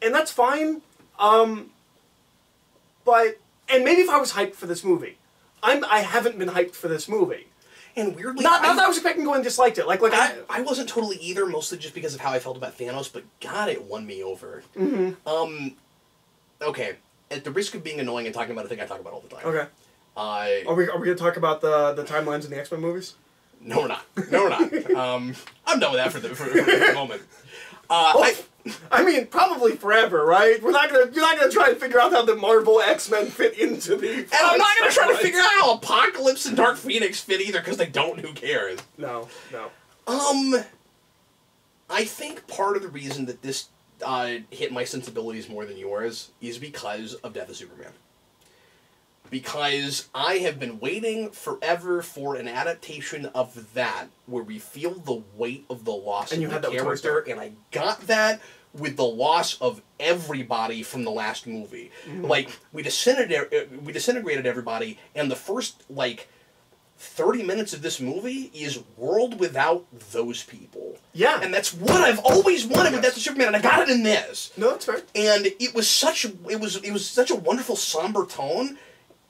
And that's fine. But... And maybe if I was hyped for this movie. I haven't been hyped for this movie. And weirdly... Not that I was expecting to go and disliked it. I wasn't totally either, mostly just because of how I felt about Thanos, but God, it won me over. Mm-hmm. Okay. At the risk of being annoying and talking about a thing I talk about all the time. Okay. Are we going to talk about the timelines in the X-Men movies? No, we're not. I'm done with that for the moment. I mean, probably forever, right? You're not gonna try and figure out how the Marvel X-Men fit into the... And I'm not gonna try to figure out how Apocalypse and Dark Phoenix fit either, because they don't. Who cares? No. I think part of the reason that this hit my sensibilities more than yours is because of Death of Superman. Because I have been waiting forever for an adaptation of that where we feel the weight of the loss of the character, and I got that with the loss of everybody from the last movie. Mm-hmm. Like, we disintegrated everybody, and the first, 30 minutes of this movie is world without those people. Yeah. And that's what I've always wanted with Death of Superman, and I got it in this. No, that's fair. And it was such a wonderful somber tone.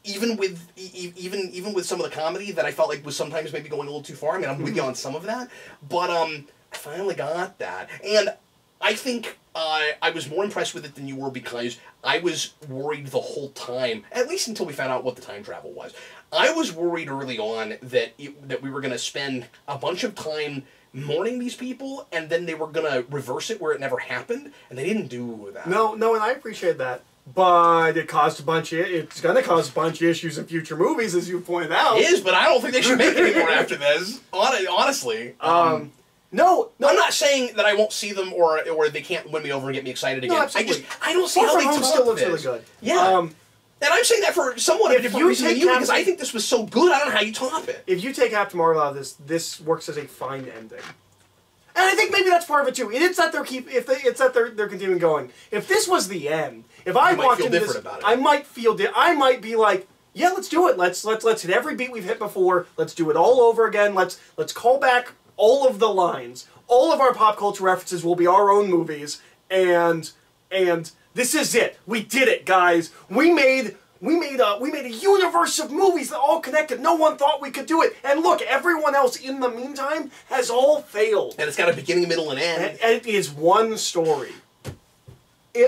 Even with some of the comedy that I felt like was sometimes maybe going a little too far. I mean, I'm with you on some of that, but I finally got that, and I think I was more impressed with it than you were because I was worried the whole time, at least until we found out what the time travel was. I was worried early on that we were going to spend a bunch of time mourning these people, and then they were going to reverse it where it never happened, and they didn't do that. No, and I appreciate that. But it's going to cause a bunch of issues in future movies, as you pointed out. It is, but I don't think they should make any more after this. Honestly. No, I'm not saying that I won't see them or they can't win me over and get me excited again. Absolutely. I don't see how they top still looks this. really good. Yeah. And I'm saying that for somewhat of a different reason than you, because I think this was so good, I don't know how you top it. If you take Captain Marvel out of this works as a fine ending. And I think maybe that's part of it too. It's that they're continuing going. If this was the end, if I walked into this, I might be like, yeah, let's do it. Let's hit every beat we've hit before. Let's do it all over again. Let's call back all of the lines, all of our pop culture references will be our own movies, and this is it. We did it, guys. We made a universe of movies that all connected. No one thought we could do it. And look, everyone else in the meantime has all failed. And it's got a beginning, middle, and end. And it is one story.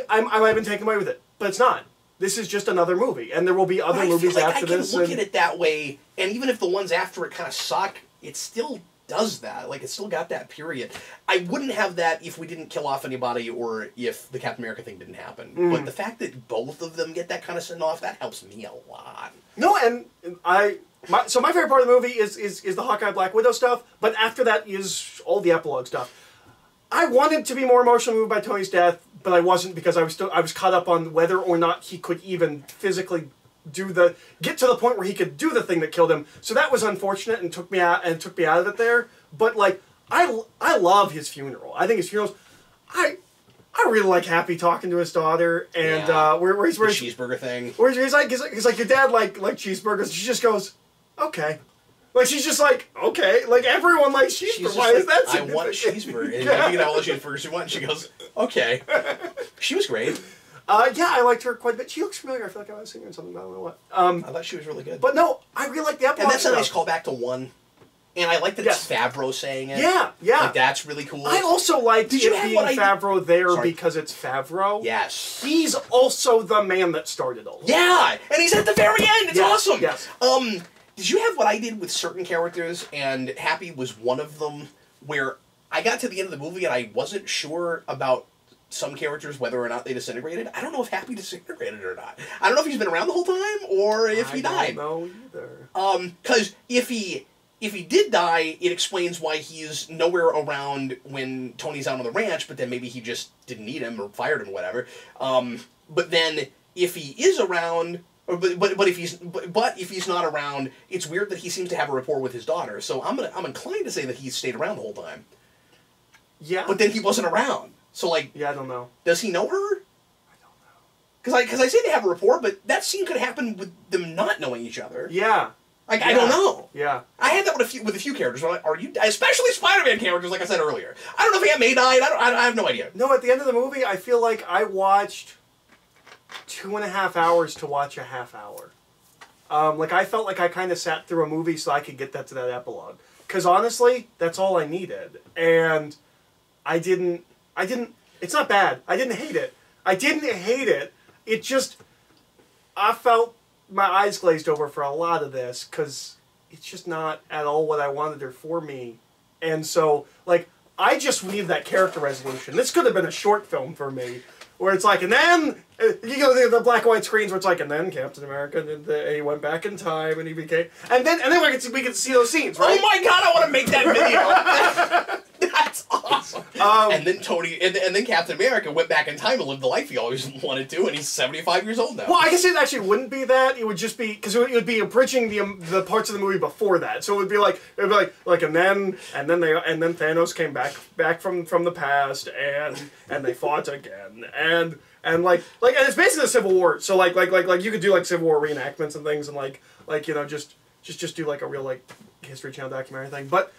I might have been taken away with it, but it's not. This is just another movie, and there will be other movies after this. I can look at it that way, and even if the ones after it kind of suck, it still does that. Like, it's still got that period. I wouldn't have that if we didn't kill off anybody or if the Captain America thing didn't happen. But the fact that both of them get that kind of send-off, that helps me a lot. No, and so my favorite part of the movie is the Hawkeye Black Widow stuff, but after that is all the epilogue stuff. I wanted to be more emotionally moved by Tony's death, but I wasn't because I was caught up on whether or not he could even physically get to the point where he could do the thing that killed him. So that was unfortunate and took me out of it there. But like I love his funeral. I think his funerals I really like Happy talking to his daughter and where he's the cheeseburger thing. Where he's like your dad like cheeseburgers. She just goes, okay. Like, she's just like, okay. Like, everyone likes cheeseburgers. Why is that significant? I want cheeseburger. And you can have all the cheeseburgers you want. And she goes, okay. She was great. Yeah, I liked her quite a bit. She looks familiar. I feel like I was seeing her in something, but I don't know what. I thought she was really good. But no, I really like the epilogue. And that's a nice callback to 1. And I like that it's Favreau saying it. Yeah, yeah. Like, that's really cool. I also liked it being Favreau there because it's Favreau. Yes. He's also the man that started all of it. Yeah! And he's at the very end! It's awesome! Yes. Did you have what I did with certain characters, and Happy was one of them, where I got to the end of the movie and I wasn't sure about some characters, whether or not they disintegrated? I don't know if Happy disintegrated or not. I don't know if he's been around the whole time, or if he died. I don't know either. Because if he did die, it explains why he's nowhere around when Tony's out on the ranch, but then maybe he just didn't need him or fired him or whatever. But then, if he is around... But if he's not around, it's weird that he seems to have a rapport with his daughter. So I'm inclined to say that he's stayed around the whole time. Yeah. But then he wasn't around. So like. Yeah, I don't know. Does he know her? I don't know. Because I say they have a rapport, but that scene could happen with them not knowing each other. Yeah. Like I don't know. Yeah. I had that with a few characters. Especially Spider-Man characters, like I said earlier. I don't know if Aunt May died. I have no idea. No, at the end of the movie, I feel like I watched 2.5 hours to watch a half hour. Like, I felt like I kind of sat through a movie so I could get to that epilogue. Because honestly, that's all I needed. And I didn't, it's not bad. I didn't hate it. I didn't hate it. It just, I felt my eyes glazed over for a lot of this because it's just not at all what I wanted her for me. And so, like, I just needed that character resolution. This could have been a short film for me. Where it's like, and then, you go the black and white screens where it's like, and then Captain America, and he went back in time, and he became, and then we get to see those scenes, right? Oh my god, I want to make that video! That's awesome! And then and then Captain America went back in time and lived the life he always wanted to, and he's 75 years old now. Well, I guess it actually wouldn't be that. It would just be, because it would be abridging the parts of the movie before that. So it would be like, and then Thanos came back from the past, and they fought again, and it's basically a Civil War. So like you could do like Civil War reenactments and things, and just do like a real like History Channel documentary thing. But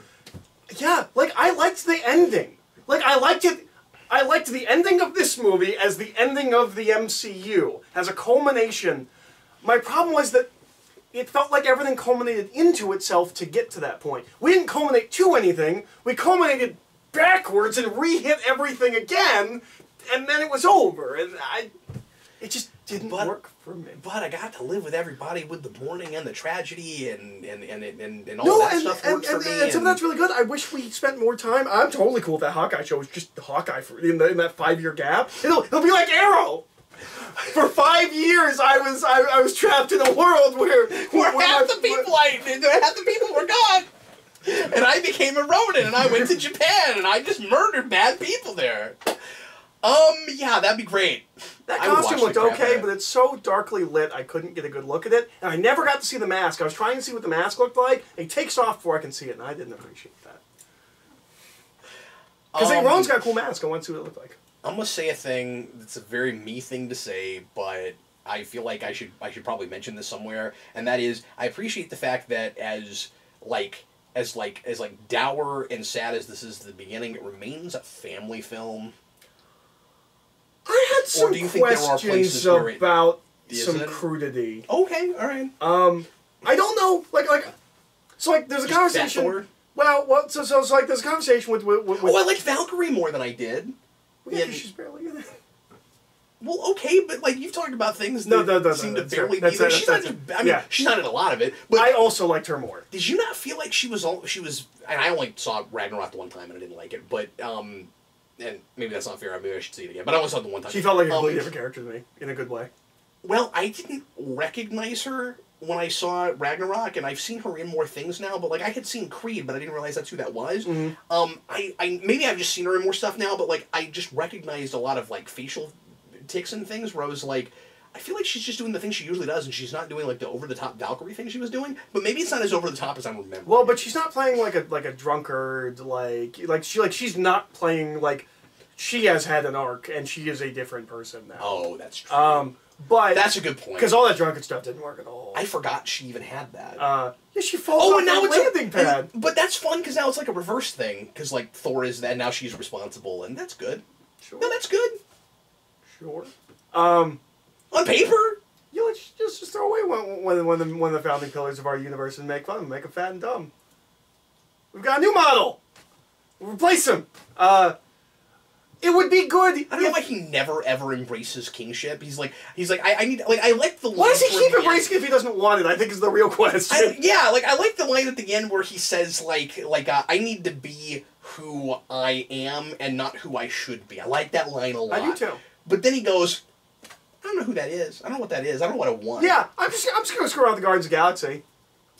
yeah, like I liked the ending. Like I liked it. I liked the ending of this movie as the ending of the MCU as a culmination. My problem was that it felt like everything culminated into itself to get to that point. We didn't culminate to anything. We culminated backwards and re-hit everything again, and then it was over. And it just didn't work for me. But I got to live with everybody with the mourning and the tragedy and all that stuff works for me. And some of that's really good. I wish we spent more time. I'm totally cool with that Hawkeye show. It's just Hawkeye in that 5-year gap. It'll be like Arrow. For 5 years, I was trapped in a world where half the people were gone. And I became a Ronin, and I went to Japan, and I just murdered bad people there. Yeah, that'd be great. That costume looked okay, but it's so darkly lit, I couldn't get a good look at it. And I never got to see the mask. I was trying to see what the mask looked like. It takes off before I can see it, and I didn't appreciate that. Because Ron's got a cool mask. I want to see what it looked like. I'm going to say a thing that's a very me thing to say, but I feel like I should probably mention this somewhere, and that is, I appreciate the fact that as, like, as dour and sad as this is at the beginning, it remains a family film. I had some do you think there are places questions where about it some isn't? crudity. Okay, all right. I don't know, so there's a Just conversation. Thor? Well, so it's like there's a conversation with Oh, I like Valkyrie more than I did. yeah, 'cause she's barely in it. Well, okay, but like you've talked about things No, that seem to that's barely fair. be there. She's not. That's I mean, yeah. she's not in a lot of it. But I also liked her more. did you not feel like she was? And I only saw Ragnarok the one time and I didn't like it. But and maybe that's not fair. Maybe I should see it again. But I only saw it the one time. She felt like a completely different character to me in a good way. Well, I didn't recognize her when I saw Ragnarok, and I've seen her in more things now. But like I had seen Creed, but I didn't realize that's who that was. Mm-hmm. I maybe I've just seen her in more stuff now, but like I just recognized a lot of like facial tics and things where I was like, I feel like she's just doing the thing she usually does, and she's not doing like the over the top Valkyrie thing she was doing. But maybe it's not as over the top as I remember. Well, but she's not playing like a drunkard. She's not playing like she has had an arc and she is a different person now. Oh, that's true. But that's a good point. Because all that drunkard stuff didn't work at all. I forgot she even had that. Yeah, she falls off and now the it's landing pad. But that's fun because now it's like a reverse thing. Because like Thor is that, and now she's responsible, and that's good. Sure. No, that's good. Sure. On paper. Yeah, let's just throw away one of the founding pillars of our universe and make fun, make him fat and dumb. We've got a new model. We'll replace him. It would be good. I don't know why he never ever embraces kingship. He's like I need I like the line. Why does he keep embracing it if he doesn't want it? I think is the real question. I like the line at the end where he says I need to be who I am and not who I should be. I like that line a lot. I do too. But then he goes, I don't know who that is. I don't know what that is. I don't know what I want. Yeah, I'm just gonna screw around the Guardians of the Galaxy.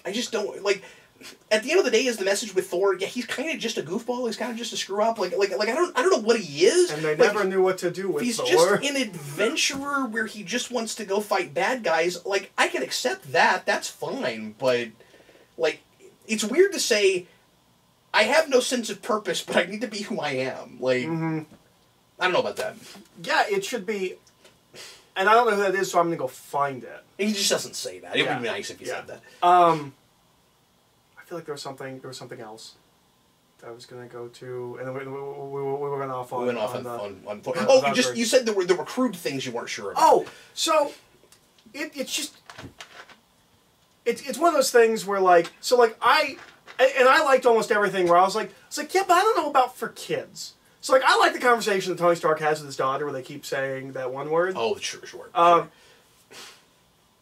I just don't like. At the end of the day, is the message with Thor? Yeah, he's kind of just a goofball. He's kind of just a screw up. I don't know what he is. And they never knew what to do with he's Thor. He's just an adventurer where he just wants to go fight bad guys. Like I can accept that. That's fine. But like, it's weird to say. I have no sense of purpose, but I need to be who I am. Like, I don't know about that. Yeah, it should be. And I don't know who that is, so I'm gonna go find it. He just doesn't say that. It would be nice if he said that. I feel like there was something else that I was gonna go to, and then we went off on. We went off on Thor. Oh, you said there were crude things you weren't sure about. Oh, so it's just it's one of those things where I liked almost everything where I was like yeah, but I don't know about for kids. So I like the conversation that Tony Stark has with his daughter where they keep saying that one word. Oh, sure. And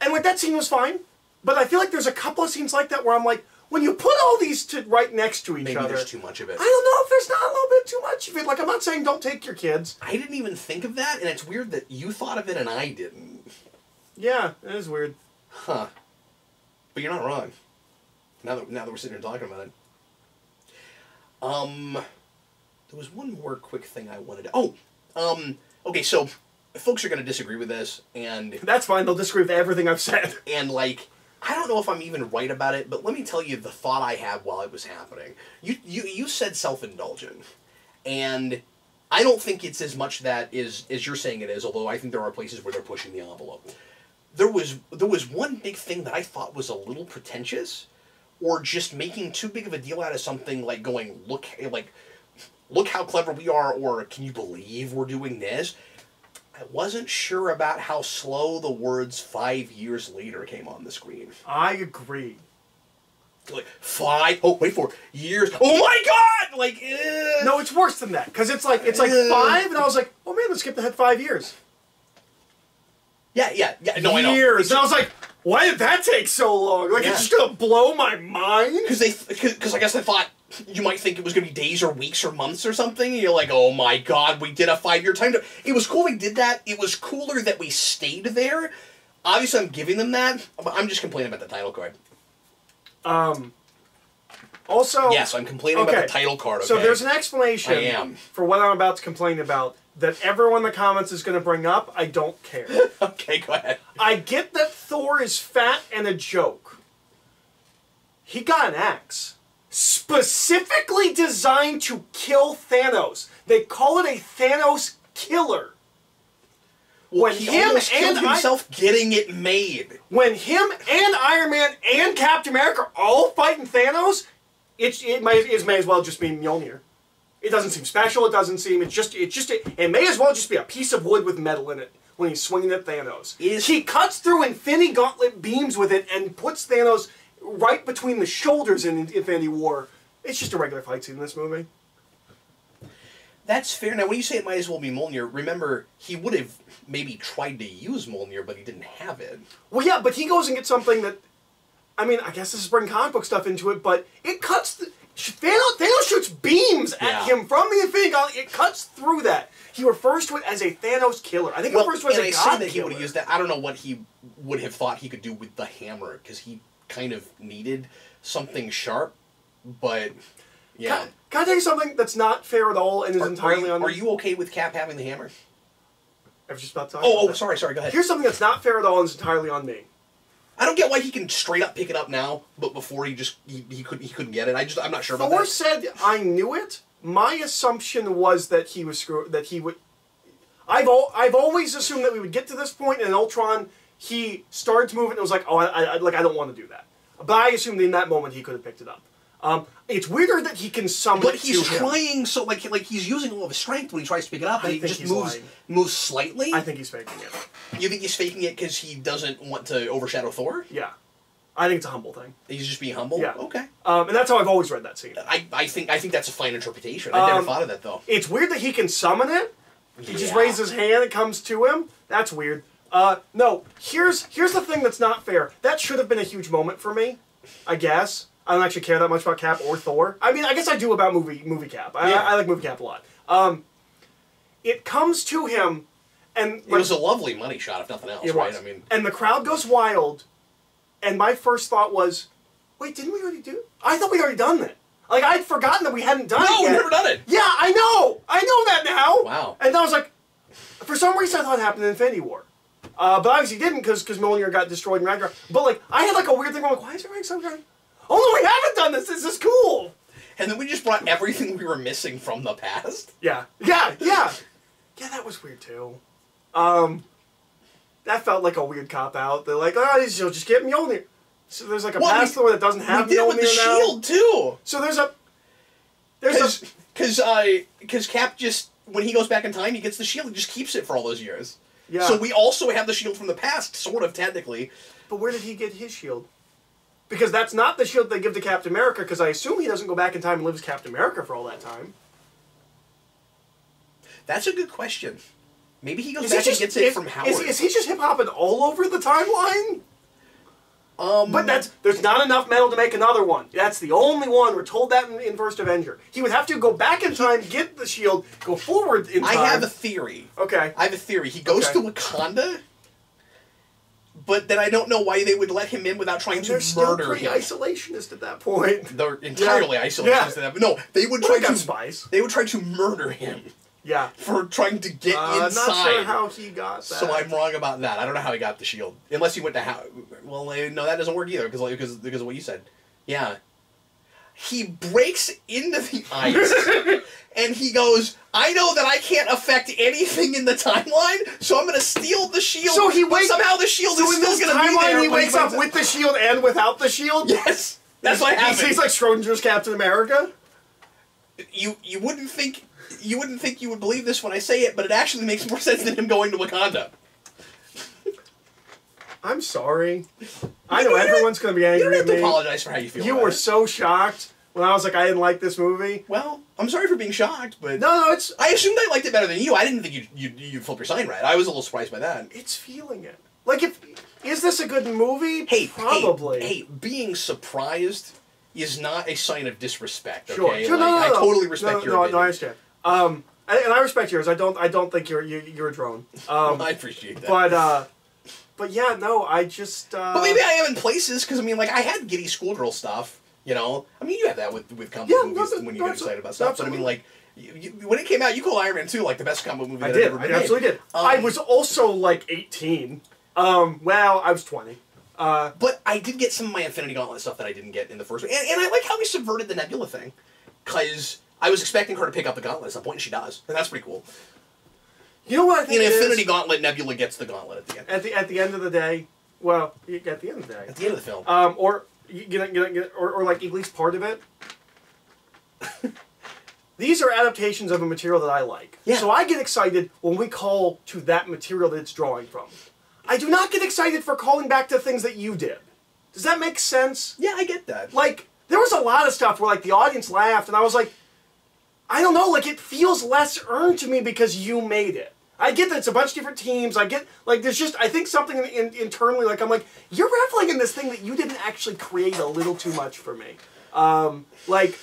that scene was fine, but I feel like there's a couple of scenes like that where I'm like, when you put all these right next to each other, maybe there's too much of it. I don't know if there's not a little bit too much of it. Like I'm not saying don't take your kids. I didn't even think of that, and it's weird that you thought of it and I didn't. Yeah, it is weird. Huh. But you're not wrong. Now that we're sitting here talking about it. There was one more quick thing I wanted to... okay, so folks are going to disagree with this, and... That's fine, they'll disagree with everything I've said. And, I don't know if I'm even right about it, but let me tell you the thought I had while it was happening. You said self-indulgent, and I don't think it's as much that as you're saying it is, although I think there are places where they're pushing the envelope. There was one big thing that I thought was a little pretentious, or just making too big of a deal out of something like going, look how clever we are, or can you believe we're doing this? I wasn't sure about how slow the words 5 years later came on the screen. I agree. Years. Oh my god! No, it's worse than that. Because it's like 5, and I was like, oh man, let's skip ahead 5 years. Yeah. No, I know. Years. And I was like, why did that take so long? It's just gonna blow my mind? Because I guess they thought you might think it was going to be days or weeks or months or something, and you're like, oh my god, we did a 5-year time. It was cool we did that. It was cooler that we stayed there. Obviously, I'm giving them that, but I'm just complaining about the title card. Also... Yes, I'm complaining about the title card, okay? So there's an explanation for what I'm about to complain about that everyone in the comments is going to bring up. I don't care. Okay, go ahead. I get that Thor is fat and a joke. He got an axe. Specifically designed to kill Thanos. They call it a Thanos killer. When he him almost and killed himself getting it made. When him and Iron Man and Captain America are all fighting Thanos, it may as well just be Mjolnir. It doesn't seem special. It doesn't seem. It may as well just be a piece of wood with metal in it when he's swinging at Thanos. He cuts through Infinity Gauntlet beams with it and puts Thanos right between the shoulders in Infinity War. It's just a regular fight scene in this movie. That's fair. Now, when you say it might as well be Mjolnir, remember, he would have maybe tried to use Mjolnir, but he didn't have it. Well, yeah, but he goes and gets something that... I mean, I guess this is bringing comic book stuff into it, but it cuts... Thanos shoots beams at him from the Infinity Gauntlet. It cuts through that. He refers to it as a Thanos killer. I think he refers to it as a god that he killer. would have used that. I don't know what he would have thought he could do with the hammer, because he kind of needed something sharp, but... Yeah. Can I tell you something that's not fair at all and is entirely on... Are you okay with Cap having the hammer? I was just about to talk about that. Sorry, go ahead. Here's something that's not fair at all and is entirely on me. I don't get why he can straight up pick it up now, but before he couldn't get it. I'm not sure about that. Thor said I knew it. My assumption was that he was that he would... I've always assumed that we would get to this point, and in Ultron, he started to move it, and it was like, oh, I don't want to do that. But I assumed in that moment he could have picked it up. It's weirder that he can summon but he's trying so like he's using all of his strength when he tries to pick it up, and he just moves slightly. I think he's faking it. You think he's faking it because he doesn't want to overshadow Thor? Yeah, I think it's a humble thing. He's just being humble. Yeah. Okay. And that's how I've always read that scene. I think that's a fine interpretation. I never thought of that though. It's weird that he can summon it. He just raises his hand, it comes to him. That's weird. No, here's the thing that's not fair. That should have been a huge moment for me, I guess. I don't actually care that much about Cap or Thor. I mean, I guess I do about movie Cap. I like movie Cap a lot. It comes to him, and it was a lovely money shot, if nothing else, right? I mean, and the crowd goes wild. And my first thought was, wait, didn't we already do it? I thought we'd already done that. Like, I'd forgotten that we hadn't done it yet. No, we've never done it. Yeah, I know that now. Wow. And I was like, for some reason I thought it happened in Infinity War. But obviously it didn't because Mjolnir got destroyed in Ragnarok. But like, I had like a weird thing where I'm like, why is everything so good? Oh no, we haven't done this! This is cool! And then we just brought everything we were missing from the past? Yeah, that was weird too. That felt like a weird cop-out. They're like, oh, you'll just get Mjolnir. So there's like a pass Thor that doesn't have Mjolnir now. We did it with the shield too! So Because Cap just, when he goes back in time, he gets the shield, he just keeps it for all those years. Yeah. So we also have the shield from the past, sort of, technically. But where did he get his shield? Because that's not the shield they give to Captain America, because I assume he doesn't go back in time and live as Captain America for all that time. That's a good question. Maybe he goes back and gets it from Howard. Is he just hip-hopping all over the timeline? But there's not enough metal to make another one. That's the only one. We're told that in First Avenger. He would have to go back in time, get the shield, go forward in time. I have a theory. Okay. I have a theory. He goes to Wakanda, but then I don't know why they would let him in without trying to murder him. They're still pretty isolationist at that point. They're entirely isolationist at that point. No, they would try to spies. They would try to murder him. Yeah. For trying to get inside. I'm not sure how he got that. So I'm wrong about that. I don't know how he got the shield. Unless he went to Howard. Well, no, that doesn't work either because of what you said. Yeah. He breaks into the ice and he goes, I know that I can't affect anything in the timeline, so I'm going to steal the shield. So he wakes somehow the shield is still going to be there. He wakes up with the shield and without the shield? Yes. That's what happens. He's like Schrodinger's Captain America? You wouldn't think you would believe this when I say it, but it actually makes more sense than him going to Wakanda. I'm sorry. I know everyone's going to be angry at me. You don't have to apologize for how you feel. You were so shocked when I was like, I didn't like this movie. Well, I'm sorry for being shocked, but no, it's. I assumed I liked it better than you. I didn't think you'd flip your sign right. I was a little surprised by that. It's feeling it. Like, is this a good movie? Hey, probably. Hey, being surprised is not a sign of disrespect. Okay, sure. I totally respect your opinion. No, I understand. And I respect yours. I don't think you're a drone. I appreciate that. But yeah, no, I just. But maybe I am in places because I mean, like I had giddy schoolgirl stuff. You know, I mean, you have that with comic movies when you get excited about stuff. But I mean, like when it came out, you called Iron Man 2 like the best comic movie. I absolutely did. I was also like 18. Well, I was 20. But I did get some of my Infinity Gauntlet stuff that I didn't get in the first one, and I like how we subverted the Nebula thing, because I was expecting her to pick up the gauntlet at some point, and she does, and that's pretty cool. You know what I think in Infinity Gauntlet, Nebula gets the gauntlet at the end. At the end of the day, well, at the end of the day. At the end of the film. Or like at least part of it. these are adaptations of a material that I like. Yeah. So I get excited when we call to that material that it's drawing from. I do not get excited for calling back to things that you did. Does that make sense? Yeah, I get that. Like, there was a lot of stuff where, like, the audience laughed, and I was like, I don't know, like, it feels less earned to me because you made it. I get that it's a bunch of different teams. I get, like, there's just, I think something internally, like, I'm like, you're reveling in this thing that you didn't actually create a little too much for me. Like,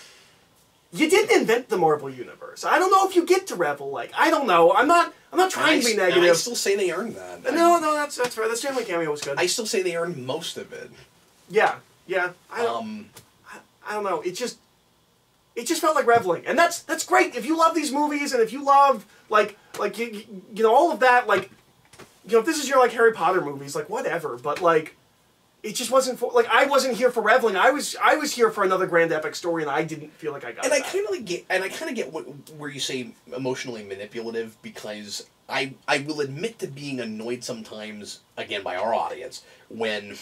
you didn't invent the Marvel Universe. I don't know if you get to revel, like, I don't know. I'm not trying to be negative. I still say they earned that. No, that's fair. The Stanley cameo was good. I still say they earned most of it. Yeah. I don't know. It just felt like reveling, and that's great. If you love these movies, and if you love like you know all of that, like, you know, if this is your like Harry Potter movies, like whatever. But like, it just wasn't for, like, I wasn't here for reveling. I was here for another grand epic story, and I didn't feel like I got. And I kind of get where you say emotionally manipulative, because I will admit to being annoyed sometimes, again by our audience, when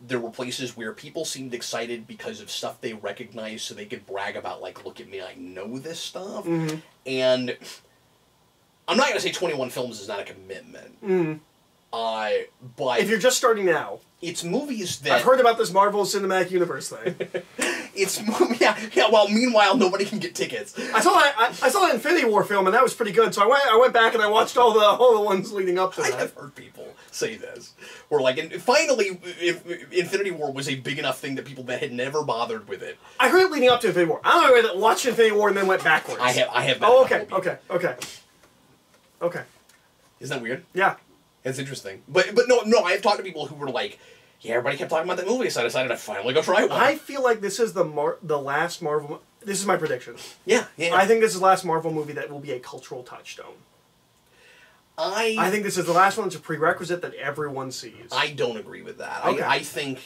there were places where people seemed excited because of stuff they recognized, so they could brag about, like, look at me, I know this stuff. Mm-hmm. And I'm not going to say 21 films is not a commitment. Mm-hmm. But if you're just starting now, it's movies that I've heard about this Marvel Cinematic Universe thing. It's yeah. Well, meanwhile, nobody can get tickets. I saw that Infinity War film, and that was pretty good. So I went back and I watched all the ones leading up to that. I've heard people say this, or like, and finally, Infinity War was a big enough thing that people that had never bothered with it. I heard it leading up to Infinity War. I don't know whether that watched Infinity War and then went backwards. I have. Oh, okay. Isn't that weird? Yeah. It's interesting. But no, I've talked to people who were like, yeah, everybody kept talking about that movie, so I decided to finally go try one. I feel like this is the last Marvel... This is my prediction. Yeah. I think this is the last Marvel movie that will be a cultural touchstone. I think this is the last one that's a prerequisite that everyone sees. I don't agree with that. Okay. I think,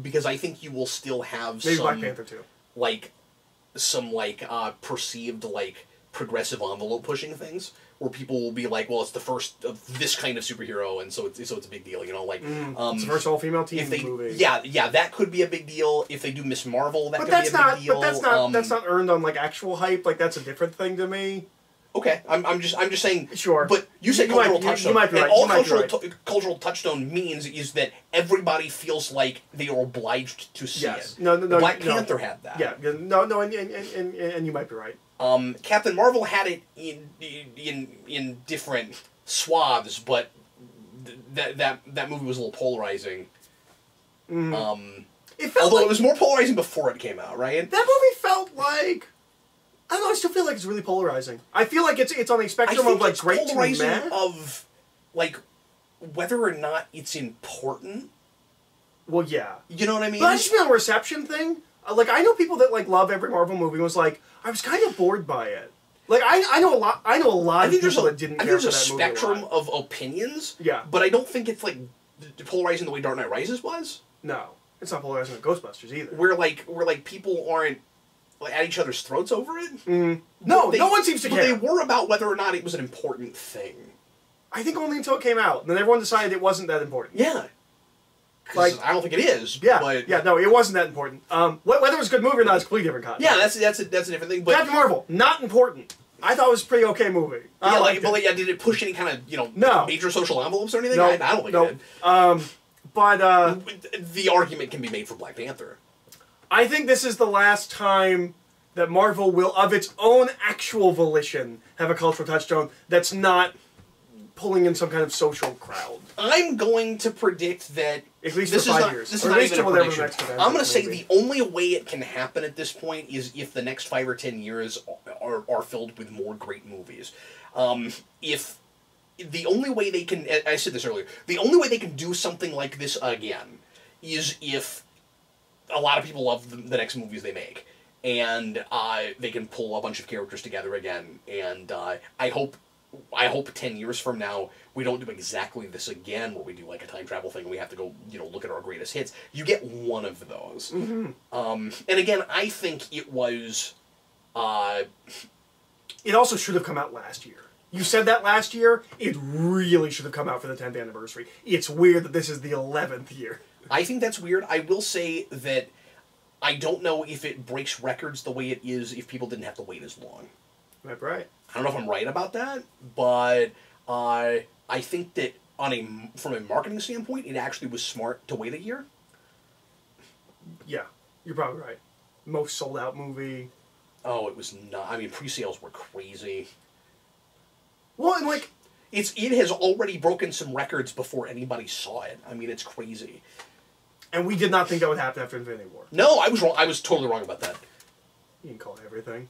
because I think you will still have maybe some... Black Panther too. Perceived, progressive envelope-pushing things, where people will be like, well, it's the first of this kind of superhero, and so it's a big deal, you know, like... it's the first all-female team movie. Yeah, that could be a big deal. If they do Miss Marvel, that could be a big deal. But that's not earned on, like, actual hype. Like, that's a different thing to me. Okay, I'm just saying... Sure. But you said cultural touchstone. You might be right. And all cultural touchstone means is that everybody feels like they are obliged to see it. No. Black Panther had that. Yeah, no, and you might be right. Captain Marvel had it in different swaths, but that movie was a little polarizing. It was more polarizing before it came out, right? That movie felt like, I don't know. I still feel like it's really polarizing. I feel like it's on the spectrum of like great to meh. Of like whether or not it's important. Well, yeah. You know what I mean? But I just mean on a reception thing. Like, I know people that like love every Marvel movie. Was like, I was kind of bored by it. Like, I know a lot of people that didn't care for that movie. There's a spectrum of opinions. Yeah. But I don't think it's like polarizing the way Dark Knight Rises was. No, it's not polarizing with Ghostbusters either. Where people aren't at each other's throats over it. No one seems to care. But they were about whether or not it was an important thing. I think only until it came out, and then everyone decided it wasn't that important. Yeah. Like, I don't think it is. Yeah, but no, it wasn't that important. Whether it was a good movie or not is a completely different context. Yeah, that's a different thing. But Captain Marvel, not important. I thought it was a pretty okay movie. Did it push any kind of major social envelopes or anything? No, I don't think it did. But the argument can be made for Black Panther. I think this is the last time that Marvel will, of its own actual volition, have a cultural touchstone that's not pulling in some kind of social crowd. I'm going to predict that at least for 5 years. This is not even a prediction. I'm going to say the only way it can happen at this point is if the next 5 or 10 years are filled with more great movies. If the only way they can, I said this earlier, the only way they can do something like this again is if a lot of people love the next movies they make, and they can pull a bunch of characters together again. And I hope 10 years from now we don't do exactly this again, where we do like a time travel thing and we have to go, look at our greatest hits. You get one of those. Mm-hmm. And again, I think it was... It also should have come out last year. You said that last year. It really should have come out for the 10th anniversary. It's weird that this is the 11th year. I think that's weird. I will say that I don't know if it breaks records the way it is if people didn't have to wait as long. Right. I don't know if I'm right about that, but I think that from a marketing standpoint, it actually was smart to wait a year. Yeah, you're probably right. Most sold out movie. Oh, it was not. I mean, pre-sales were crazy. Well, and like, it has already broken some records before anybody saw it. I mean, it's crazy. And we did not think that would happen after Infinity War. No, I was wrong. I was totally wrong about that. You can call everything.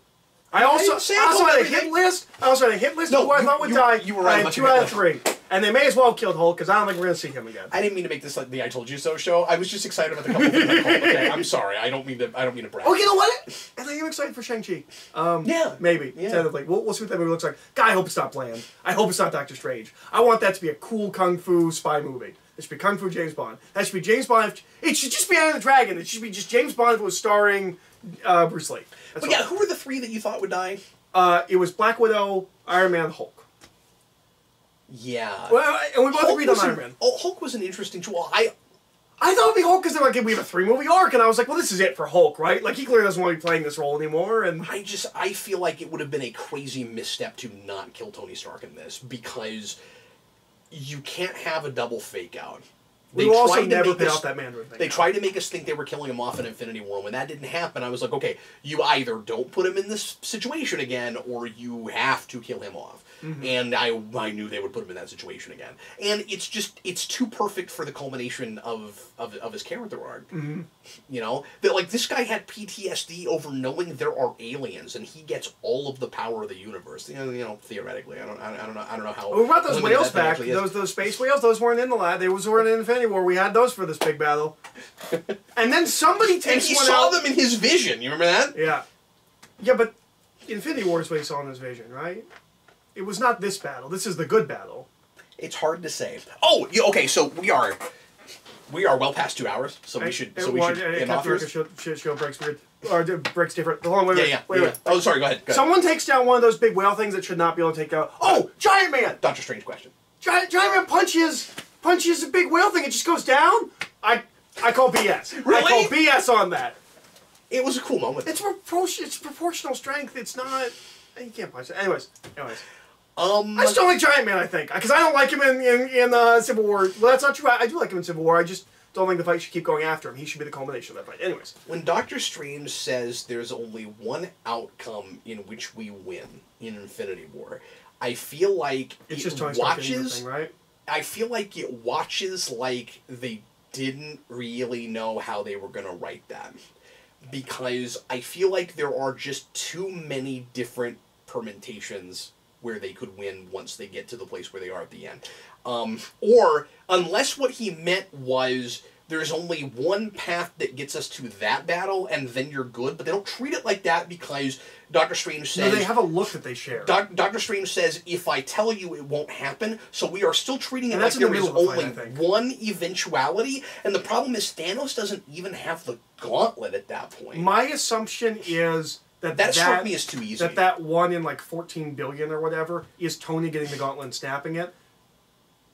I also had a hit list. I also had a hit list of who I thought would die. You were right. I had 2 out of 3. And they may as well have killed Hulk, because I don't think we're going to see him again. I didn't mean to make this like the I Told You So show. I was just excited about the couple things I called. Okay, I'm sorry. I don't mean to brag. Oh, you know what? I think I'm excited for Shang-Chi. Yeah. Maybe. Yeah. Tentatively. We'll see what that movie looks like. God, I hope it's not bland. I hope it's not Doctor Strange. I want that to be a cool kung fu spy movie. It should be Kung Fu James Bond. That should be James Bond. It should just be Enter the Dragon. It should be just James Bond if it was starring Bruce Lee. But yeah, who were the 3 that you thought would die? It was Black Widow, Iron Man, Hulk. Yeah. Well, and we both agreed on Iron Man. Oh, Hulk was an interesting choice. I thought it would be Hulk because they're like, we have a 3-movie arc, and I was like, well, this is it for Hulk, right? Like, he clearly doesn't want to be playing this role anymore, and... I feel like it would have been a crazy misstep to not kill Tony Stark in this, because you can't have a double fake out. We will also never pay off that Mandarin thing. They tried to make us think they were killing him off in Infinity War. When that didn't happen, I was like, okay, you either don't put him in this situation again, or you have to kill him off. Mm-hmm. And I knew they would put him in that situation again. And it's too perfect for the culmination of his character arc. Mm-hmm. You know? That, like, this guy had PTSD over knowing there are aliens, and he gets all of the power of the universe. You know, theoretically. I don't know how... Well, we brought those whales back. Those space whales, those weren't in the lab. They weren't in Infinity War. We had those for this big battle. And then somebody takes one out... And he saw them in his vision. You remember that? Yeah. Yeah, but Infinity War is what he saw in his vision, right? It was not this battle. This is the good battle. It's hard to say. Oh, okay. So we are well past 2 hours. So we should end off here. Show breaks weird, or breaks different. Hold on, wait. Oh, sorry. Go ahead. Someone takes down one of those big whale things that should not be able to take down. Oh, Giant Man. Doctor Strange question. Giant Man punches a big whale thing. It just goes down. I call BS. Really? I call BS on that. It was a cool moment. It's proportional strength. It's not. You can't punch it. Anyways. I just don't like Giant Man, I think. Because I don't like him in Civil War. Well, that's not true. I do like him in Civil War. I just don't think the fight should keep going after him. He should be the culmination of that fight. Anyways. When Doctor Strange says there's only one outcome in which we win in Infinity War, I feel like it's just Tony Stark thing, right? I feel like it watches like they didn't really know how they were going to write that. Because I feel like there are just too many different permutations where they could win once they get to the place where they are at the end. Or, unless what he meant was there's only one path that gets us to that battle, and then you're good, but they don't treat it like that because Doctor Strange says... No, they have a look that they share. Doctor Strange says, if I tell you, it won't happen, so we are still treating it like there is only one eventuality, and the problem is Thanos doesn't even have the gauntlet at that point. My assumption is... That struck me as too easy. That one in like 14 billion or whatever is Tony getting the gauntlet and snapping it.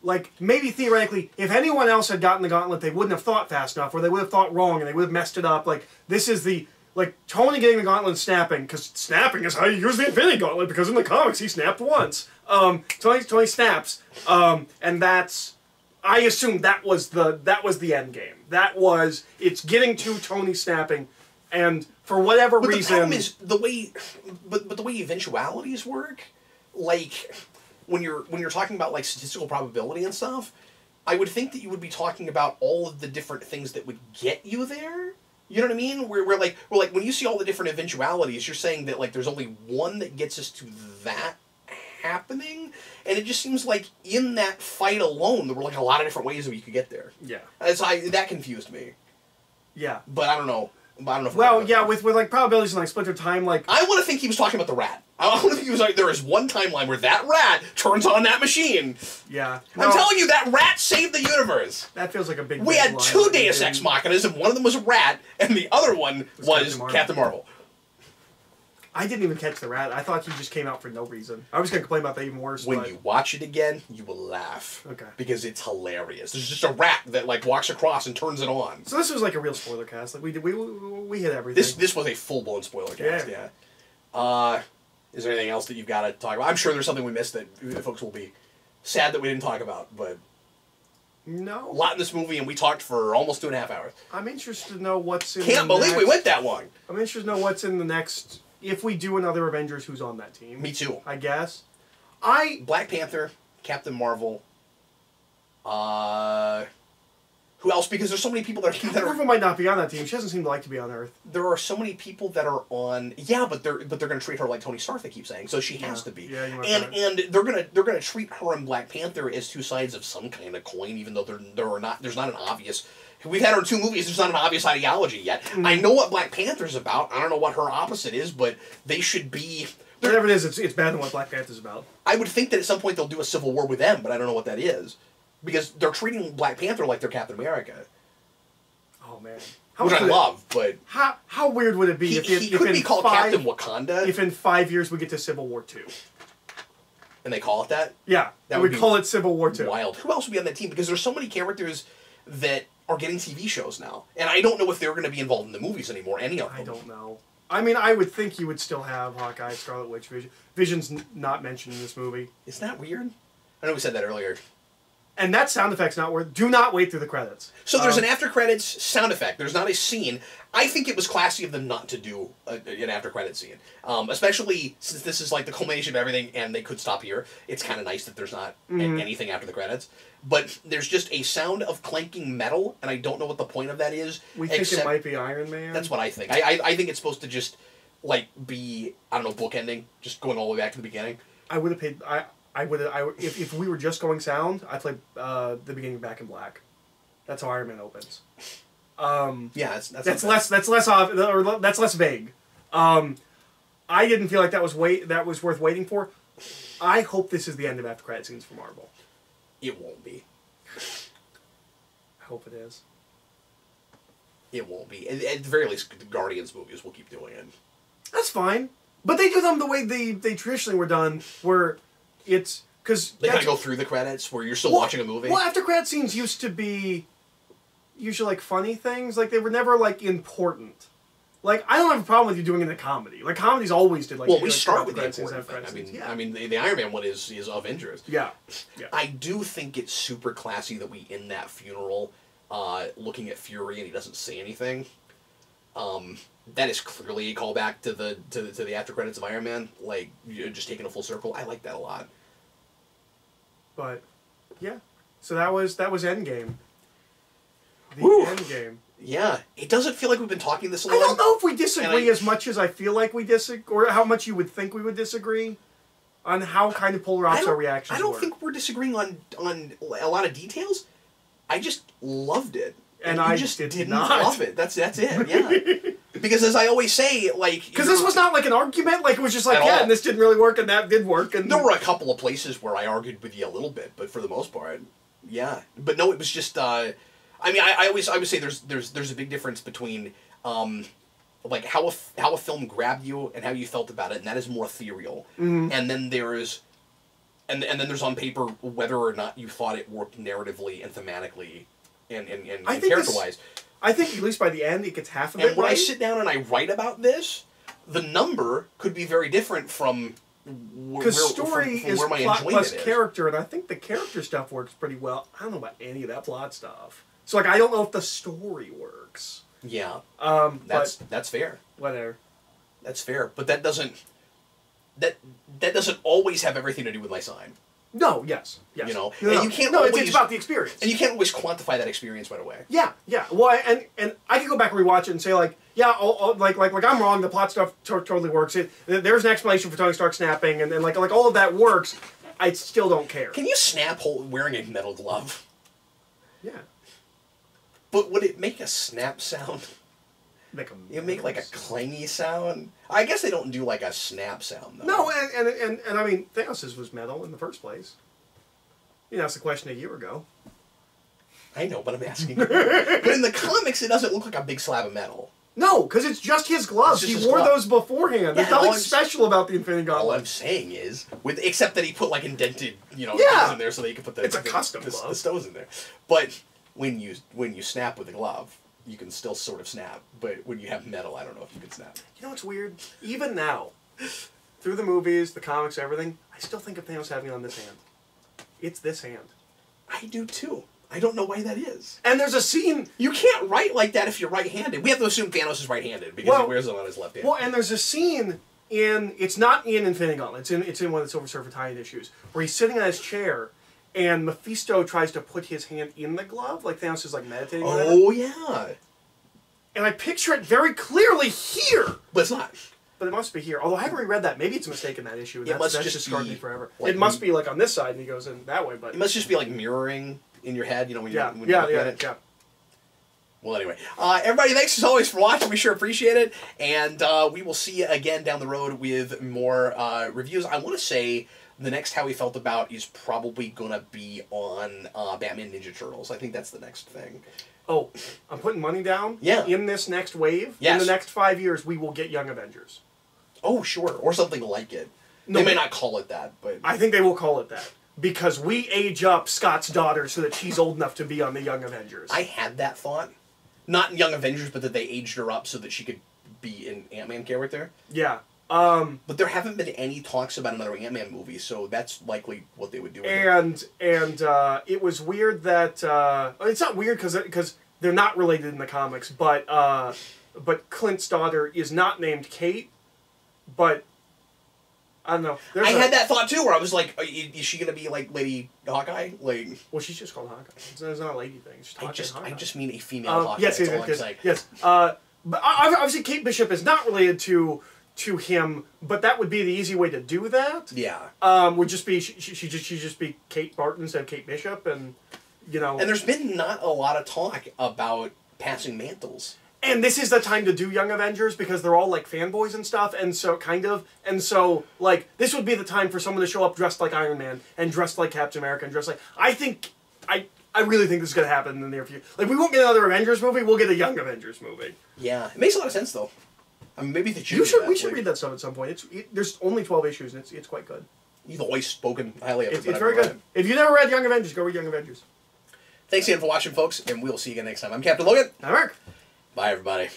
Like, maybe theoretically, if anyone else had gotten the gauntlet, they wouldn't have thought fast enough, or they would have thought wrong, and they would have messed it up. Like, this is the... Like, Tony getting the gauntlet and snapping, because snapping is how you use the Infinity Gauntlet, because in the comics he snapped once. Tony snaps, and that's... I assume that was the end game. That was... It's getting to Tony snapping, and... For whatever reason... the problem is, the way eventualities work, like, when you're talking about, like, statistical probability and stuff, I would think that you would be talking about all of the different things that would get you there. You know what I mean? Where when you see all the different eventualities, you're saying that, like, there's only one that gets us to that happening, and it just seems like in that fight alone, there were, like, a lot of different ways that we could get there. Yeah. That confused me. Yeah. But I don't know. Well, yeah, with like probabilities and like splinter time, like I want to think he was talking about the rat. I want to think he was like, there is one timeline where that rat turns on that machine. Yeah, I'm telling you, that rat saved the universe. That feels like a big. We had two Deus Ex Machinas, and one of them was a rat, and the other one was Captain Marvel. I didn't even catch the rat. I thought he just came out for no reason. I was going to complain about that even worse. When you watch it again, you will laugh. Okay. Because it's hilarious. There's just a rat that like walks across and turns it on. So this was like a real spoiler cast. Like we hit everything. This was a full blown spoiler cast. Yeah. Is there anything else that you've got to talk about? I'm sure there's something we missed that folks will be sad that we didn't talk about, but no. A lot in this movie, and we talked for almost 2.5 hours. I'm interested to know what's in. Can't believe we went that long. I'm interested to know what's in the next. If we do another Avengers, who's on that team? Me too. I guess. Black Panther, Captain Marvel. Who else? Because there's so many people that are. Marvel might not be on that team. She doesn't seem to like to be on Earth. There are so many people that are on. Yeah, but they're going to treat her like Tony Stark. They keep saying so. She has to be. Yeah, you might and they're gonna treat her and Black Panther as two sides of some kind of coin, even though there's not an obvious. We've had her in 2 movies. There's not an obvious ideology yet. I know what Black Panther's about. I don't know what her opposite is, but they should be. Whatever it is, it's better than what Black Panther's about. I would think that at some point they'll do a civil war with them, but I don't know what that is. Because they're treating Black Panther like they're Captain America. Oh, man. Which I love, but... How weird would it be if he could be called Captain Wakanda? If in 5 years we get to Civil War 2. And they call it that? Yeah. That would call it Civil War 2. Wild. Who else would be on that team? Because there's so many characters that are getting TV shows now. And I don't know if they're going to be involved in the movies anymore, any of them. I don't know. I mean, I would think you would still have Hawkeye, Scarlet Witch, Vision. Vision's not mentioned in this movie. Isn't that weird? I know we said that earlier. And that sound effect's not worth... Do not wait through the credits. So there's an after-credits sound effect. There's not a scene. I think it was classy of them not to do an after-credits scene. Especially since this is like the culmination of everything and they could stop here. It's kind of nice that there's not anything after the credits. But there's just a sound of clanking metal, and I don't know what the point of that is. We think it might be Iron Man? That's what I think. I think it's supposed to just, like, be, I don't know, bookending. Just going all the way back to the beginning. I would have paid... If we were just going sound, I'd play the beginning Back in Black. That's how Iron Man opens. Yeah, that's less vague. I didn't feel like that was worth waiting for. I hope this is the end of after credit scenes for Marvel. It won't be. I hope it is. It won't be. At the very least, the Guardians movies will keep doing it. That's fine, but they do them the way they traditionally were done, where it's because they kind of go through the credits where you're still watching a movie. Well, after credit scenes used to be usually like funny things, like they were never like important. Like I don't have a problem with you doing it in a comedy. Like comedies always did. Like well, we start with the important thing. Yeah. I mean, the Iron Man one is Avengers. Yeah. I do think it's super classy that we end that funeral looking at Fury and he doesn't say anything. That is clearly a callback to the after credits of Iron Man. Like you're just taking a full circle. I like that a lot. But yeah, so that was Endgame. Endgame. Yeah, it doesn't feel like we've been talking this long. I don't know if we disagree as much as I feel like we disagree, or how much you would think we would disagree on how kind of polar opposite our reactions were. I don't think we're disagreeing on a lot of details. I just loved it. And I just didn't love it. That's it, yeah. Because as I always say, like... Because this was not like an argument, like it was just like, yeah, and this didn't really work and that did work. And there were a couple of places where I argued with you a little bit, but for the most part, yeah. But no, it was just... I mean, I would say there's a big difference between like how a film grabbed you and how you felt about it, and that is more ethereal. And then there's and then there's on paper whether or not you thought it worked narratively and thematically and character-wise. I think at least by the end it gets half of it. And when I sit down and I write about this, the number could be very different from because story is plot plus character, and I think the character stuff works pretty well. I don't know about any of that plot stuff. So, like, I don't know if the story works. Yeah. That's fair. Whatever. That's fair. But that doesn't always have everything to do with my sign. No, yes. You know? No, and you can't always, it's about the experience. And you can't always quantify that experience right away. Yeah. Well, and I could go back and rewatch it and say, like, yeah, like I'm wrong, the plot stuff totally works. There's an explanation for Tony Stark snapping, and like all of that works. I still don't care. Can you snap wearing a metal glove? Yeah. But would it make a snap sound? You make like a clangy sound? I guess they don't do like a snap sound though. No, and I mean Thanos' was metal in the first place. You know, that's the question a year ago. I know, but I'm asking you. But in the comics it doesn't look like a big slab of metal. No, because it's just his gloves. It's just He his wore glove. those beforehand. Yeah, There's nothing special about the Infinity All Gauntlet. I'm saying is, except that he put like indented, Yeah. things in there so that you can put It's a custom glove. the stones in there. But when you snap with a glove, you can still sort of snap. But when you have metal, I don't know if you can snap. You know what's weird? Even now, through the movies, the comics, everything, I still think of Thanos having it on this hand. It's this hand. I do too. I don't know why that is. And there's a scene... You can't write like that if you're right-handed. We have to assume Thanos is right-handed because he wears it on his left hand. Well, and there's a scene in... It's not in Infinity Gauntlet. It's in one of the Silver Surfer tie-in issues, where he's sitting on his chair, and Mephisto tries to put his hand in the glove, like Thanos is like meditating with it. Oh, yeah. And I picture it very clearly here! But it's not. But it must be here. Although I haven't reread that. Maybe it's a mistake in that issue. That's just scarred me forever. Like, it must be like on this side, and he goes in that way. But it must just be like mirroring in your head, when you're looking at it. Yeah. Well, anyway, everybody, thanks as always for watching. We sure appreciate it, and we will see you again down the road with more reviews. I want to say the next How We Felt About is probably gonna be on Batman Ninja Turtles. I think that's the next thing. Oh, I'm putting money down. Yeah. In this next wave, yes. in the next 5 years, we will get Young Avengers. Oh, sure, or something like it. No, they may not call it that, but I think they will call it that. Because we age up Scott's daughter so that she's old enough to be on the Young Avengers. I had that thought. Not in Young Avengers, but that they aged her up so that she could be an Ant-Man character. Yeah. But there haven't been any talks about another Ant-Man movie, so that's likely what they would do. And it was weird that... it's not weird because they're not related in the comics, but Clint's daughter is not named Kate, but... I don't know. I had that thought too, where I was like, "Is she gonna be like Lady Hawkeye?" Like, well, she's just called Hawkeye. It's not a lady thing. It's just I just mean a female Hawkeye. Yes. But obviously, Kate Bishop is not related to him, but that would be the easy way to do that. Yeah. Would just be she just be Kate Barton instead of Kate Bishop, and And there's been not a lot of talk about passing mantles. And this is the time to do Young Avengers because they're all like fanboys and stuff, and so like this would be the time for someone to show up dressed like Iron Man and dressed like Captain America and dressed like I really think this is gonna happen in the near future. Like we won't get another Avengers movie, we'll get a Young Avengers movie. Yeah, it makes a lot of sense though. I mean, maybe we should read that stuff at some point. There's only 12 issues and it's quite good. You've always spoken highly of it. It's very good. If you never read Young Avengers, go read Young Avengers. Thanks again for watching, folks, and we'll see you again next time. I'm Captain Logan. I'm Eric. Bye, everybody.